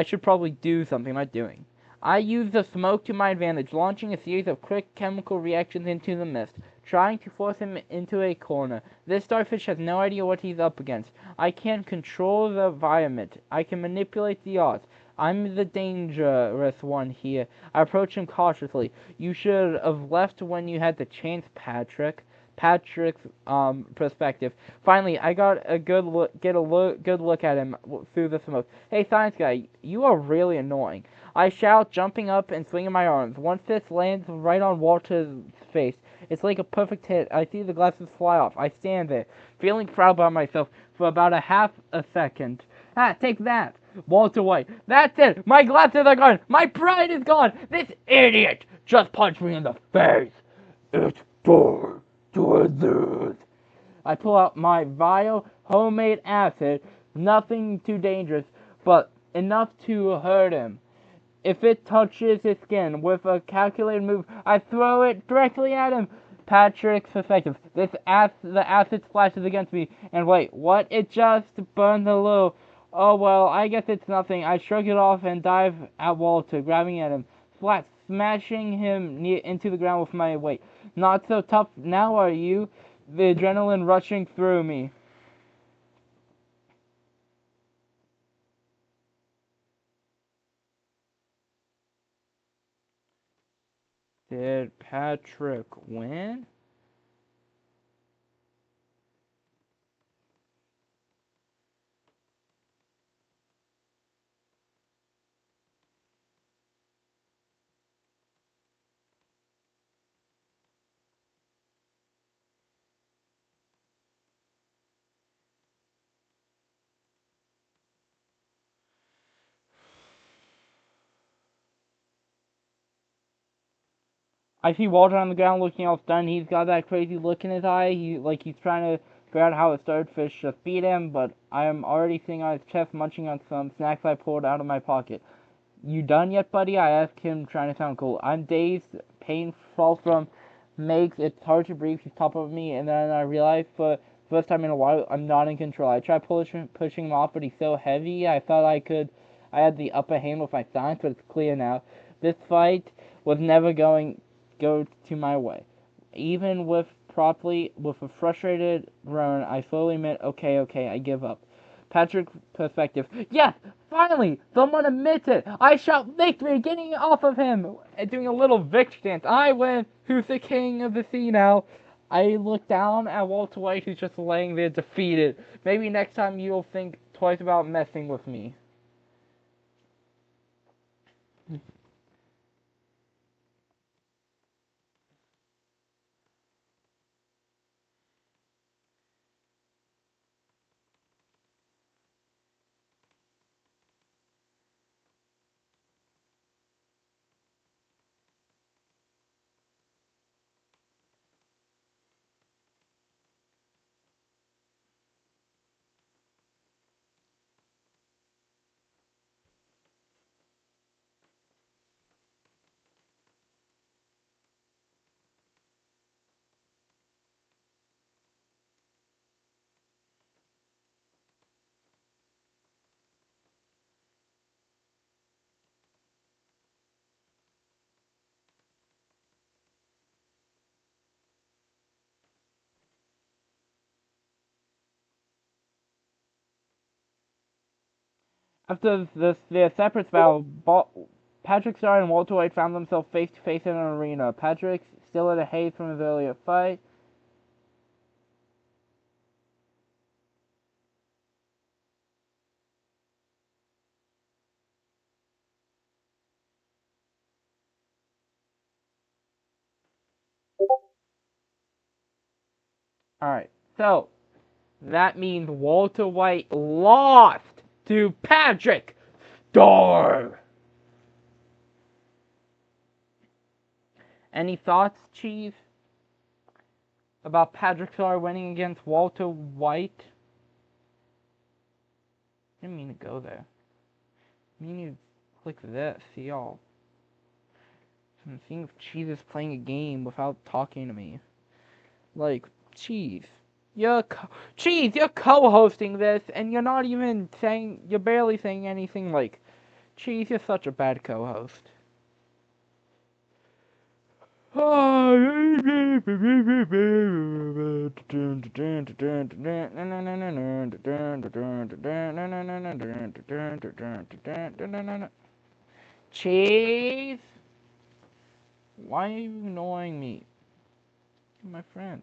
should probably do something, not doing. I use the smoke to my advantage, launching a series of quick chemical reactions into the mist, trying to force him into a corner. This starfish has no idea what he's up against. I can't control the environment. I can manipulate the odds. I'm the dangerous one here. I approach him cautiously. You should have left when you had the chance, Patrick. Patrick's perspective. Finally, I got a good look at him through the smoke. Hey, science guy, you are really annoying. I shout, jumping up and swinging my arms. One fist lands right on Walter's face. It's like a perfect hit. I see the glasses fly off. I stand there, feeling proud by myself for about a half a second. Ah, take that, Walter White. That's it. My glasses are gone. My pride is gone. This idiot just punched me in the face. It's time to lose. I pull out my vial, homemade acid. Nothing too dangerous, but enough to hurt him. If it touches his skin with a calculated move, I throw it directly at him. Patrick's perspective. The acid splashes against me, and wait, what? It just burned a little. Oh well, I guess it's nothing. I shrug it off and dive at Walter, grabbing at him, flat, smashing him into the ground with my weight. Not so tough now, are you? The adrenaline rushing through me. Did Patrick win? I see Walter on the ground looking all stunned. He's got that crazy look in his eye. He's trying to figure out how a starfish just beat him, but I am already sitting on his chest munching on some snacks I pulled out of my pocket. You done yet, buddy? I ask him, trying to sound cool. I'm dazed. Pain falls from makes it hard to breathe. He's top of me, and then I realize for the first time in a while, I'm not in control. I try pushing him off, but he's so heavy. I thought I had the upper hand with my science, but it's clear now. This fight was never going go to my way. Even with a frustrated groan, I slowly admit, okay, I give up. Patrick's perspective. Yes, finally, someone admits it. I shout victory, getting off of him, and doing a little victory dance. I win. Who's the king of the sea now? I look down at Walter White, who's just laying there defeated. Maybe next time you'll think twice about messing with me. After their separate battle, Patrick Star and Walter White found themselves face to face in an arena. Patrick, still in a haze from his earlier fight. Alright, so that means Walter White lost to Patrick Star. Any thoughts, Chief, about Patrick Star winning against Walter White? Didn't mean to go there. I mean to click this, see y'all. I'm seeing if Cheese is playing a game without talking to me. Like, Cheese. Cheese, you're co-hosting this, and you're not even saying, you're barely saying anything like, Cheese, you're such a bad co-host. Cheese! Why are you annoying me? You're my friend.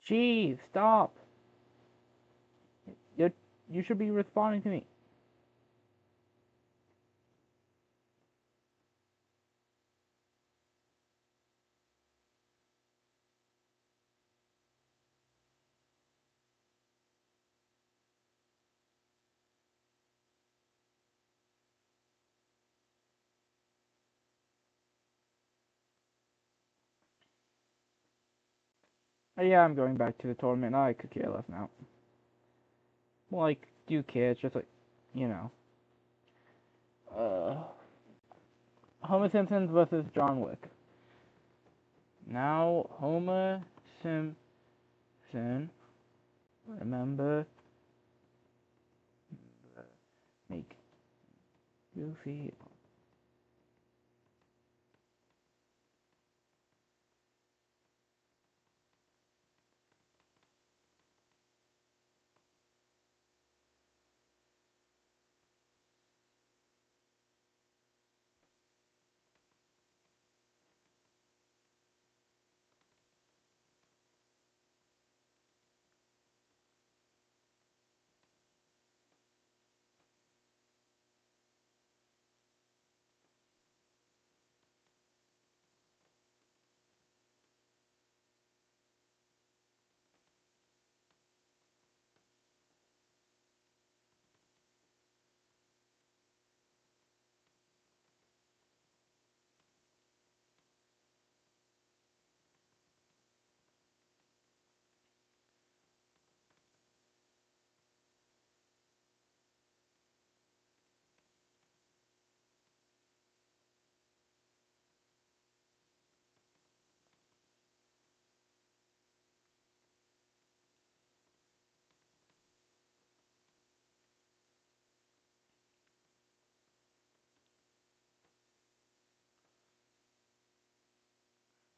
Cheese, stop! You should be responding to me. Yeah, I'm going back to the tournament. I could care less now. Like, do you care? It's just like, you know. Homer Simpson versus John Wick. Now, Homer Simpson, remember, make Goofy.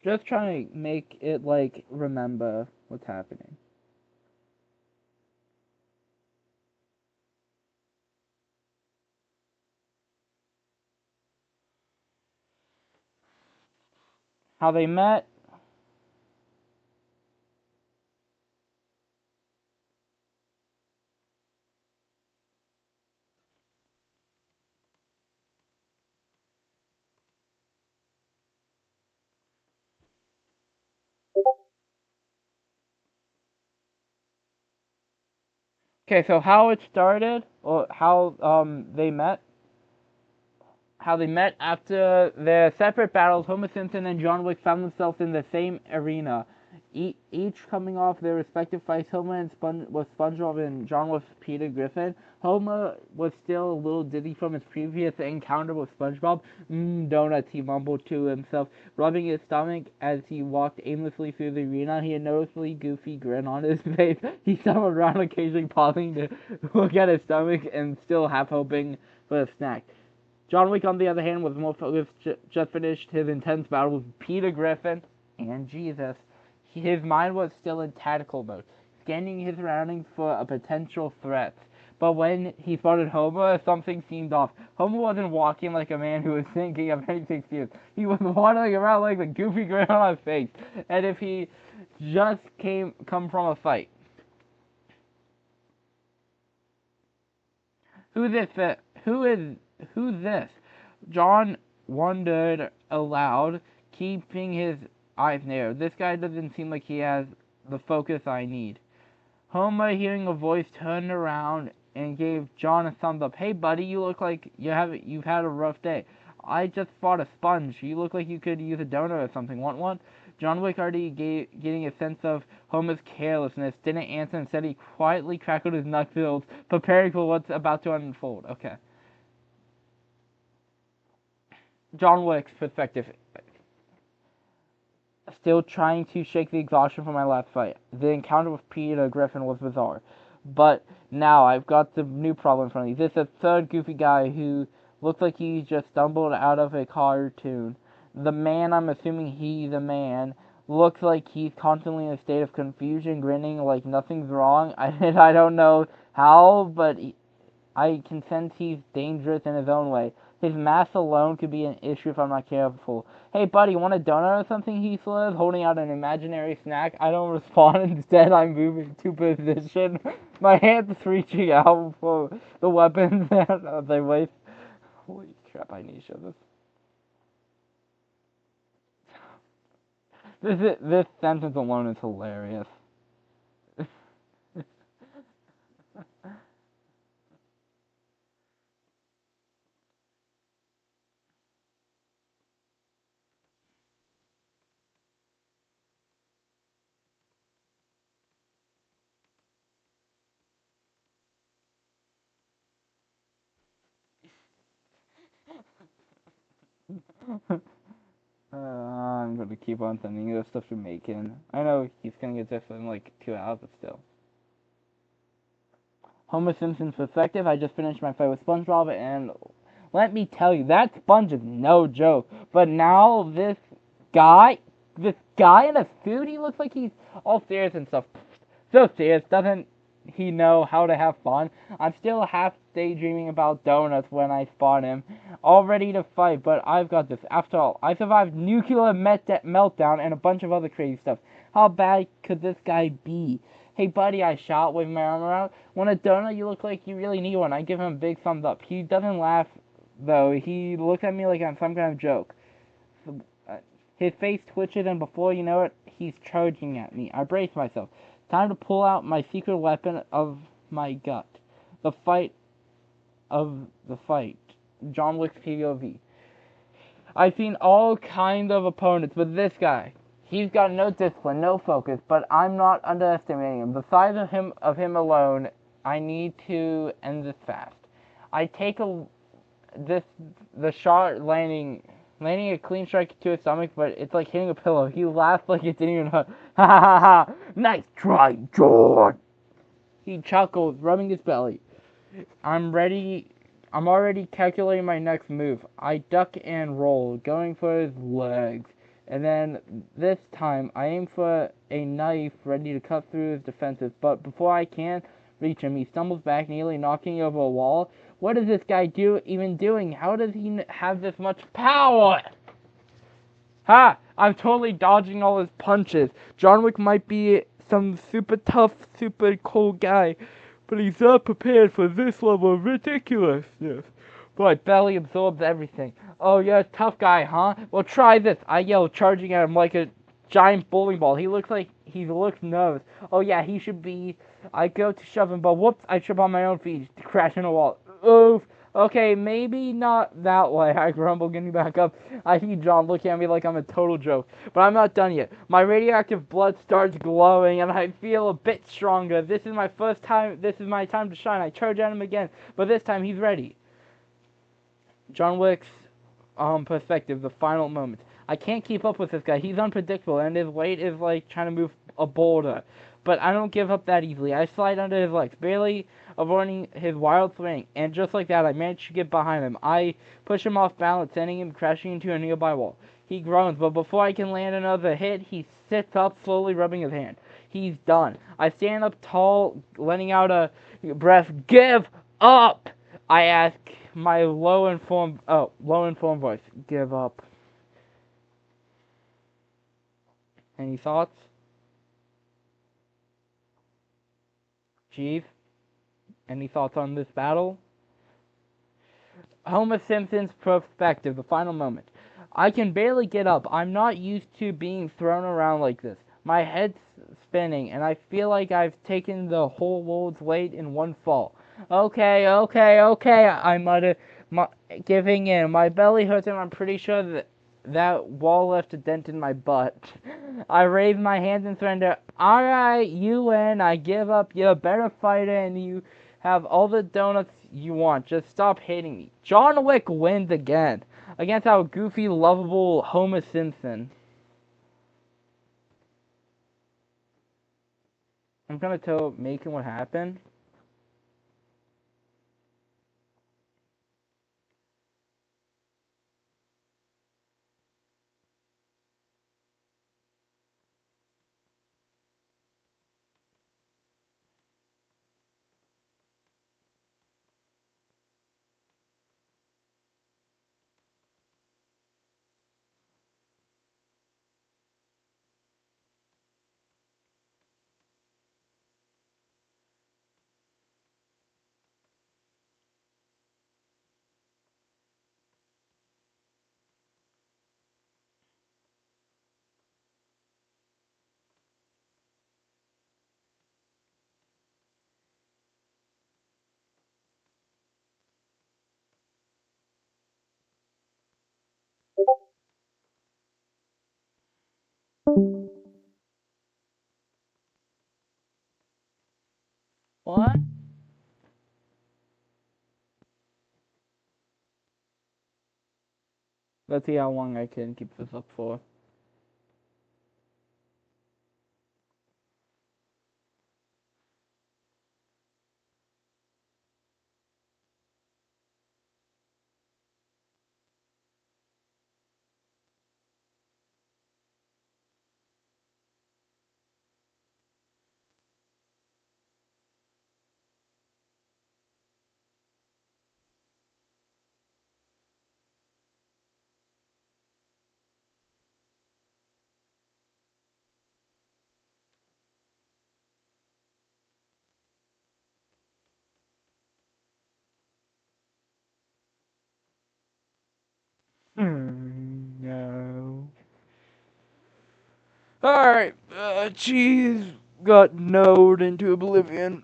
Just trying to make it, like, remember what's happening. How they met. Okay, so how it started, or how they met. How they met after their separate battles, Homer Simpson and John Wick found themselves in the same arena, each coming off their respective fights. Homer was SpongeBob and John was Peter Griffin. Homer was still a little dizzy from his previous encounter with SpongeBob. Donuts, he mumbled to himself, rubbing his stomach as he walked aimlessly through the arena. He had a noticeably goofy grin on his face. He stumbled around, occasionally pausing to look at his stomach and still half hoping for a snack. John Wick, on the other hand, was more focused, just finished his intense battle with Peter Griffin and Jesus. His mind was still in tactical mode, scanning his surroundings for a potential threat. But when he spotted Homer, something seemed off. Homer wasn't walking like a man who was thinking of anything serious. He was waddling around like a goofy grin on his face, and if he just come from a fight. Who's this? John wondered aloud, keeping his eyes narrowed. This guy doesn't seem like he has the focus I need. Homer, hearing a voice, turned around and gave John a thumbs up. Hey, buddy, you look like you've had a rough day. I just fought a sponge. You look like you could use a donut or something. Want one? John Wick, already getting a sense of Homer's carelessness, didn't answer. Instead, he quietly crackled his knuckles, preparing for what's about to unfold. Okay. John Wick's perspective. Still trying to shake the exhaustion from my last fight. The encounter with Peter Griffin was bizarre. But now I've got the new problem in front of me. This is a third goofy guy who looks like he just stumbled out of a cartoon. The man, I'm assuming he's a man, looks like he's constantly in a state of confusion, grinning like nothing's wrong. I don't know how, but I can sense he's dangerous in his own way. His mass alone could be an issue if I'm not careful. Hey, buddy, want a donut or something? He slurs, holding out an imaginary snack. I don't respond. Instead, I'm moving to position. My hand's reaching out for the weapons that they waste. Holy crap, I need to show this. This sentence alone is hilarious. I'm gonna keep on sending this stuff to Macon. I know he's gonna get this in like 2 hours, but still. Homer Simpson's perspective. I just finished my fight with SpongeBob, and let me tell you, that sponge is no joke. But now this guy in a suit, he looks like he's all serious and stuff. So serious, doesn't he know how to have fun? I'm still half daydreaming about donuts when I spot him, all ready to fight, but I've got this. After all, I survived nuclear meltdown and a bunch of other crazy stuff. How bad could this guy be? Hey, buddy, I shout, waving my arm around. Want a donut? You look like you really need one. I give him a big thumbs up. He doesn't laugh, though. He looks at me like I'm some kind of joke. His face twitches, and before you know it, he's charging at me. I brace myself. Time to pull out my secret weapon of my gut. The fight. John Wick's POV. I've seen all kinds of opponents, but this guy, he's got no discipline, no focus, but I'm not underestimating him. The size of him alone, I need to end this fast. I take the shot landing a clean strike to his stomach, but it's like hitting a pillow. He laughs like it didn't even hurt. Ha ha ha ha! Nice try, John! He chuckles, rubbing his belly. I'm already calculating my next move. I duck and roll, going for his legs. And then, this time, I aim for a knife ready to cut through his defenses. But before I can reach him, he stumbles back, nearly knocking over a wall. What is this guy even doing? How does he have this much power? Ha! I'm totally dodging all his punches. John Wick might be some super tough, super cool guy, but he's not prepared for this level of ridiculousness. My belly absorbs everything. Oh, you're a tough guy, huh? Well, try this. I yell, charging at him like a giant bowling ball. He looks nervous. Oh, yeah, he should be I go to shove him, but whoops, I trip on my own feet, crash in a wall. Oof. Okay, maybe not that way. I grumble, getting back up. I see John looking at me like I'm a total joke. But I'm not done yet. My radioactive blood starts glowing, and I feel a bit stronger. This is my first time. This is my time to shine. I charge at him again, but this time he's ready. John Wick's perspective, the final moment. I can't keep up with this guy. He's unpredictable, and his weight is like trying to move a boulder. But I don't give up that easily. I slide under his legs, barely avoiding his wild swing, and just like that, I manage to get behind him. I push him off balance, sending him crashing into a nearby wall. He groans, but before I can land another hit, he sits up, slowly rubbing his hand. He's done. I stand up tall, letting out a breath. Give up! I ask my low-informed voice. Give up. Any thoughts? Chief? Any thoughts on this battle? Homer Simpson's perspective, the final moment. I can barely get up. I'm not used to being thrown around like this. My head's spinning, and I feel like I've taken the whole world's weight in one fall. Okay, I mutter, giving in. My belly hurts, and I'm pretty sure that wall left a dent in my butt. I raise my hands and surrender. Alright, you win. I give up. You're a better fighter, and you have all the donuts you want. Just stop hating me. John Wick wins again against our goofy, lovable Homer Simpson. I'm gonna tell Macon what happened. What? Let's see how long I can keep this up for. No. Alright, cheese got node into oblivion.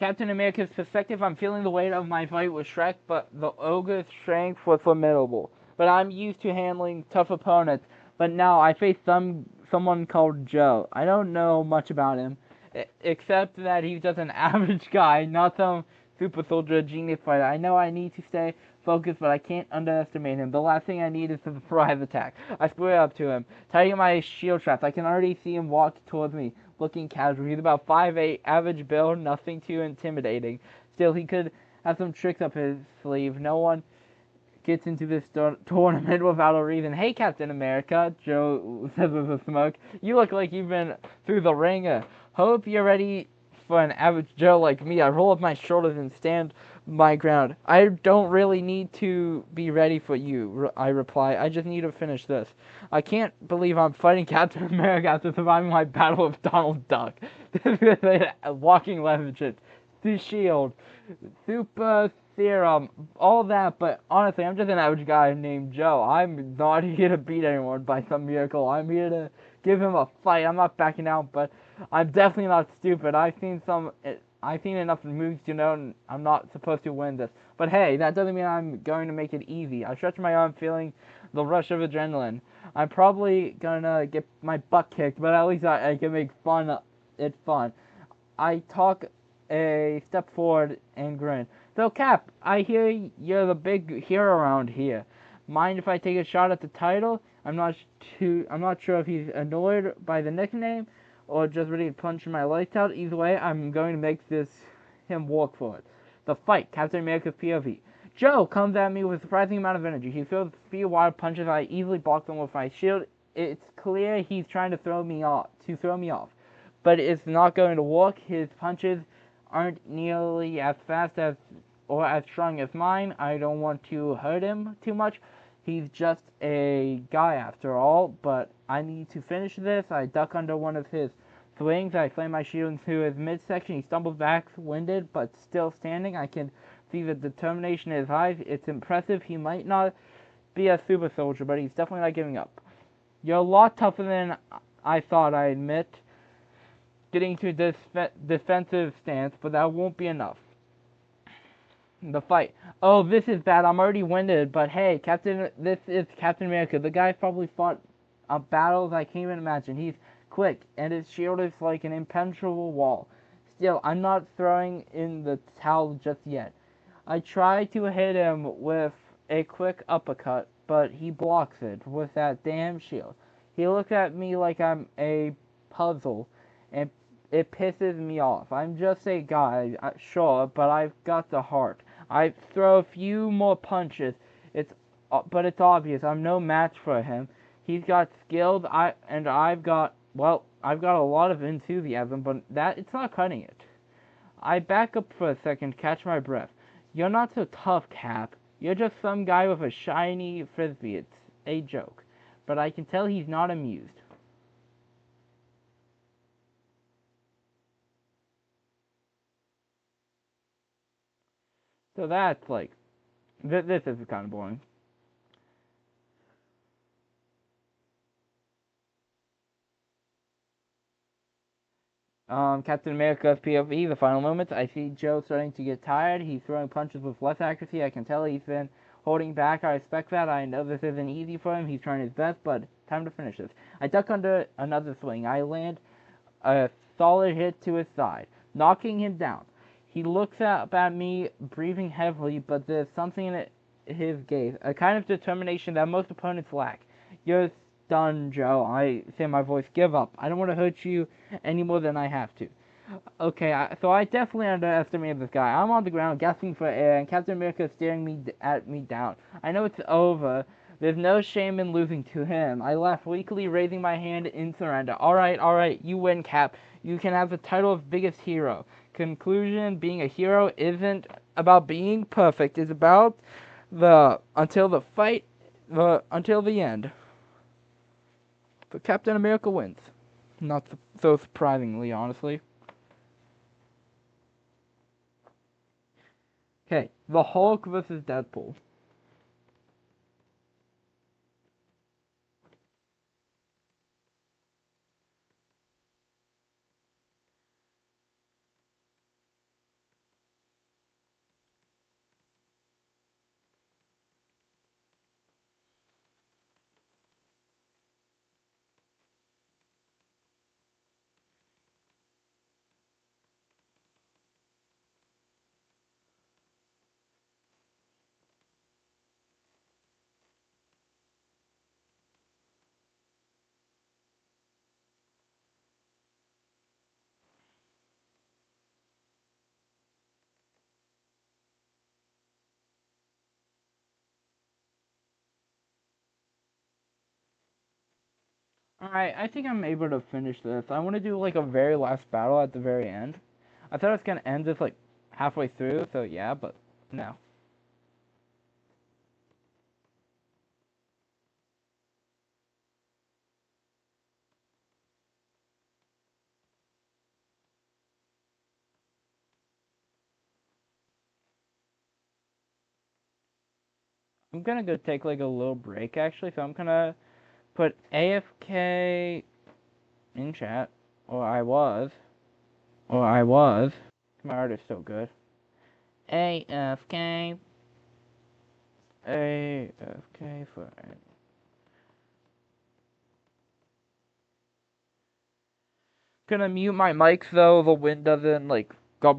Captain America's perspective, I'm feeling the weight of my fight with Shrek, but the ogre's strength was formidable. But I'm used to handling tough opponents. But now I face someone called Joe. I don't know much about him, except that he's just an average guy, not some super soldier genius fighter. I know I need to stay focused, but I can't underestimate him. The last thing I need is a surprise attack. I square up to him, tighten my shield traps. I can already see him walk towards me, looking casual. He's about 5'8", average build, nothing too intimidating. Still, he could have some tricks up his sleeve. No one gets into this tournament without a reason. Hey, Captain America, Joe says with a smirk. You look like you've been through the ringer. Hope you're ready for an average Joe like me. I roll up my shoulders and stand my ground. I don't really need to be ready for you, I reply. I just need to finish this. I can't believe I'm fighting Captain America after surviving my battle with Donald Duck. Walking legend, the shield, super serum, all that, but honestly, I'm just an average guy named Joe. I'm not here to beat anyone by some miracle. I'm here to give him a fight. I'm not backing out, but I'm definitely not stupid. I've seen enough movies to know I'm not supposed to win this. But hey, that doesn't mean I'm going to make it easy. I stretch my arm, feeling the rush of adrenaline. I'm probably gonna get my butt kicked, but at least I can make it fun. I talk a step forward and grin. So Cap, I hear you're the big hero around here. Mind if I take a shot at the title? I'm not sure if he's annoyed by the nickname or just ready to punch my lights out. Either way, I'm going to make him walk for it. The fight, Captain America's POV. Joe comes at me with a surprising amount of energy. He throws a few wild punches. I easily block them with my shield. It's clear he's trying to throw me off. But it's not going to work. His punches aren't nearly as fast as or as strong as mine. I don't want to hurt him too much. He's just a guy after all, but I need to finish this. I duck under one of his swings. I slam my shield into his midsection. He stumbles back, winded, but still standing. I can see the determination in his eyes. It's impressive. He might not be a super soldier, but he's definitely not giving up. You're a lot tougher than I thought, I admit. Getting to a defensive stance, but that won't be enough. The fight. Oh, this is bad. I'm already winded, but hey, this is Captain America. The guy probably fought battles I can't even imagine. He's quick, and his shield is like an impenetrable wall. Still, I'm not throwing in the towel just yet. I try to hit him with a quick uppercut, but he blocks it with that damn shield. He looks at me like I'm a puzzle, and it pisses me off. I'm just a guy, sure, but I've got the heart. I throw a few more punches, but it's obvious I'm no match for him. He's got skills, I've got a lot of enthusiasm, but it's not cutting it. I back up for a second, catch my breath. You're not so tough, Cap. You're just some guy with a shiny frisbee. It's a joke. But I can tell he's not amused. So that's like, this is kind of boring. Captain America's POV, the final moments. I see Joe starting to get tired. He's throwing punches with less accuracy. I can tell he's been holding back. I respect that. I know this isn't easy for him. He's trying his best, but time to finish this. I duck under another swing. I land a solid hit to his side, knocking him down. He looks up at me, breathing heavily, but there's something in his gaze, a kind of determination that most opponents lack. You're done, Joe. I say in my voice, give up. I don't want to hurt you any more than I have to. Okay, so I definitely underestimated this guy. I'm on the ground, gasping for air, and Captain America is staring at me down. I know it's over. There's no shame in losing to him. I laugh weakly, raising my hand in surrender. Alright, you win, Cap. You can have the title of biggest hero. Conclusion, being a hero isn't about being perfect. It's about until the end. But Captain America wins. Not so surprisingly, honestly. Okay, the Hulk versus Deadpool. Alright, I think I'm able to finish this. I want to do like a very last battle at the very end. I thought I was gonna end this like halfway through, so yeah, but no. I'm gonna go take like a little break actually, so I'm gonna put AFK in chat. Or I was. Or I was. My art is so good. AFK. AFK for. Gonna mute my mic so the wind doesn't like go.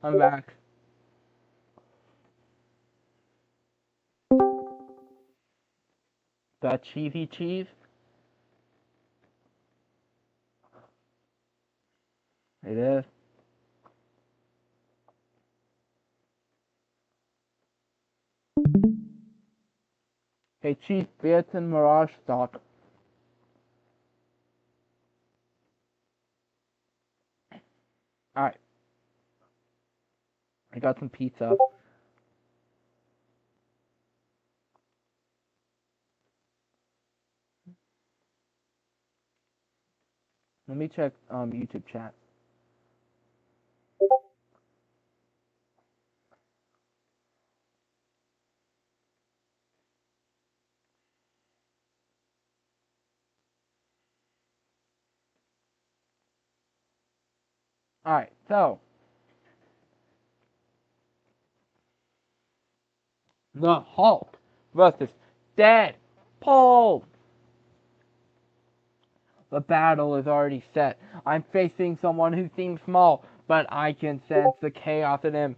I'm back. That cheesy cheese? It is. Hey, Chief, Beats and Mirage stock. Alright. I got some pizza. Let me check YouTube chat. Alright, so the Hulk versus Deadpool. The battle is already set. I'm facing someone who seems small, but I can sense the chaos in him.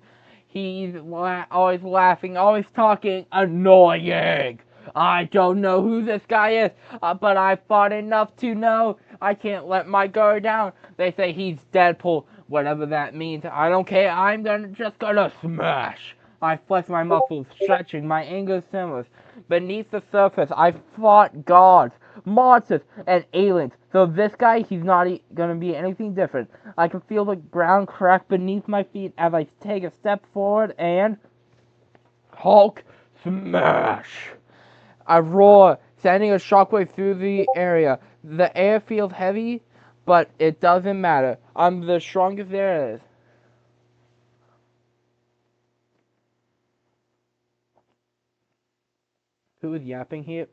He's always laughing, always talking, annoying. I don't know who this guy is, but I fought enough to know I can't let my guard down. They say he's Deadpool, whatever that means. I don't care. I'm just gonna smash. I flex my muscles, stretching my anger simmers. Beneath the surface, I fought gods, monsters, and aliens. So this guy, he's not gonna be anything different. I can feel the ground crack beneath my feet as I take a step forward and Hulk smash! I roar, sending a shockwave through the area. The air feels heavy, but it doesn't matter. I'm the strongest there is. Who is yapping here?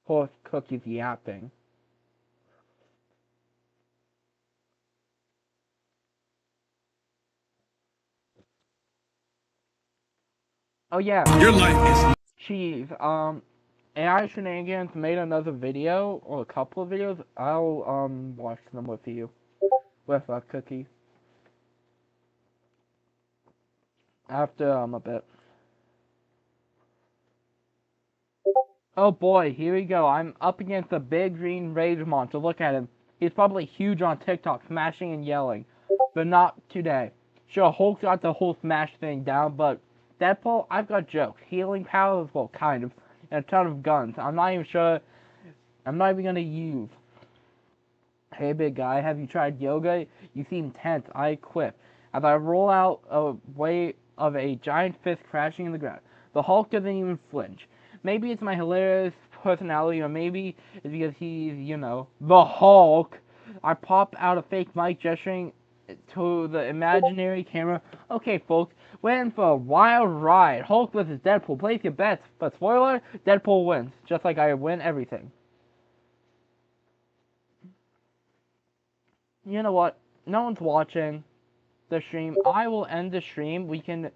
Horse Cookie's yapping. Oh yeah. Your life is Cheese. AI Shenanigans made another video, or a couple of videos. I'll watch them with you. With a cookie. After a bit. Oh boy, here we go. I'm up against a big green rage monster. Look at him. He's probably huge on TikTok, smashing and yelling. But not today. Sure, Hulk got the whole smash thing down, but Deadpool, I've got jokes. Healing powers, well, kind of. And a ton of guns. I'm not even gonna use. Hey big guy, have you tried yoga? You seem tense. I quit. As I roll out a way of a giant fist crashing in the ground. The Hulk doesn't even flinch. Maybe it's my hilarious personality, or maybe it's because he's, you know, the Hulk. I pop out a fake mic gesturing to the imaginary camera. Okay, folks, we're in for a wild ride. Hulk versus Deadpool. Place your bets. But spoiler, Deadpool wins. Just like I win everything. You know what? No one's watching the stream. I will end the stream. We can